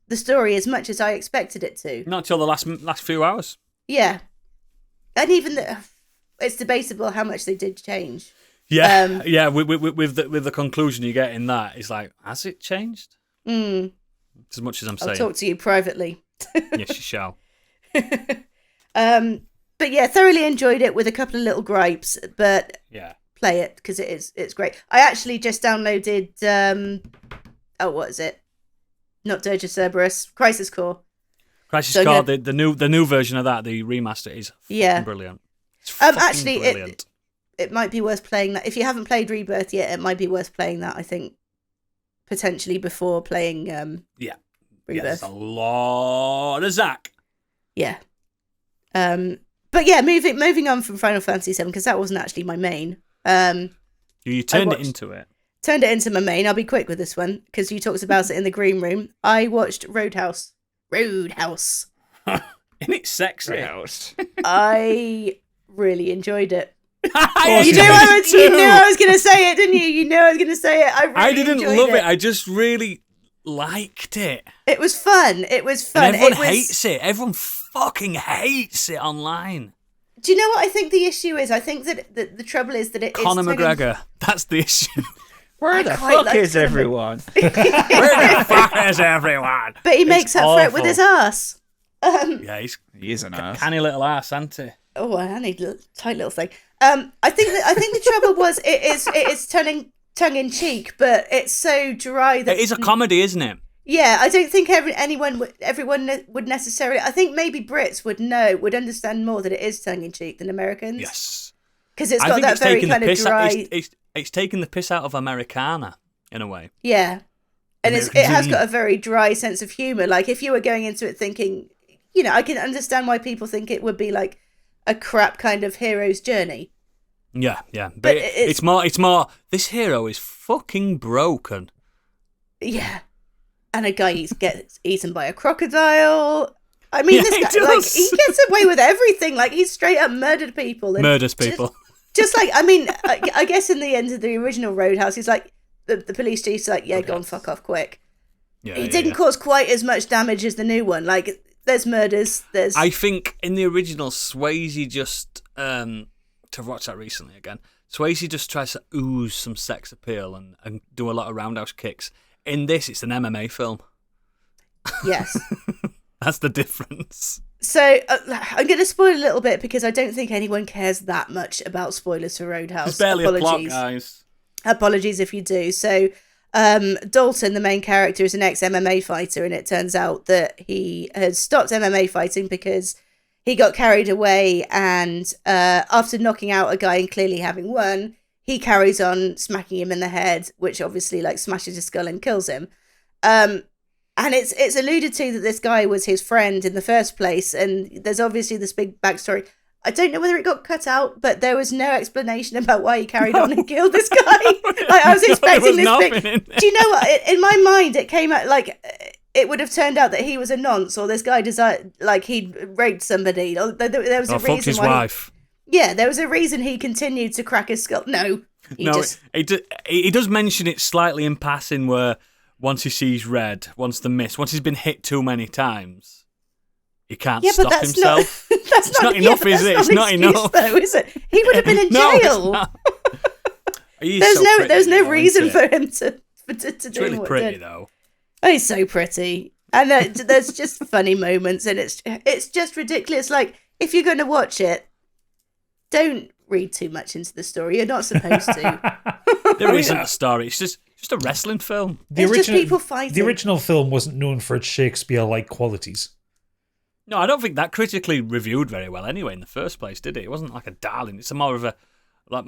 Speaker 4: the story as much as I expected it to.
Speaker 1: Not till the last few hours.
Speaker 4: Yeah. And even it's debatable how much they did change.
Speaker 1: Yeah, yeah. With the conclusion you get in that, it's like, has it changed?
Speaker 4: Mm.
Speaker 1: As much as I'm
Speaker 4: I'll
Speaker 1: saying.
Speaker 4: talk to you privately.
Speaker 1: Yes, you shall.
Speaker 4: But yeah, thoroughly enjoyed it with a couple of little gripes, but
Speaker 1: Yeah.
Speaker 4: play it because it's great. I actually just downloaded what is it? Not Dirge of Cerberus, Crisis Core.
Speaker 1: Crisis
Speaker 4: So
Speaker 1: Core,
Speaker 4: yeah.
Speaker 1: the new version of that, the remaster, is
Speaker 4: Yeah.
Speaker 1: brilliant. It's fucking
Speaker 4: Actually,
Speaker 1: brilliant.
Speaker 4: it might be worth playing that. If you haven't played Rebirth yet, it might be worth playing that, I think, potentially before playing
Speaker 1: Yeah,
Speaker 4: Rebirth.
Speaker 1: there's a lot of Zach.
Speaker 4: Yeah. But yeah, moving on from Final Fantasy VII, because that wasn't actually my main.
Speaker 1: You turned it
Speaker 4: watched-
Speaker 1: into it.
Speaker 4: Turned it into my main. I'll be quick with this one, because you talked about it in the green room. I watched Roadhouse. Roadhouse.
Speaker 1: Isn't it sexy?
Speaker 4: I really enjoyed it.
Speaker 1: I
Speaker 4: You knew I was going to say it, didn't you? You knew I was going to say it. I really
Speaker 1: didn't
Speaker 4: enjoyed
Speaker 1: love it. I just really liked it.
Speaker 4: It was fun. It was fun.
Speaker 1: And everyone
Speaker 4: it was...
Speaker 1: hates it. Everyone fucking hates it online.
Speaker 4: Do you know what I think the issue is? I think that the trouble is that it is...
Speaker 1: Conor
Speaker 4: turning-
Speaker 1: McGregor. That's the issue.
Speaker 2: Where the
Speaker 4: quite
Speaker 2: fuck
Speaker 4: like
Speaker 2: is
Speaker 4: Conor
Speaker 2: everyone?
Speaker 1: Where the fuck is everyone?
Speaker 4: But he makes up for it with
Speaker 1: awful.
Speaker 4: his ass.
Speaker 1: Yeah,
Speaker 2: He is an ass.
Speaker 1: canny little ass, isn't he?
Speaker 4: Oh, I need a tight little thing. I think the trouble was it is turning tongue in cheek, but it's so dry that
Speaker 1: It is a comedy, isn't it?
Speaker 4: yeah. I don't think everyone would necessarily. I think maybe Brits would understand more that it is tongue in cheek than Americans.
Speaker 1: Yes.
Speaker 4: because it's
Speaker 1: I
Speaker 4: got
Speaker 1: think
Speaker 4: that
Speaker 1: it's
Speaker 4: very
Speaker 1: taking the
Speaker 4: kind of
Speaker 1: piss
Speaker 4: dry.
Speaker 1: out. It's taking the piss out of Americana in a way.
Speaker 4: Yeah, and it
Speaker 1: American
Speaker 4: has
Speaker 1: dream.
Speaker 4: got a very dry sense of humor. Like if you were going into it thinking, I can understand why people think it would be like a crap kind of hero's journey.
Speaker 1: Yeah, yeah. But
Speaker 4: But
Speaker 1: it's more. This hero is fucking broken.
Speaker 4: Yeah, and a guy gets eaten by a crocodile. I mean,
Speaker 1: Yeah,
Speaker 4: this
Speaker 1: he
Speaker 4: guy, like,
Speaker 1: does.
Speaker 4: he gets away with everything. Like he's straight up murdered people. And
Speaker 1: Murders people.
Speaker 4: Just like, I mean, I guess in the end of the original Roadhouse, he's like the police chief's like, yeah, go and fuck off quick.
Speaker 1: Yeah,
Speaker 4: He didn't cause quite as much damage as the new one. Like there's murders. There's
Speaker 1: I think in the original, Swayze just to watch that recently again. Swayze just tries to ooze some sex appeal and do a lot of roundhouse kicks. In this, it's an MMA film.
Speaker 4: yes.
Speaker 1: That's the difference.
Speaker 4: So I'm going to spoil a little bit because I don't think anyone cares that much about spoilers for Roadhouse.
Speaker 1: It's barely a plot,
Speaker 4: Apologies.
Speaker 1: guys.
Speaker 4: Apologies if you do. So Dalton, the main character, is an ex-MMA fighter, and it turns out that he has stopped MMA fighting because he got carried away, and after knocking out a guy and clearly having won, he carries on smacking him in the head, which obviously like smashes his skull and kills him. And it's alluded to that this guy was his friend in the first place, and there's obviously this big backstory. I don't know whether it got cut out, but there was no explanation about why he carried on and killed this guy. Like, I was expecting this big... Do you know what? In my mind, it came out like it would have turned out that he was a nonce, or this guy he'd raped somebody. Or there was a reason
Speaker 1: fucked his
Speaker 4: why.
Speaker 1: wife.
Speaker 4: There was a reason he continued to crack his skull. No,
Speaker 1: he does mention it slightly in passing where once he sees red, once he's been hit too many times, he can't stop himself.
Speaker 4: Not, that's
Speaker 1: It's not enough, is it? It's not enough.
Speaker 4: though, is it? He would have been in
Speaker 1: No, it's
Speaker 4: jail.
Speaker 1: not.
Speaker 4: There's no reason for him to
Speaker 1: It's
Speaker 4: do
Speaker 1: really
Speaker 4: what
Speaker 1: pretty
Speaker 4: did.
Speaker 1: though.
Speaker 4: Oh, he's so pretty, and there's just funny moments, and it's just ridiculous. Like if you're going to watch it, don't read too much into the story. You're not supposed to.
Speaker 1: There isn't a story. It's just a wrestling film.
Speaker 4: It's just people fighting.
Speaker 3: The original film wasn't known for its Shakespeare-like qualities.
Speaker 1: No, I don't think that critically reviewed very well anyway in the first place, did it? It wasn't like a darling. It's more of a what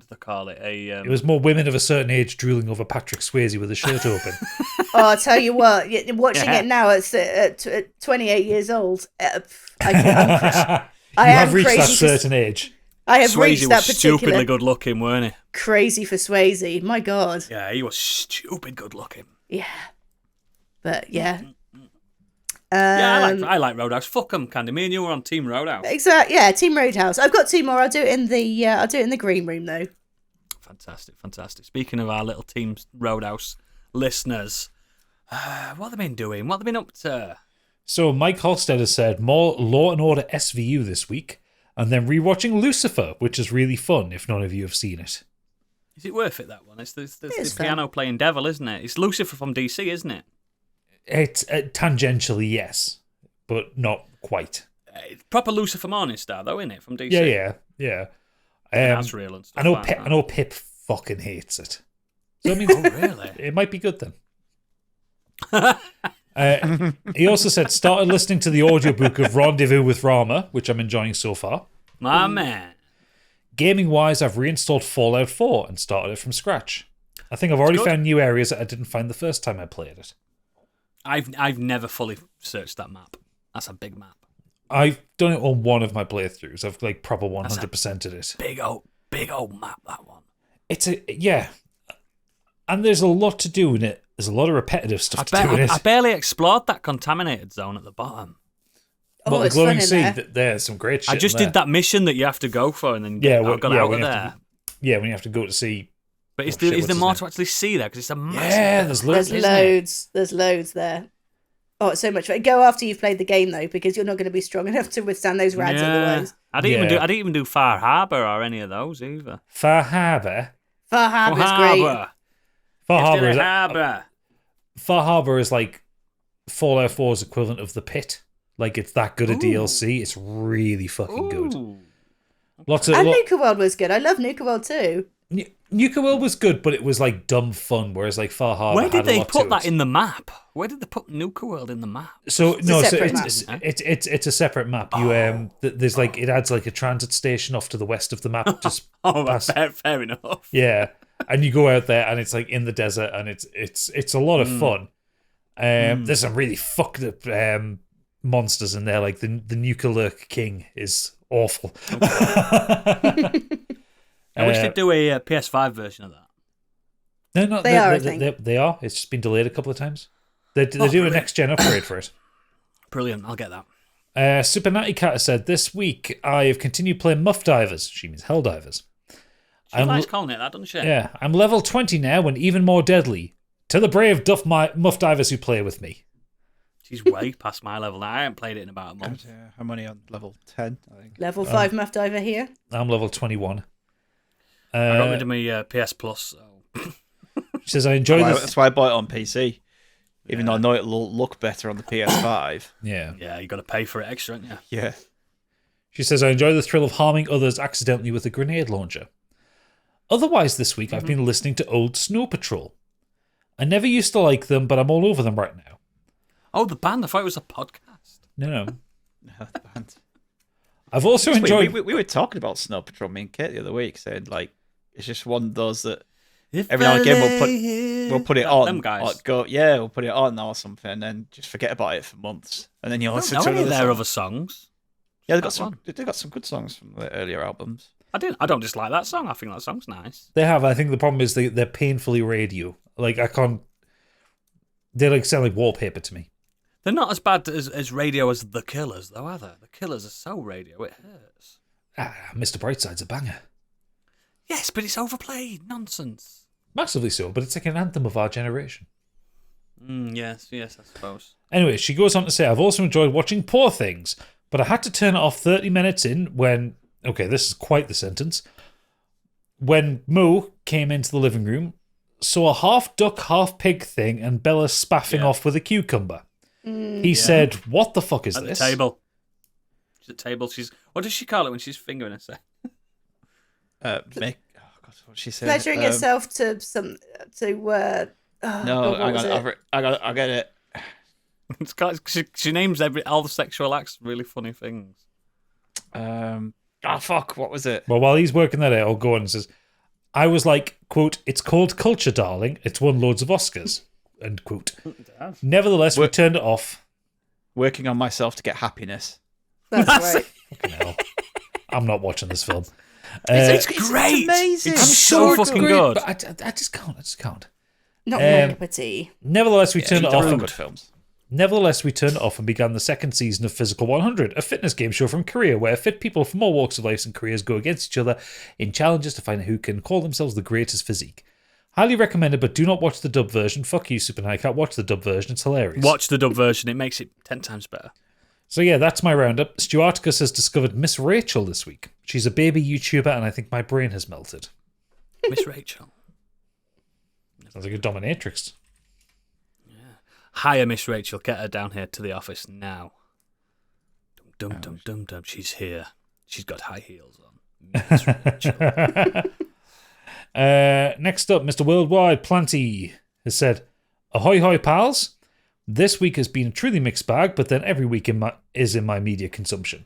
Speaker 1: do they call it?
Speaker 3: It was more women of a certain age drooling over Patrick Swayze with his shirt open.
Speaker 4: Oh, I'll tell you what, watching it now at 28 years old, I
Speaker 3: have reached that
Speaker 4: crazy
Speaker 3: certain age.
Speaker 4: I have
Speaker 1: Swayze
Speaker 4: reached that
Speaker 1: was stupidly
Speaker 4: particular
Speaker 1: good looking, weren't he?
Speaker 4: crazy for Swayze. My God.
Speaker 1: Yeah, he was stupid good looking.
Speaker 4: Yeah. But yeah.
Speaker 1: Yeah, I like Roadhouse. Fuck 'em, Candy. Me and you were on Team Roadhouse.
Speaker 4: Exactly. Yeah, Team Roadhouse. I've got two more. I'll do it in the green room though.
Speaker 1: Fantastic. Speaking of our little Team Roadhouse listeners, what have they been doing? What have they been up to?
Speaker 3: So Mike Holstead has said more Law and Order SVU this week. and then rewatching Lucifer, which is really fun if none of you have seen it.
Speaker 1: Is it worth it, that one? It's the
Speaker 4: fun.
Speaker 1: piano-playing devil, isn't it? It's Lucifer from DC, isn't it?
Speaker 3: It's tangentially, yes, but not quite.
Speaker 1: It's proper Lucifer Morningstar, though, isn't it, from DC?
Speaker 3: Yeah.
Speaker 1: That's real and stuff.
Speaker 3: I know Pip fucking hates it. So, I mean,
Speaker 1: Oh, really?
Speaker 3: it might be good then. He also said, started listening to the audiobook of Rendezvous with Rama, which I'm enjoying so far.
Speaker 1: My man.
Speaker 3: Gaming-wise, I've reinstalled Fallout 4 and started it from scratch. I think I've already found new areas that I didn't find the first time I played it.
Speaker 1: I've never fully searched that map. That's a big map.
Speaker 3: I've done it on one of my playthroughs. I've like proper 100%ed it.
Speaker 1: Big old map, that one.
Speaker 3: Yeah. And there's a lot to do in it. There's a lot of repetitive stuff to do in it.
Speaker 1: I barely explored that contaminated zone at the bottom.
Speaker 3: Well, the
Speaker 4: it's
Speaker 3: glowing
Speaker 4: fun in
Speaker 3: sea,
Speaker 4: there.
Speaker 3: there's some great shit
Speaker 1: I just
Speaker 3: in there.
Speaker 1: did that mission that you have to go for and then
Speaker 3: when
Speaker 1: got out of
Speaker 3: you
Speaker 1: there.
Speaker 3: have when you have to go to see.
Speaker 1: But is
Speaker 3: shit,
Speaker 1: there
Speaker 3: what's his
Speaker 1: more
Speaker 3: name?
Speaker 1: to actually see there? Because it's a massive...
Speaker 3: Yeah, there's loads.
Speaker 4: There's loads. There's loads there. Oh, it's so much fun. Go after you've played the game though, because you're not going to be strong enough to withstand those rads otherwise.
Speaker 1: I didn't even do Far Harbour or any of those either.
Speaker 3: Far Harbour.
Speaker 4: Far Harbour's great.
Speaker 3: Far Harbour is like Fallout 4's equivalent of the Pit. Like, it's that good a DLC. It's really fucking good.
Speaker 4: And Nuka World was good. I love Nuka World too.
Speaker 3: Nuka World was good, but it was like dumb fun, whereas like Far Harbour
Speaker 1: Where did
Speaker 3: had a
Speaker 1: they
Speaker 3: lot
Speaker 1: put
Speaker 3: to
Speaker 1: that
Speaker 3: it.
Speaker 1: in the map? Where did they put Nuka World in the map?
Speaker 3: So
Speaker 4: It's a separate
Speaker 3: it's a separate map. You there's like it adds like a transit station off to the west of the map. Just
Speaker 1: fair enough.
Speaker 3: yeah, and you go out there and it's like in the desert and it's a lot of fun. There's some really fucked up monsters in there. Like the Nuka Lurk King is awful.
Speaker 1: I wish they'd do a PS5 version of that.
Speaker 3: No,
Speaker 4: They are, I think.
Speaker 3: they are. It's just been delayed a couple of times. They do a next gen upgrade for it.
Speaker 1: Brilliant, I'll get that.
Speaker 3: Super Natty Cat has said, this week I have continued playing Muff Divers. She means Hell Divers.
Speaker 1: She likes calling it that, doesn't she?
Speaker 3: Yeah, I'm level 20 now and even more deadly. To the brave Muff Divers who play with me.
Speaker 1: She's way past my level now. I haven't played it in about a month.
Speaker 2: I'm only on level 10, I think.
Speaker 4: Level 5 Muff Diver here.
Speaker 3: I'm level 21.
Speaker 1: I got rid of my PS Plus. So.
Speaker 3: She says, I enjoy this.
Speaker 2: That's why I bought it on PC. Even though I know it'll look better on the PS5.
Speaker 3: Yeah,
Speaker 1: you got to pay for it extra, haven't you?
Speaker 2: Yeah.
Speaker 3: She says, I enjoy the thrill of harming others accidentally with a grenade launcher. Otherwise, this week I've been listening to old Snow Patrol. I never used to like them, but I'm all over them right now.
Speaker 1: Oh, the band. I thought it was a podcast.
Speaker 3: No.
Speaker 2: No, the band.
Speaker 3: I've also enjoyed...
Speaker 2: We were talking about Snow Patrol, me and Kate, the other week, saying, like, it's just one of those that
Speaker 1: If
Speaker 2: every now and again we'll put it on.
Speaker 1: Them guys.
Speaker 2: We'll put it on now or something, and then just forget about it for months. And then you'll listen to
Speaker 1: any of
Speaker 2: another
Speaker 1: their
Speaker 2: song.
Speaker 1: other songs.
Speaker 2: Yeah, they got some good songs from the earlier albums.
Speaker 1: I don't dislike that song. I think that song's nice.
Speaker 3: They have. I think the problem is they're painfully radio. Like, I can't... They like sound like wallpaper to me.
Speaker 1: They're not as bad as radio as The Killers, though, are they? The Killers are so radio, it hurts.
Speaker 3: Mr. Brightside's a banger.
Speaker 1: Yes, but it's overplayed. Nonsense.
Speaker 3: Massively so, but it's like an anthem of our generation.
Speaker 1: Yes, I suppose.
Speaker 3: Anyway, she goes on to say, I've also enjoyed watching Poor Things, but I had to turn it off 30 minutes in when... Okay, this is quite the sentence. When Mo came into the living room, saw a half duck, half pig thing and Bella spaffing off with a cucumber. He said, what the fuck is
Speaker 1: At
Speaker 3: this?
Speaker 1: the table. She's at the table. What does she call it when she's fingering herself?
Speaker 2: What she said?
Speaker 4: Pleasuring yourself to some
Speaker 2: No, I get it.
Speaker 1: It's got, she names all the sexual acts really funny things.
Speaker 2: What was it?
Speaker 3: Well, while he's working that out, I'll go on and says, I was like, quote, it's called culture, darling. It's won loads of Oscars, end quote. Nevertheless, we turned it off.
Speaker 2: Working on myself to get happiness.
Speaker 4: That's right.
Speaker 3: Fucking hell. I'm not watching this film.
Speaker 1: It's great.
Speaker 2: It's amazing.
Speaker 1: It's so fucking good.
Speaker 3: But I just can't.
Speaker 4: Not Mon Petit.
Speaker 3: Nevertheless, we turned it off.
Speaker 2: Good films.
Speaker 3: Nevertheless, we turned it off and began the second season of Physical 100, a fitness game show from Korea where fit people from all walks of life and careers go against each other in challenges to find out who can call themselves the greatest physique. Highly recommended, but do not watch the dub version. Fuck you, Super High Cat. Watch the dub version. It's hilarious.
Speaker 1: Watch the dub version. It makes it 10 times better.
Speaker 3: So yeah, that's my roundup. Stuarticus has discovered Miss Rachel this week. She's a baby YouTuber, and I think my brain has melted.
Speaker 1: Miss Rachel.
Speaker 3: Sounds like a dominatrix.
Speaker 1: Hire Miss Rachel. Get her down here to the office now. Dum dum dum dum. She's here. She's got high heels on. Miss Rachel.
Speaker 3: Next up, Mr. Worldwide Planty has said, "Ahoy hoy pals. This week has been a truly mixed bag, but then every week is in my media consumption.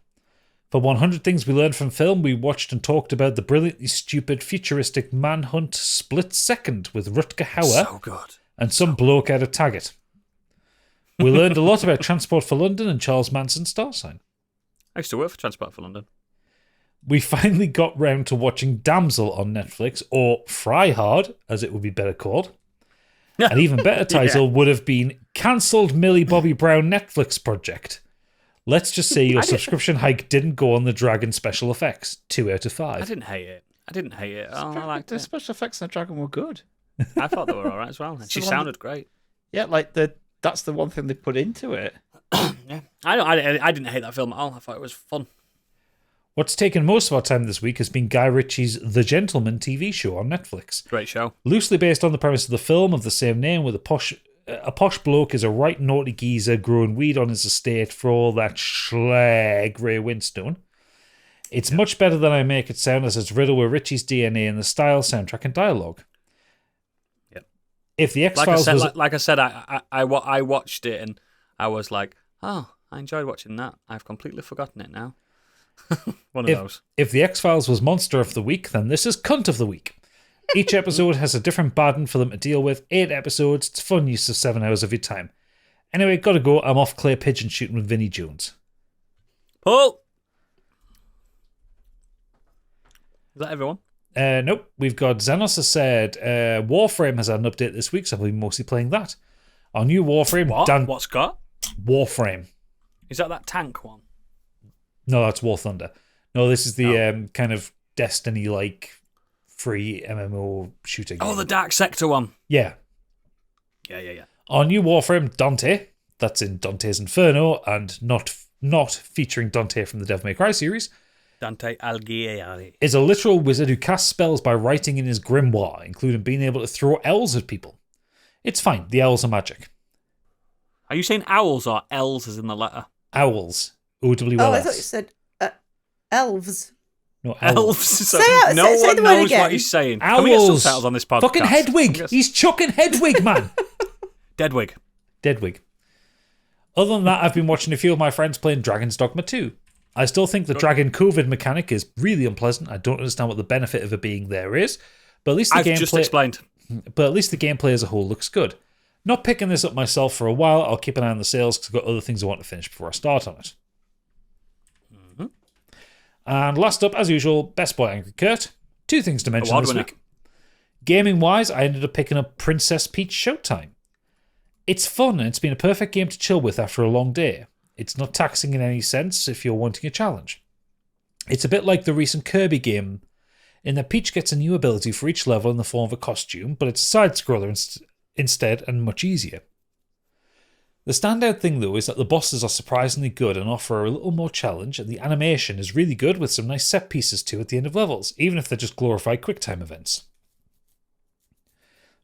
Speaker 3: For 100 Things We Learned from Film, we watched and talked about the brilliantly stupid, futuristic Manhunt Split Second with Rutger Hauer
Speaker 1: So good.
Speaker 3: and some bloke out of Taggart. We learned a lot about Transport for London and Charles Manson's Star Sign.
Speaker 1: I used to work for Transport for London.
Speaker 3: We finally got round to watching Damsel on Netflix, or Fry Hard, as it would be better called. An even better title would have been Cancelled Millie Bobby Brown Netflix Project. Let's just say your subscription hike didn't go on the Dragon special effects. 2 out of 5.
Speaker 1: I didn't hate it. Oh, I liked
Speaker 2: The
Speaker 1: it.
Speaker 2: special effects on the dragon were good.
Speaker 1: I thought they were all right as well. And she
Speaker 2: the one
Speaker 1: sounded great.
Speaker 2: Yeah, that's the one thing they put into it.
Speaker 1: Yeah, I didn't hate that film at all. I thought it was fun.
Speaker 3: What's taken most of our time this week has been Guy Ritchie's The Gentleman TV show on Netflix.
Speaker 1: Great show.
Speaker 3: Loosely based on the premise of the film of the same name, with a posh bloke is a right naughty geezer growing weed on his estate for all that schlag Ray Winstone. It's much better than I make it sound, as it's riddled with Ritchie's DNA in the style, soundtrack, and dialogue.
Speaker 1: Yep.
Speaker 3: If the X-Files
Speaker 1: like I said, I watched it and I was like, oh, I enjoyed watching that. I've completely forgotten it now. One of those.
Speaker 3: If the X-Files was Monster of the Week, then this is Cunt of the Week. Each episode has a different burden for them to deal with. 8 episodes, it's fun use of 7 hours of your time. Anyway, gotta go. I'm off clay pigeon shooting with Vinnie Jones.
Speaker 1: Paul! Is that everyone?
Speaker 3: Nope. We've got Xenos has said Warframe has had an update this week, so I'll be mostly playing that. Our new Warframe...
Speaker 1: What? What's got?
Speaker 3: Warframe.
Speaker 1: Is that tank one?
Speaker 3: No, that's War Thunder. No, this is the kind of Destiny-like free MMO shooting game.
Speaker 1: Oh, the Dark Sector one.
Speaker 3: Yeah.
Speaker 1: Yeah.
Speaker 3: Our new Warframe, Dante, that's in Dante's Inferno, and not featuring Dante from the Devil May Cry series,
Speaker 1: Dante Alighieri.
Speaker 3: is a literal wizard who casts spells by writing in his grimoire, including being able to throw owls at people. It's fine, the owls are magic.
Speaker 1: Are you saying owls or L's as in the letter?
Speaker 3: Owls. O-W-L-S.
Speaker 4: Oh, I thought you said elves.
Speaker 3: No,
Speaker 1: Elves.
Speaker 4: Say
Speaker 1: no
Speaker 4: the
Speaker 1: one
Speaker 4: word
Speaker 1: knows
Speaker 4: again.
Speaker 1: what he's saying.
Speaker 3: Owls.
Speaker 1: Can we get subtitles on this podcast?
Speaker 3: Fucking Hedwig. He's chucking Hedwig, man.
Speaker 1: Deadwig.
Speaker 3: Other than that, I've been watching a few of my friends playing Dragon's Dogma 2. I still think the Dragon COVID mechanic is really unpleasant. I don't understand what the benefit of it being there is, but at least the
Speaker 1: I've just explained.
Speaker 3: But at least the gameplay as a whole looks good. Not picking this up myself for a while. I'll keep an eye on the sales because I've got other things I want to finish before I start on it. Mm-hmm. And last up, as usual, Best Boy Angry Kurt. 2 things to mention this week. Gaming-wise, I ended up picking up Princess Peach Showtime. It's fun and it's been a perfect game to chill with after a long day. It's not taxing in any sense if you're wanting a challenge. It's a bit like the recent Kirby game, in that Peach gets a new ability for each level in the form of a costume, but it's a side-scroller instead and much easier. The standout thing, though, is that the bosses are surprisingly good and offer a little more challenge, and the animation is really good with some nice set pieces too at the end of levels, even if they're just glorified QuickTime events.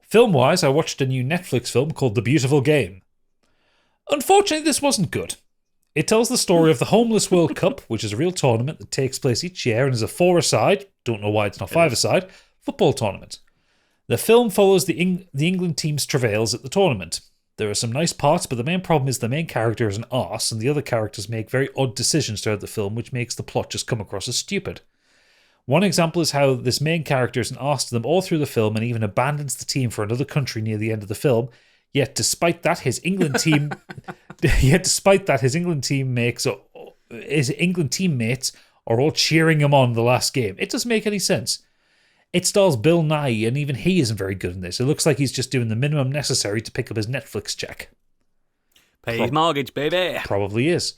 Speaker 3: Film-wise, I watched a new Netflix film called The Beautiful Game. Unfortunately, this wasn't good. It tells the story of the Homeless World Cup, which is a real tournament that takes place each year and is a 4-a-side, don't know why it's not 5-a-side, football tournament. The film follows the England team's travails at the tournament. There are some nice parts, but the main problem is the main character is an arse, and the other characters make very odd decisions throughout the film, which makes the plot just come across as stupid. One example is how this main character is an arse to them all through the film and even abandons the team for another country near the end of the film. Yet despite that, his England teammates are all cheering him on the last game. It doesn't make any sense. It stars Bill Nye, and even he isn't very good in this. It looks like he's just doing the minimum necessary to pick up his Netflix check.
Speaker 1: Pay his mortgage, baby.
Speaker 3: Probably is.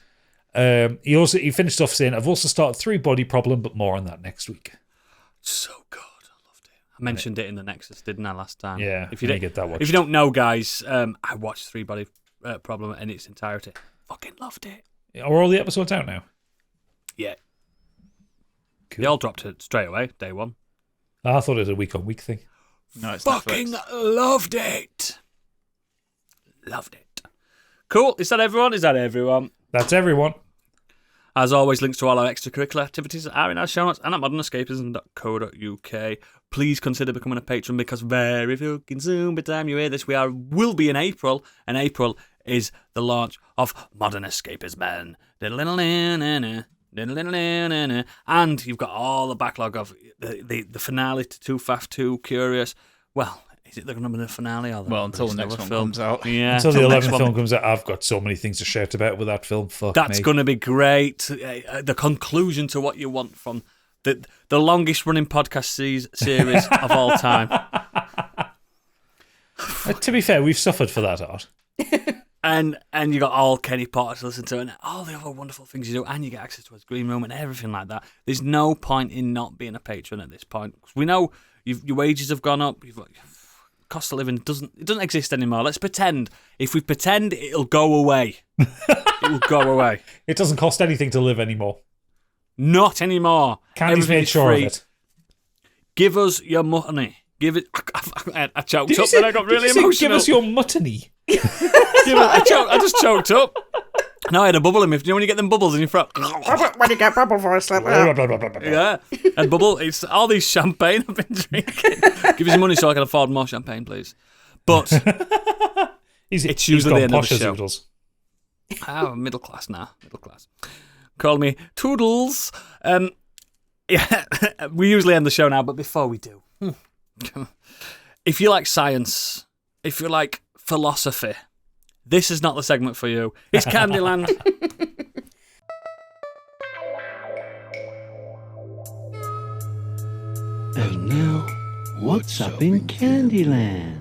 Speaker 3: He finished off saying, I've also started 3 Body Problem, but more on that next week.
Speaker 1: So good. I loved it. I mentioned it in the Nexus, didn't I, last time?
Speaker 3: Yeah,
Speaker 1: if you
Speaker 3: didn't get that watched.
Speaker 1: If you don't know, guys, I watched 3 Body Problem in its entirety. Fucking loved it.
Speaker 3: Are all the episodes out now?
Speaker 1: Yeah.
Speaker 3: Cool.
Speaker 1: They all dropped it straight away, day one.
Speaker 3: I thought it was a week-on-week thing.
Speaker 2: No, it's
Speaker 1: Fucking
Speaker 2: Netflix.
Speaker 1: loved it. Loved it. Cool. Is that everyone? Is that everyone?
Speaker 3: That's everyone.
Speaker 1: As always, links to all our extracurricular activities are in our show notes and at modernescapism.co.uk. Please consider becoming a patron because very fucking soon, by the time you hear this, will be in April, and April is the launch of Modern Escapism. And you've got all the backlog of the finale to Too Fast, Too Curious. Well, is it going to be the finale? Or
Speaker 2: Well, until the next one comes out.
Speaker 1: Yeah,
Speaker 3: Until the
Speaker 1: next
Speaker 3: 11th
Speaker 1: one.
Speaker 3: film comes out, I've got so many things to shout about with that film. Fuck
Speaker 1: That's
Speaker 3: me.
Speaker 1: going to be great. The conclusion to what you want from the longest running podcast series of all time.
Speaker 3: To be fair, we've suffered for that, Art.
Speaker 1: And you got all Kenny Potter to listen to and all the other wonderful things you do, and you get access to his green room and everything like that. There's no point in not being a patron at this point. We know your wages have gone up. Cost of living doesn't exist anymore. Let's pretend. If we pretend, it'll go away. It will go away.
Speaker 3: It doesn't cost anything to live anymore.
Speaker 1: Not anymore.
Speaker 3: Candy's made
Speaker 1: Everything's
Speaker 3: sure
Speaker 1: free.
Speaker 3: of it.
Speaker 1: Give us your money. Give it. I choked
Speaker 3: Did you
Speaker 1: up
Speaker 3: say,
Speaker 1: and I got
Speaker 3: did
Speaker 1: really
Speaker 3: you say,
Speaker 1: emotional.
Speaker 3: give us your muttony?
Speaker 1: I just choked up. No, I had a bubble in me. Do you know when you get them bubbles in your throat?
Speaker 4: When you get bubble voice like that.
Speaker 1: Yeah. And bubble, it's all these champagne I've been drinking. Give us your money so I can afford more champagne, please. But it's usually the end of the show.
Speaker 3: Zoodles.
Speaker 1: I'm middle class now. Middle class. Call me Toodles. Yeah, we usually end the show now, but before we do, if you like science, if you like philosophy, this is not the segment for you. It's Candyland.
Speaker 5: And now, what's up in Candyland?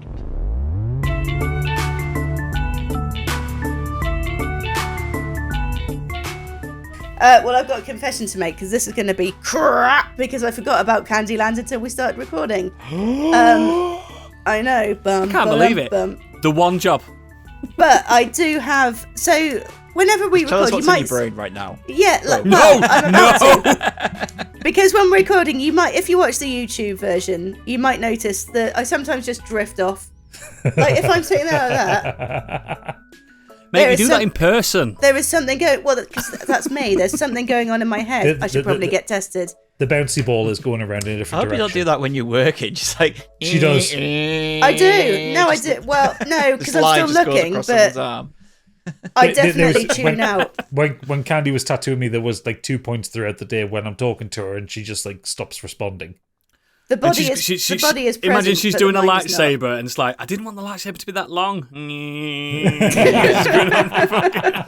Speaker 4: Well, I've got a confession to make because this is going to be crap because I forgot about Candyland until we started recording. I know. Bum,
Speaker 1: I can't believe it. The one job.
Speaker 4: But I do have. So whenever we
Speaker 2: Tell us
Speaker 4: record,
Speaker 2: what's
Speaker 4: you
Speaker 2: in
Speaker 4: might.
Speaker 2: your brain right now.
Speaker 4: Yeah, like,
Speaker 1: No,
Speaker 4: well, I'm about to. Because when we're recording, you might, if you watch the YouTube version, you might notice that I sometimes just drift off. Like if I'm sitting there like that,
Speaker 1: Mate,
Speaker 4: There
Speaker 1: you
Speaker 4: is
Speaker 1: do
Speaker 4: some-
Speaker 1: that in person.
Speaker 4: there is something going. Well, because that's me. There's something going on in my head. I should probably get tested.
Speaker 3: The bouncy ball is going around in a
Speaker 2: I
Speaker 3: different
Speaker 2: hope you don't
Speaker 3: direction.
Speaker 2: do that when you're working. Just like
Speaker 3: She does.
Speaker 4: I do. No, I do. Well, no, because I'm still looking, but
Speaker 2: arm.
Speaker 4: I
Speaker 3: There-
Speaker 4: definitely
Speaker 3: there's-
Speaker 4: tune out.
Speaker 3: When Candy was tattooing me, there was like 2 points throughout the day when I'm talking to her and she just like stops responding.
Speaker 4: The
Speaker 1: And
Speaker 4: body is the body is present.
Speaker 1: imagine she's
Speaker 4: but
Speaker 1: doing
Speaker 4: the
Speaker 1: a
Speaker 4: mind is not.
Speaker 1: lightsaber and it's like, I didn't want the lightsaber to be that long.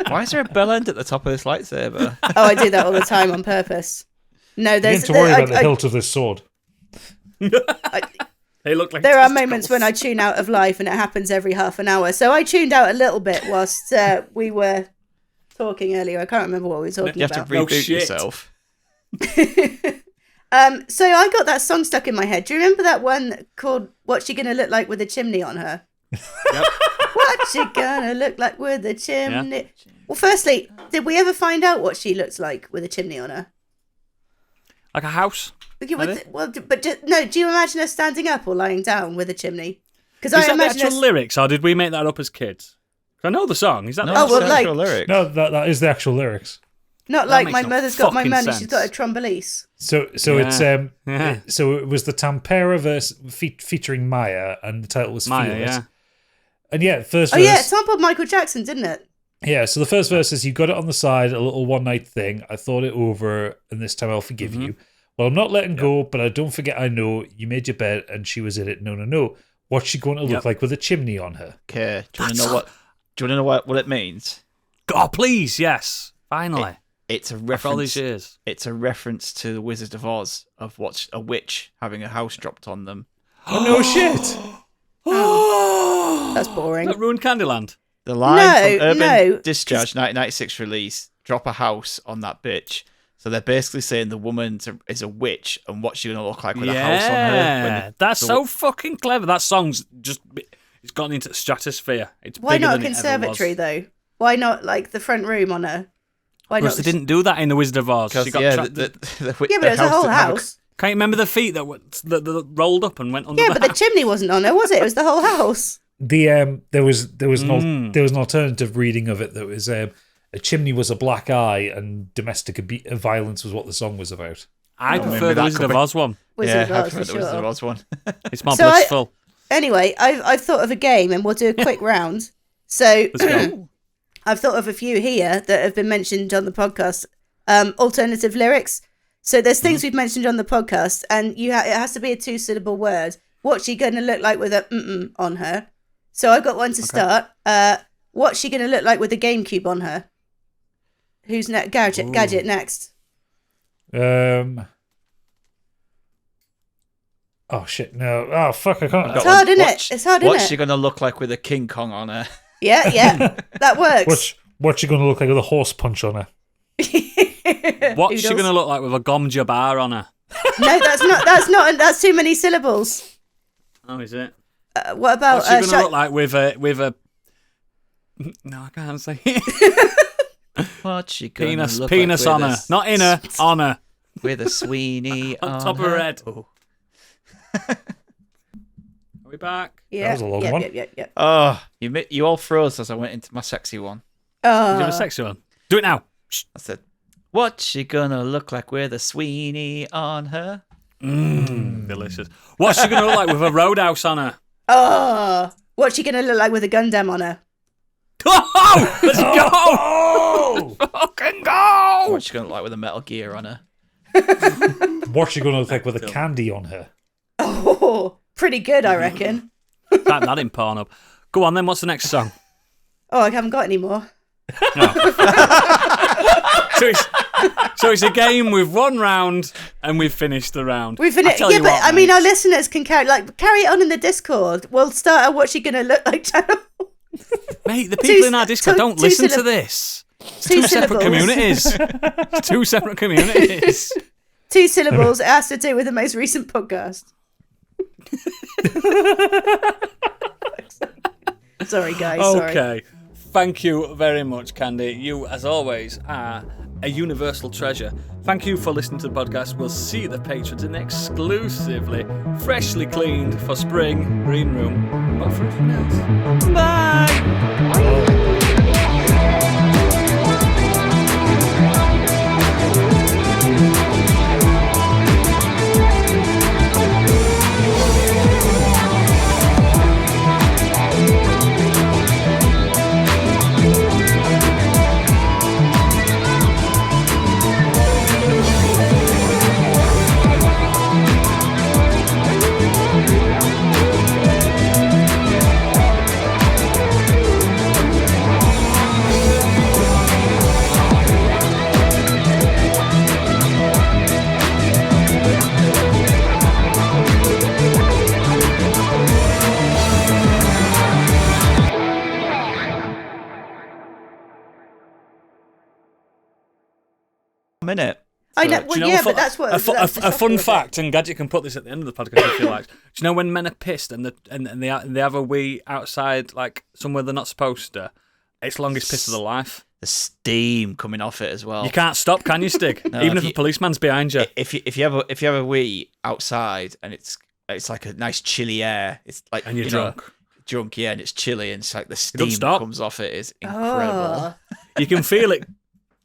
Speaker 2: Why is there a bell end at the top of this lightsaber?
Speaker 4: Oh, I do that all the time on purpose. No,
Speaker 3: You
Speaker 4: there's
Speaker 3: need to worry about the
Speaker 4: I-
Speaker 3: hilt of this sword.
Speaker 1: They look like
Speaker 4: there are
Speaker 1: testicles.
Speaker 4: moments when I tune out of life, and it happens every half an hour. So I tuned out a little bit whilst we were talking earlier. I can't remember what we were talking
Speaker 2: You have to
Speaker 4: about.
Speaker 1: No
Speaker 2: reboot
Speaker 1: shit.
Speaker 2: yourself.
Speaker 4: So I got that song stuck in my head. Do you remember that one called "What's She Gonna Look Like with a Chimney on Her"?
Speaker 1: Yep.
Speaker 4: What's she gonna look like with a chimney? Well, firstly, did we ever find out what she looks like with a chimney on her?
Speaker 1: Like a house.
Speaker 4: Okay,
Speaker 1: Maybe.
Speaker 4: no. Do you imagine her standing up or lying down with a chimney? Because
Speaker 1: Is
Speaker 4: I
Speaker 1: that the
Speaker 4: imagine
Speaker 1: actual
Speaker 4: her.
Speaker 1: lyrics, or did we make that up as kids? I know the song. Is that
Speaker 2: No,
Speaker 1: the
Speaker 4: Oh,
Speaker 2: it's
Speaker 4: well,
Speaker 2: the
Speaker 4: like-
Speaker 2: actual lyric.
Speaker 3: No, that is the actual lyrics.
Speaker 4: Not
Speaker 1: That
Speaker 4: like
Speaker 1: makes
Speaker 4: my
Speaker 1: no
Speaker 4: mother's got my
Speaker 1: fucking
Speaker 4: money,
Speaker 1: sense.
Speaker 4: she's got a trombolese.
Speaker 3: So
Speaker 1: Yeah.
Speaker 3: it's
Speaker 1: Yeah.
Speaker 3: so it was the Tampere verse featuring Maya, and the title was
Speaker 1: Maya,
Speaker 3: Feel It.
Speaker 1: yeah.
Speaker 3: And yeah, first
Speaker 4: Oh
Speaker 3: verse.
Speaker 4: yeah, it sampled Michael Jackson, didn't it?
Speaker 3: Yeah, so the first verse is, you got it on the side, a little one night thing. I thought it over, and this time I'll forgive you. Well, I'm not letting go, but I don't forget I know. You made your bed, and she was in it. No, no, no. What's she going to look
Speaker 1: Yep.
Speaker 3: like with a chimney on her?
Speaker 2: Okay. Do you want to
Speaker 1: That's-
Speaker 2: know what? Do you want to know what it means?
Speaker 1: Oh, please, yes. Finally.
Speaker 2: It's a
Speaker 1: After all these
Speaker 2: reference.
Speaker 1: years.
Speaker 2: It's a reference to the Wizard of Oz of what's a witch having a house dropped on them.
Speaker 3: Oh, no shit.
Speaker 4: That's boring.
Speaker 1: That ruined Candyland.
Speaker 2: The line
Speaker 4: No,
Speaker 2: from Urban
Speaker 4: no,
Speaker 2: Discharge 1996 release, drop a house on that bitch. So they're basically saying the woman is a witch and what's she going to look like with a house on her.
Speaker 1: Yeah, that's so fucking clever. That song's just, it's gone into the stratosphere. It's
Speaker 4: Why
Speaker 1: bigger
Speaker 4: not a
Speaker 1: than it ever
Speaker 4: conservatory
Speaker 1: was.
Speaker 4: though? Why not like the front room on her? Why
Speaker 1: Because
Speaker 4: not?
Speaker 1: they didn't do that in The Wizard of Oz. She got
Speaker 2: yeah,
Speaker 1: trapped.
Speaker 2: the
Speaker 4: Yeah, but it was a whole house.
Speaker 1: Can't you remember the feet that rolled up and went under
Speaker 4: Yeah,
Speaker 1: the
Speaker 4: but the
Speaker 1: house?
Speaker 4: chimney wasn't on there, was it? It was the whole house.
Speaker 3: There was an alternative reading of it that was a chimney was a black eye and domestic violence was what the song was about.
Speaker 1: I prefer
Speaker 2: maybe
Speaker 1: the
Speaker 2: that
Speaker 1: Wizard
Speaker 2: could
Speaker 1: of
Speaker 2: be-
Speaker 1: Oz one.
Speaker 4: Wizard
Speaker 2: Yeah,
Speaker 4: of
Speaker 2: I
Speaker 4: Oz,
Speaker 2: prefer
Speaker 4: for
Speaker 2: the Wizard of
Speaker 4: sure.
Speaker 2: Oz one.
Speaker 1: It's more
Speaker 4: So
Speaker 1: blissful.
Speaker 4: Anyway, I've thought of a game, and we'll do a quick round. So
Speaker 1: Let's go.
Speaker 4: I've thought of a few here that have been mentioned on the podcast. Alternative lyrics. So there's things we've mentioned on the podcast, and it has to be a 2-syllable word. What's she gonna look like with a mm on her? So I've got one to start. What's she gonna look like with a GameCube on her? Who's next? Gadget next.
Speaker 3: Oh shit! No! Oh fuck! I can't.
Speaker 4: It's hard, isn't it? It's hard, isn't
Speaker 2: What's
Speaker 4: it?
Speaker 2: she gonna look like with a King Kong on her?
Speaker 4: Yeah, that works.
Speaker 3: What's she gonna look like with a horse punch on her?
Speaker 1: What's she
Speaker 4: Oodles.
Speaker 1: going to look like with a gom jabbar on her?
Speaker 4: No, that's too many syllables.
Speaker 1: Oh, is it?
Speaker 4: What about
Speaker 1: What's she going to look like with a... No, I can't say it.
Speaker 2: What's she gonna look
Speaker 1: Penis
Speaker 2: like
Speaker 1: on
Speaker 2: with
Speaker 1: her. Not in her, on her.
Speaker 2: with a Sweeney
Speaker 1: On top of her head.
Speaker 2: Oh.
Speaker 1: Are we back?
Speaker 4: Yeah,
Speaker 3: was a long
Speaker 4: yeah,
Speaker 3: one.
Speaker 4: Yeah.
Speaker 2: Oh, you all froze as I went into my sexy one.
Speaker 1: Do you have a sexy one? Do it now. Shh.
Speaker 2: I said, "What's she gonna look like with a Sweeney on her?"
Speaker 1: Delicious. What's she going to look like with a roadhouse on her?
Speaker 4: What's she gonna look like with a Gundam on her?
Speaker 1: Oh, let's go! Fucking go!
Speaker 2: What's she gonna look like with a Metal Gear on her?
Speaker 3: What's she gonna look like with a candy on her?
Speaker 4: Oh, pretty good, I reckon.
Speaker 1: Type that in Pornhub. Go on then, what's the next song?
Speaker 4: Oh, I haven't got any more.
Speaker 1: So it's a game with one round and we've finished the round.
Speaker 4: We've finished.
Speaker 1: I tell
Speaker 4: Yeah,
Speaker 1: you
Speaker 4: but
Speaker 1: what,
Speaker 4: I mean,
Speaker 1: mate.
Speaker 4: our listeners can carry it on in the Discord. We'll start at what's she gonna look like channel.
Speaker 1: Mate, the people in our
Speaker 4: two-
Speaker 1: Discord don't
Speaker 4: two
Speaker 1: listen to
Speaker 4: syllab-
Speaker 1: this.
Speaker 4: Two
Speaker 1: Separate
Speaker 4: syllables.
Speaker 1: communities. Two separate communities.
Speaker 4: 2 syllables. It has to do with the most recent podcast. Sorry, guys. Sorry.
Speaker 1: Okay. Thank you very much, Candy. You, as always, are a universal treasure. Thank you for listening to the podcast. We'll see the patrons in exclusively, freshly cleaned for spring green room. But for everyone else, bye!
Speaker 2: Minute.
Speaker 4: I know.
Speaker 1: Do
Speaker 4: Well,
Speaker 1: you know
Speaker 4: yeah,
Speaker 1: a
Speaker 4: but that's what
Speaker 1: a
Speaker 4: that's the
Speaker 1: fun
Speaker 4: shocker of it.
Speaker 1: fact, and Gadget can put this at the end of the podcast if you like. Do you know when men are pissed and they have a wee outside, like somewhere they're not supposed to? It's the longest piss of their life.
Speaker 2: The steam coming off it as well.
Speaker 1: You can't stop, can you, Stig?
Speaker 2: No,
Speaker 1: Even
Speaker 2: if
Speaker 1: if a
Speaker 2: you-
Speaker 1: policeman's behind you.
Speaker 2: If you have a wee outside and it's like a nice chilly air. It's like
Speaker 1: And you're
Speaker 2: you know,
Speaker 1: drunk.
Speaker 2: drunk, yeah, and it's chilly, and it's like the
Speaker 1: don't
Speaker 2: steam
Speaker 1: stop.
Speaker 2: comes off it is incredible.
Speaker 4: Oh.
Speaker 1: You can feel it